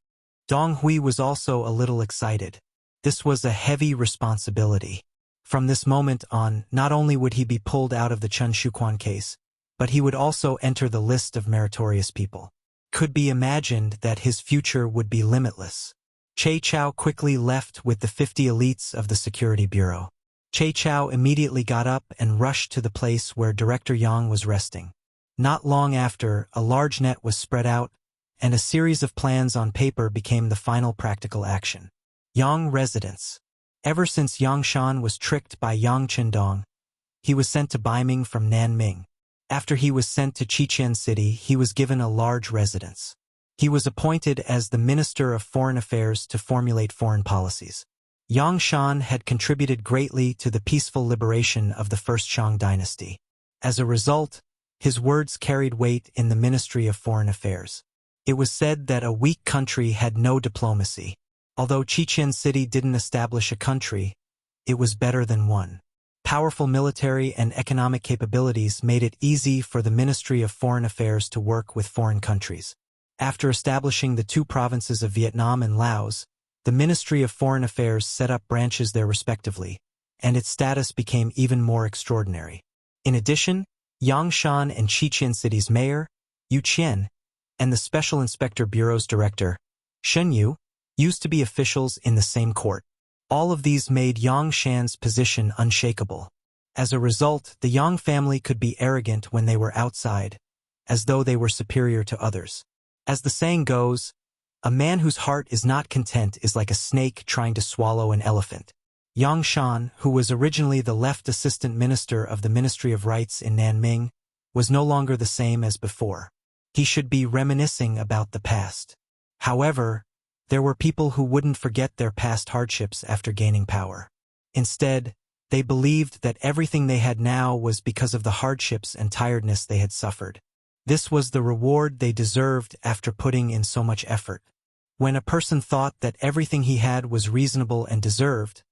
[SPEAKER 1] Dong Hui was also a little excited. This was a heavy responsibility. From this moment on, not only would he be pulled out of the Chun Shuquan case, but he would also enter the list of meritorious people. Could be imagined that his future would be limitless. Che Chao quickly left with the 50 elites of the Security Bureau. Che Chao immediately got up and rushed to the place where Director Yang was resting. Not long after, a large net was spread out, and a series of plans on paper became the final practical action. Yang Residence. Ever since Yang Shan was tricked by Yang Qindong, he was sent to Baiming from Nanming. After he was sent to Chichen City, he was given a large residence. He was appointed as the Minister of Foreign Affairs to formulate foreign policies. Yang Shan had contributed greatly to the peaceful liberation of the First Shang dynasty. As a result, his words carried weight in the Ministry of Foreign Affairs. It was said that a weak country had no diplomacy. Although Chichen City didn't establish a country, it was better than one. Powerful military and economic capabilities made it easy for the Ministry of Foreign Affairs to work with foreign countries. After establishing the two provinces of Vietnam and Laos, the Ministry of Foreign Affairs set up branches there respectively, and its status became even more extraordinary. In addition, Yang Shan and Chichen City's mayor, Yu Qian, and the Special Inspector Bureau's director, Shen Yu, used to be officials in the same court. All of these made Yang Shan's position unshakable. As a result, the Yang family could be arrogant when they were outside, as though they were superior to others. As the saying goes, a man whose heart is not content is like a snake trying to swallow an elephant. Yang Shan, who was originally the left assistant minister of the Ministry of Rights in Nanming, was no longer the same as before. He should be reminiscing about the past. However, there were people who wouldn't forget their past hardships after gaining power. Instead, they believed that everything they had now was because of the hardships and tiredness they had suffered. This was the reward they deserved after putting in so much effort. When a person thought that everything he had was reasonable and deserved,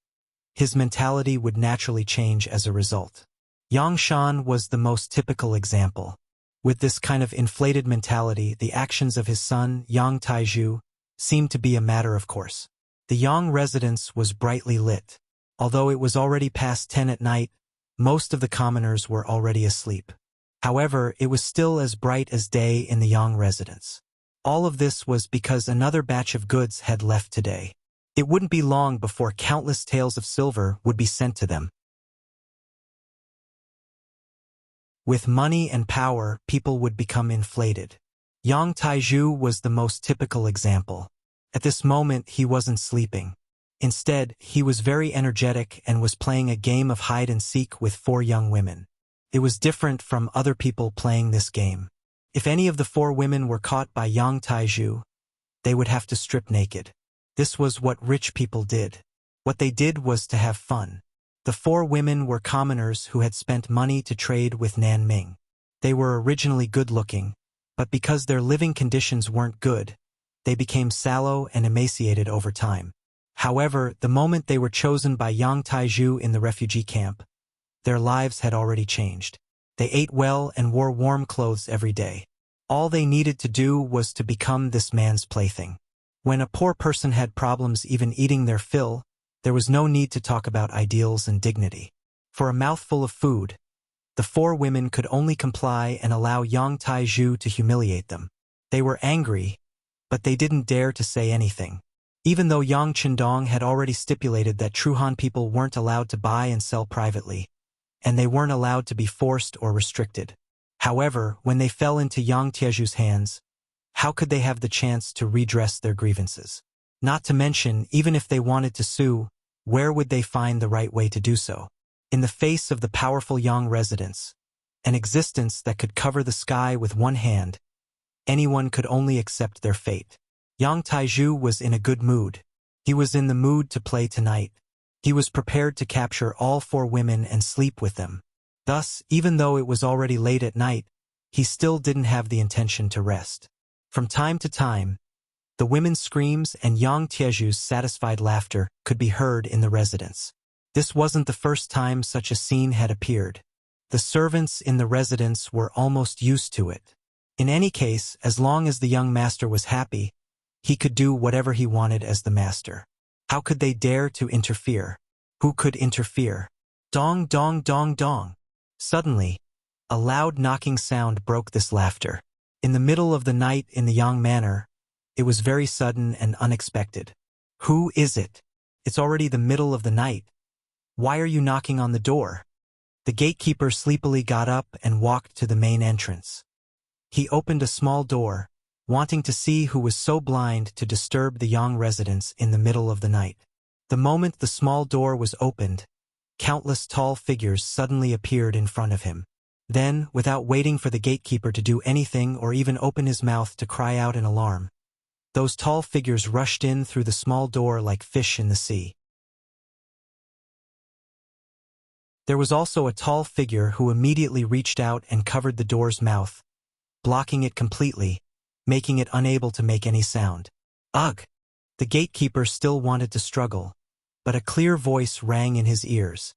[SPEAKER 1] his mentality would naturally change as a result. Yang Shan was the most typical example. With this kind of inflated mentality, the actions of his son, Yang Taizhu, seemed to be a matter of course. The Yang residence was brightly lit. Although it was already past 10 at night, most of the commoners were already asleep. However, it was still as bright as day in the Yang residence. All of this was because another batch of goods had left today. It wouldn't be long before countless taels of silver would be sent to them. With money and power, people would become inflated. Yang Taizhu was the most typical example. At this moment, he wasn't sleeping. Instead, he was very energetic and was playing a game of hide-and-seek with 4 young women. It was different from other people playing this game. If any of the 4 women were caught by Yang Taizhu, they would have to strip naked. This was what rich people did. What they did was to have fun. The 4 women were commoners who had spent money to trade with Nanming. They were originally good-looking, but because their living conditions weren't good, they became sallow and emaciated over time. However, the moment they were chosen by Yang Taizhu in the refugee camp, their lives had already changed. They ate well and wore warm clothes every day. All they needed to do was to become this man's plaything. When a poor person had problems even eating their fill, there was no need to talk about ideals and dignity. For a mouthful of food, the 4 women could only comply and allow Yang Taizhu to humiliate them. They were angry, but they didn't dare to say anything. Even though Yang Qindong had already stipulated that true Han people weren't allowed to buy and sell privately, and they weren't allowed to be forced or restricted. However, when they fell into Yang Tiezhu's hands, how could they have the chance to redress their grievances? Not to mention, even if they wanted to sue, where would they find the right way to do so? In the face of the powerful Yang residence, an existence that could cover the sky with one hand, anyone could only accept their fate. Yang Taizhu was in a good mood. He was in the mood to play tonight. He was prepared to capture all 4 women and sleep with them. Thus, even though it was already late at night, he still didn't have the intention to rest. From time to time, the women's screams and Yang Tiezhu's satisfied laughter could be heard in the residence. This wasn't the first time such a scene had appeared. The servants in the residence were almost used to it. In any case, as long as the young master was happy, he could do whatever he wanted as the master. How could they dare to interfere? Who could interfere? Dong, dong, dong, dong. Suddenly, a loud knocking sound broke this laughter. In the middle of the night in the Yang manor, it was very sudden and unexpected. Who is it? It's already the middle of the night. Why are you knocking on the door? The gatekeeper sleepily got up and walked to the main entrance. He opened a small door, wanting to see who was so blind to disturb the Yang residence in the middle of the night. The moment the small door was opened, countless tall figures suddenly appeared in front of him. Then, without waiting for the gatekeeper to do anything or even open his mouth to cry out in alarm, those tall figures rushed in through the small door like fish in the sea. There was also a tall figure who immediately reached out and covered the door's mouth, blocking it completely, making it unable to make any sound. Ugh! The gatekeeper still wanted to struggle, but a clear voice rang in his ears.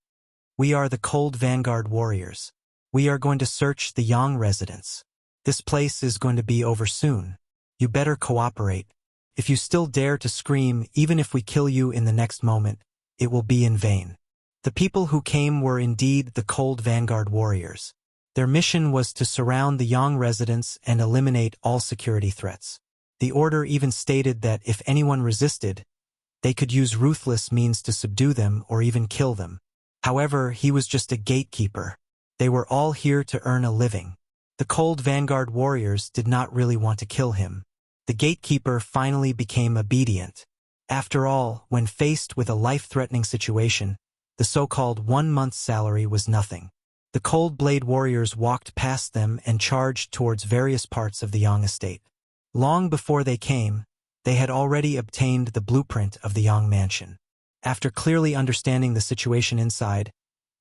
[SPEAKER 1] We are the cold vanguard warriors. We are going to search the Yang residence. This place is going to be over soon. You better cooperate. If you still dare to scream, even if we kill you in the next moment, it will be in vain. The people who came were indeed the cold vanguard warriors. Their mission was to surround the Yang residence and eliminate all security threats. The order even stated that if anyone resisted, They could use ruthless means to subdue them or even kill them. However, he was just a gatekeeper. They were all here to earn a living. The cold vanguard warriors did not really want to kill him. The gatekeeper finally became obedient. After all, when faced with a life-threatening situation, the so-called 1 month's salary was nothing. The cold blade warriors walked past them and charged towards various parts of the Yang estate. Long before they came, they had already obtained the blueprint of the Yang mansion. After clearly understanding the situation inside,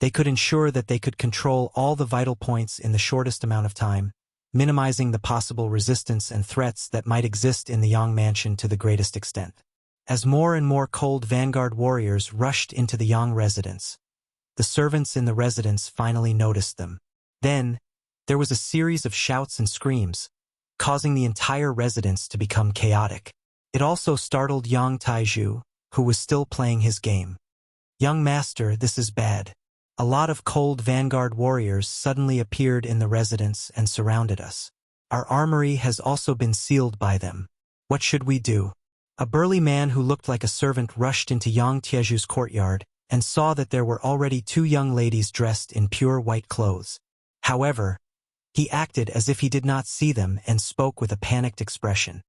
[SPEAKER 1] they could ensure that they could control all the vital points in the shortest amount of time, minimizing the possible resistance and threats that might exist in the Yang mansion to the greatest extent. As more and more cold vanguard warriors rushed into the Yang residence, the servants in the residence finally noticed them. Then, there was a series of shouts and screams, causing the entire residence to become chaotic. It also startled Yang Taizhu, who was still playing his game. "Young master, this is bad. A lot of cold vanguard warriors suddenly appeared in the residence and surrounded us. Our armory has also been sealed by them. What should we do?" A burly man who looked like a servant rushed into Yang Tiezhu's courtyard and saw that there were already 2 young ladies dressed in pure white clothes. However, he acted as if he did not see them and spoke with a panicked expression.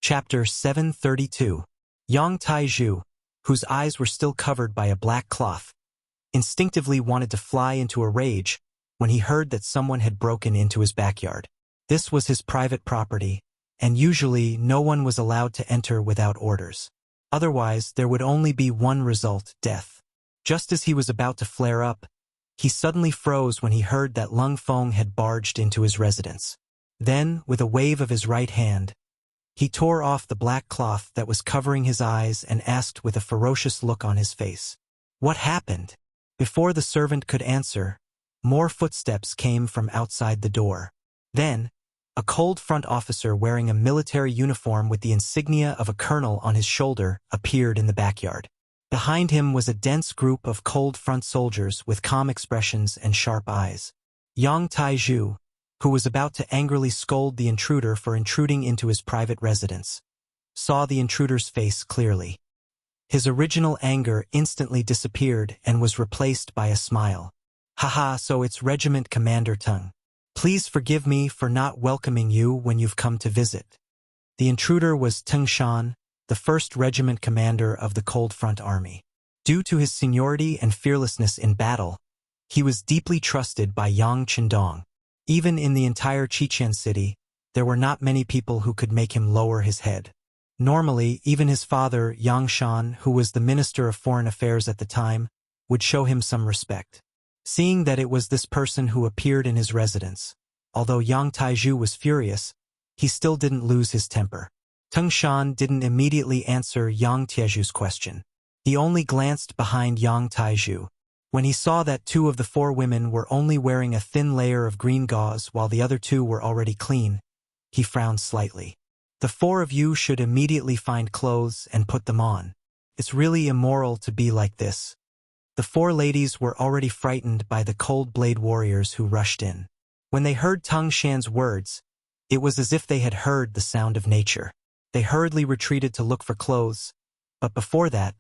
[SPEAKER 1] Chapter 732. Yang Taizhu, whose eyes were still covered by a black cloth, instinctively wanted to fly into a rage when he heard that someone had broken into his backyard. This was his private property, and usually no one was allowed to enter without orders. Otherwise, there would only be one result: death. Just as he was about to flare up, he suddenly froze when he heard that Lung Feng had barged into his residence. Then, with a wave of his right hand, he tore off the black cloth that was covering his eyes and asked with a ferocious look on his face, "What happened?" Before the servant could answer, more footsteps came from outside the door. Then, a cold front officer wearing a military uniform with the insignia of a colonel on his shoulder appeared in the backyard. Behind him was a dense group of cold front soldiers with calm expressions and sharp eyes. Yang Taizhu, who was about to angrily scold the intruder for intruding into his private residence, saw the intruder's face clearly. His original anger instantly disappeared and was replaced by a smile. "Haha, so it's Regiment Commander Tung. Please forgive me for not welcoming you when you've come to visit." The intruder was Tung Shan, the 1st Regiment commander of the Cold Front Army. Due to his seniority and fearlessness in battle, he was deeply trusted by Yang Qindong. Even in the entire Qiqian city, there were not many people who could make him lower his head. Normally, even his father, Yang Shan, who was the Minister of Foreign Affairs at the time, would show him some respect. Seeing that it was this person who appeared in his residence, although Yang Taizhu was furious, he still didn't lose his temper. Tung Shan didn't immediately answer Yang Tiezhu's question. He only glanced behind Yang Taizhu. When he saw that 2 of the 4 women were only wearing a thin layer of green gauze while the other 2 were already clean, he frowned slightly. "The 4 of you should immediately find clothes and put them on. It's really immoral to be like this." The 4 ladies were already frightened by the cold blade warriors who rushed in. When they heard Tung Shan's words, it was as if they had heard the sound of nature. They hurriedly retreated to look for clothes, but before that,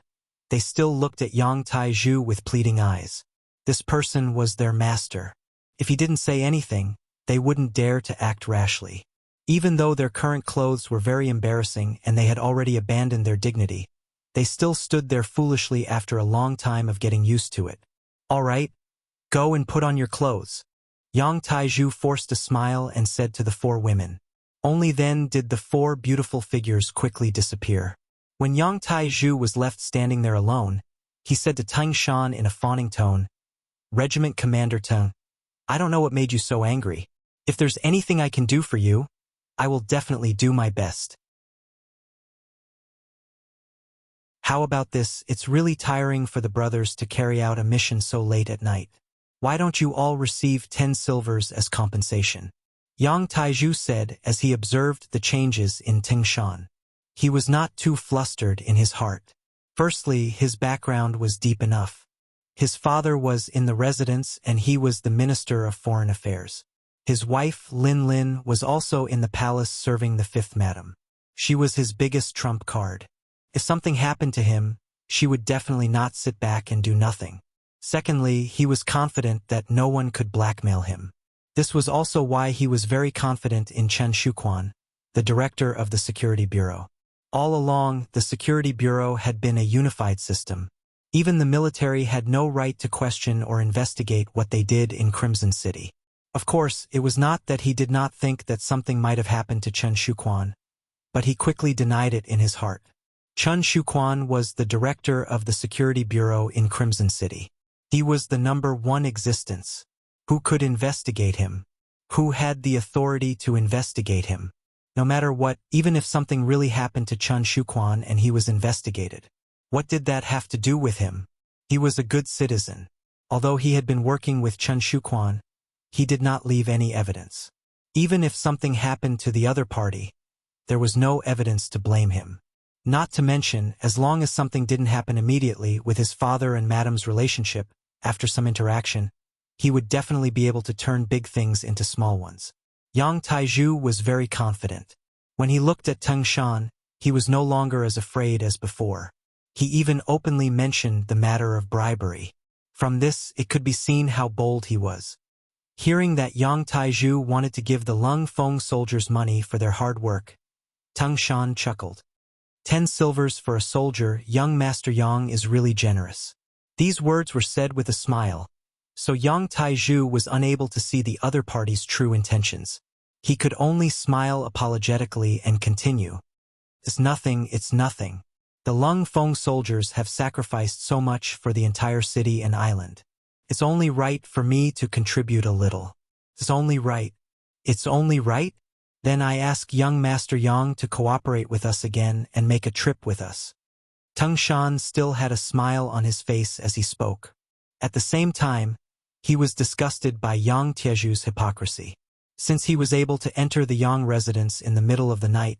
[SPEAKER 1] they still looked at Yang Taizhu with pleading eyes. This person was their master. If he didn't say anything, they wouldn't dare to act rashly. Even though their current clothes were very embarrassing and they had already abandoned their dignity, they still stood there foolishly after a long time of getting used to it. "All right, go and put on your clothes." Yang Taizhu forced a smile and said to the 4 women. Only then did the 4 beautiful figures quickly disappear. When Yang Taizhu was left standing there alone, he said to Tung Shan in a fawning tone, "Regiment Commander Tung, I don't know what made you so angry. If there's anything I can do for you, I will definitely do my best. How about this? It's really tiring for the brothers to carry out a mission so late at night. Why don't you all receive 10 silvers as compensation?" Yang Taizhu said as he observed the changes in Tung Shan. He was not too flustered in his heart. Firstly, his background was deep enough. His father was in the residence and he was the Minister of Foreign Affairs. His wife, Lin Lin, was also in the palace serving the fifth madam. She was his biggest trump card. If something happened to him, she would definitely not sit back and do nothing. Secondly, he was confident that no one could blackmail him. This was also why he was very confident in Chen Shuquan, the director of the Security Bureau. All along, the Security Bureau had been a unified system. Even the military had no right to question or investigate what they did in Crimson City. Of course, it was not that he did not think that something might have happened to Chen Shuquan, but he quickly denied it in his heart. Chen Shuquan was the director of the Security Bureau in Crimson City. He was the #1 existence. Who could investigate him? Who had the authority to investigate him? No matter what, even if something really happened to Chen Shuquan and he was investigated, what did that have to do with him? He was a good citizen. Although he had been working with Chen Shuquan, he did not leave any evidence. Even if something happened to the other party, there was no evidence to blame him. Not to mention, as long as something didn't happen immediately with his father and Madam's relationship, after some interaction, he would definitely be able to turn big things into small ones. Yang Taizhu was very confident. When he looked at Teng Shan, he was no longer as afraid as before. He even openly mentioned the matter of bribery. From this, it could be seen how bold he was. Hearing that Yang Taizhu wanted to give the Lung Feng soldiers money for their hard work, Teng Shan chuckled. 10 silvers for a soldier, young Master Yang is really generous. These words were said with a smile, so Yang Taizhu was unable to see the other party's true intentions. He could only smile apologetically and continue. It's nothing. The Lung Feng soldiers have sacrificed so much for the entire city and island. It's only right for me to contribute a little. It's only right. Then I ask young Master Yang to cooperate with us again and make a trip with us. Teng Shan still had a smile on his face as he spoke. At the same time, he was disgusted by Yang Tiezhu's hypocrisy. Since he was able to enter the Yang residence in the middle of the night,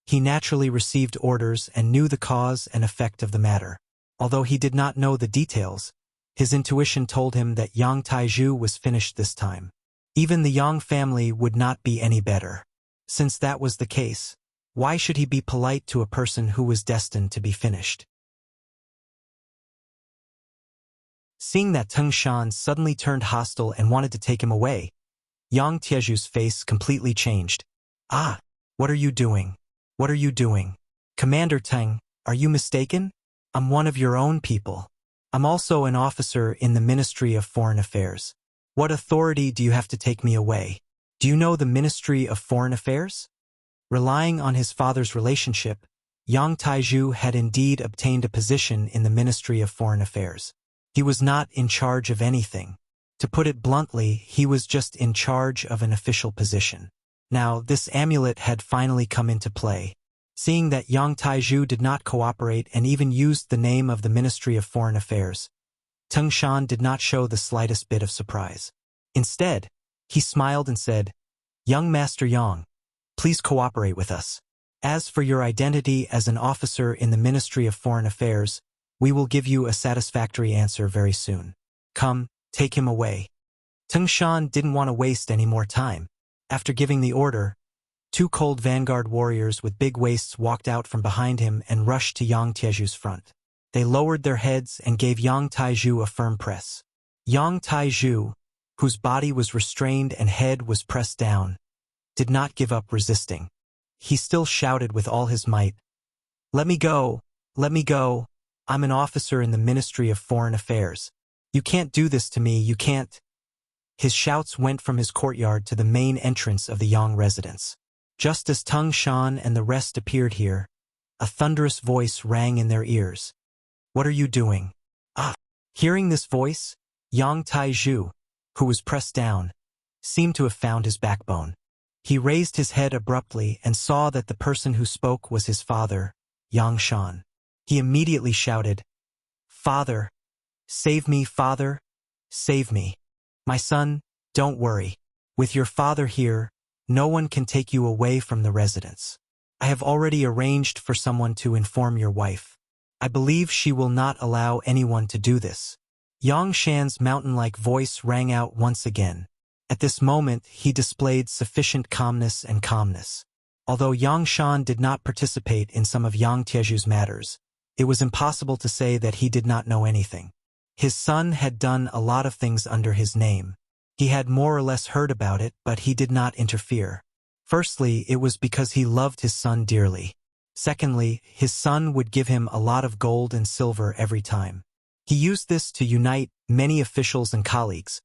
[SPEAKER 1] he naturally received orders and knew the cause and effect of the matter. Although he did not know the details, his intuition told him that Yang Taizhu was finished this time. Even the Yang family would not be any better. Since that was the case, why should he be polite to a person who was destined to be finished? Seeing that Teng Shan suddenly turned hostile and wanted to take him away, Yang Tiezhu's face completely changed. Ah, what are you doing? What are you doing? Commander Teng, are you mistaken? I'm one of your own people. I'm also an officer in the Ministry of Foreign Affairs. What authority do you have to take me away? Do you know the Ministry of Foreign Affairs? Relying on his father's relationship, Yang Taizhu had indeed obtained a position in the Ministry of Foreign Affairs. He was not in charge of anything. To put it bluntly, he was just in charge of an official position. Now, this amulet had finally come into play. Seeing that Yang Taizhu did not cooperate and even used the name of the Ministry of Foreign Affairs, Teng Shan did not show the slightest bit of surprise. Instead, he smiled and said, "Young Master Yang, please cooperate with us. As for your identity as an officer in the Ministry of Foreign Affairs, we will give you a satisfactory answer very soon. Come, take him away." Teng Shan didn't want to waste any more time. After giving the order, 2 cold vanguard warriors with big waists walked out from behind him and rushed to Yang Tiezhu's front. They lowered their heads and gave Yang Taizhu a firm press. Yang Taizhu, whose body was restrained and head was pressed down, did not give up resisting. He still shouted with all his might, "Let me go! Let me go! I'm an officer in the Ministry of Foreign Affairs. You can't do this to me, you can't." His shouts went from his courtyard to the main entrance of the Yang residence. Just as Teng Shan and the rest appeared here, a thunderous voice rang in their ears. "What are you doing?" Ah! Hearing this voice, Yang Taizhu, who was pressed down, seemed to have found his backbone. He raised his head abruptly and saw that the person who spoke was his father, Yang Shan. He immediately shouted, "Father! Save me, father! Save me! My son, don't worry. With your father here, no one can take you away from the residence. I have already arranged for someone to inform your wife. I believe she will not allow anyone to do this." Yang Shan's mountain-like voice rang out once again. At this moment, he displayed sufficient calmness and calmness. Although Yang Shan did not participate in some of Yang Tieju's matters, it was impossible to say that he did not know anything. His son had done a lot of things under his name. He had more or less heard about it, but he did not interfere. Firstly, it was because he loved his son dearly. Secondly, his son would give him a lot of gold and silver every time. He used this to unite many officials and colleagues,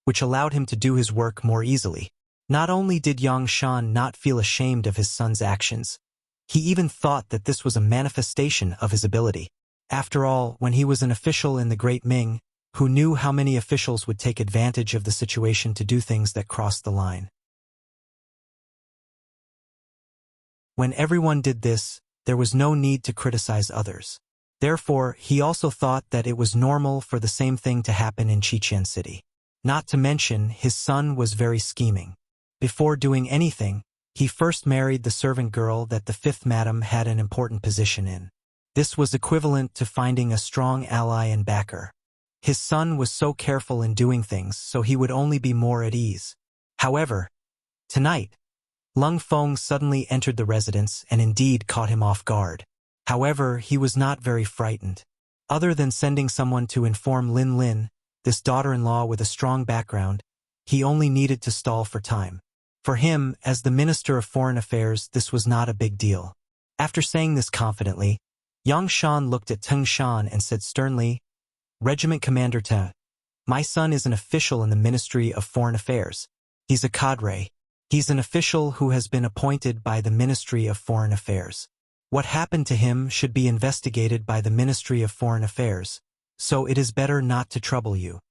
[SPEAKER 1] which allowed him to do his work more easily. Not only did Yang Shan not feel ashamed of his son's actions, he even thought that this was a manifestation of his ability. After all, when he was an official in the Great Ming, who knew how many officials would take advantage of the situation to do things that crossed the line? When everyone did this, there was no need to criticize others. Therefore, he also thought that it was normal for the same thing to happen in Qiqian City. Not to mention, his son was very scheming. Before doing anything, he first married the servant girl that the fifth madam had an important position in. This was equivalent to finding a strong ally and backer. His son was so careful in doing things, so he would only be more at ease. However, tonight, Lung Feng suddenly entered the residence and indeed caught him off guard. However, he was not very frightened. Other than sending someone to inform Lin Lin, this daughter-in-law with a strong background, he only needed to stall for time. For him, as the Minister of Foreign Affairs, this was not a big deal. After saying this confidently, Yang Shan looked at Teng Shan and said sternly, "Regiment Commander Te, my son is an official in the Ministry of Foreign Affairs. He's a cadre. He's an official who has been appointed by the Ministry of Foreign Affairs. What happened to him should be investigated by the Ministry of Foreign Affairs, so it is better not to trouble you."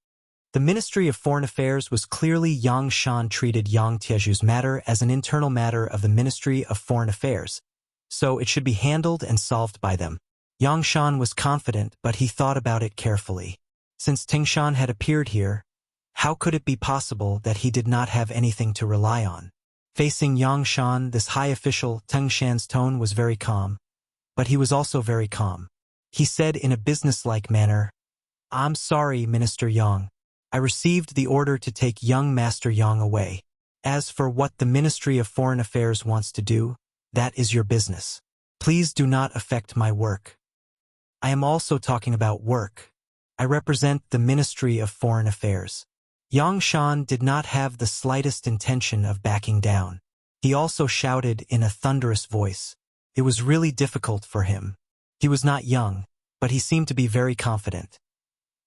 [SPEAKER 1] The Ministry of Foreign Affairs was clearly Yang Shan treated Yang Tieju's matter as an internal matter of the Ministry of Foreign Affairs, so it should be handled and solved by them. Yang Shan was confident, but he thought about it carefully. Since Teng Shan had appeared here, how could it be possible that he did not have anything to rely on? Facing Yang Shan, this high official, Teng Shan's tone was very calm, but he was also very calm. He said in a businesslike manner, "I'm sorry, Minister Yang. I received the order to take young Master Yang away. As for what the Ministry of Foreign Affairs wants to do, that is your business. Please do not affect my work. I am also talking about work. I represent the Ministry of Foreign Affairs." Yang Shan did not have the slightest intention of backing down. He also shouted in a thunderous voice. It was really difficult for him. He was not young, but he seemed to be very confident.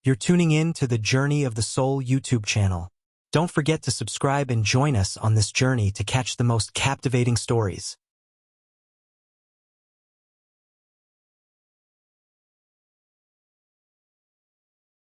[SPEAKER 1] You're tuning in to the Journey of the Soul YouTube channel. Don't forget to subscribe and join us on this journey to catch the most captivating stories.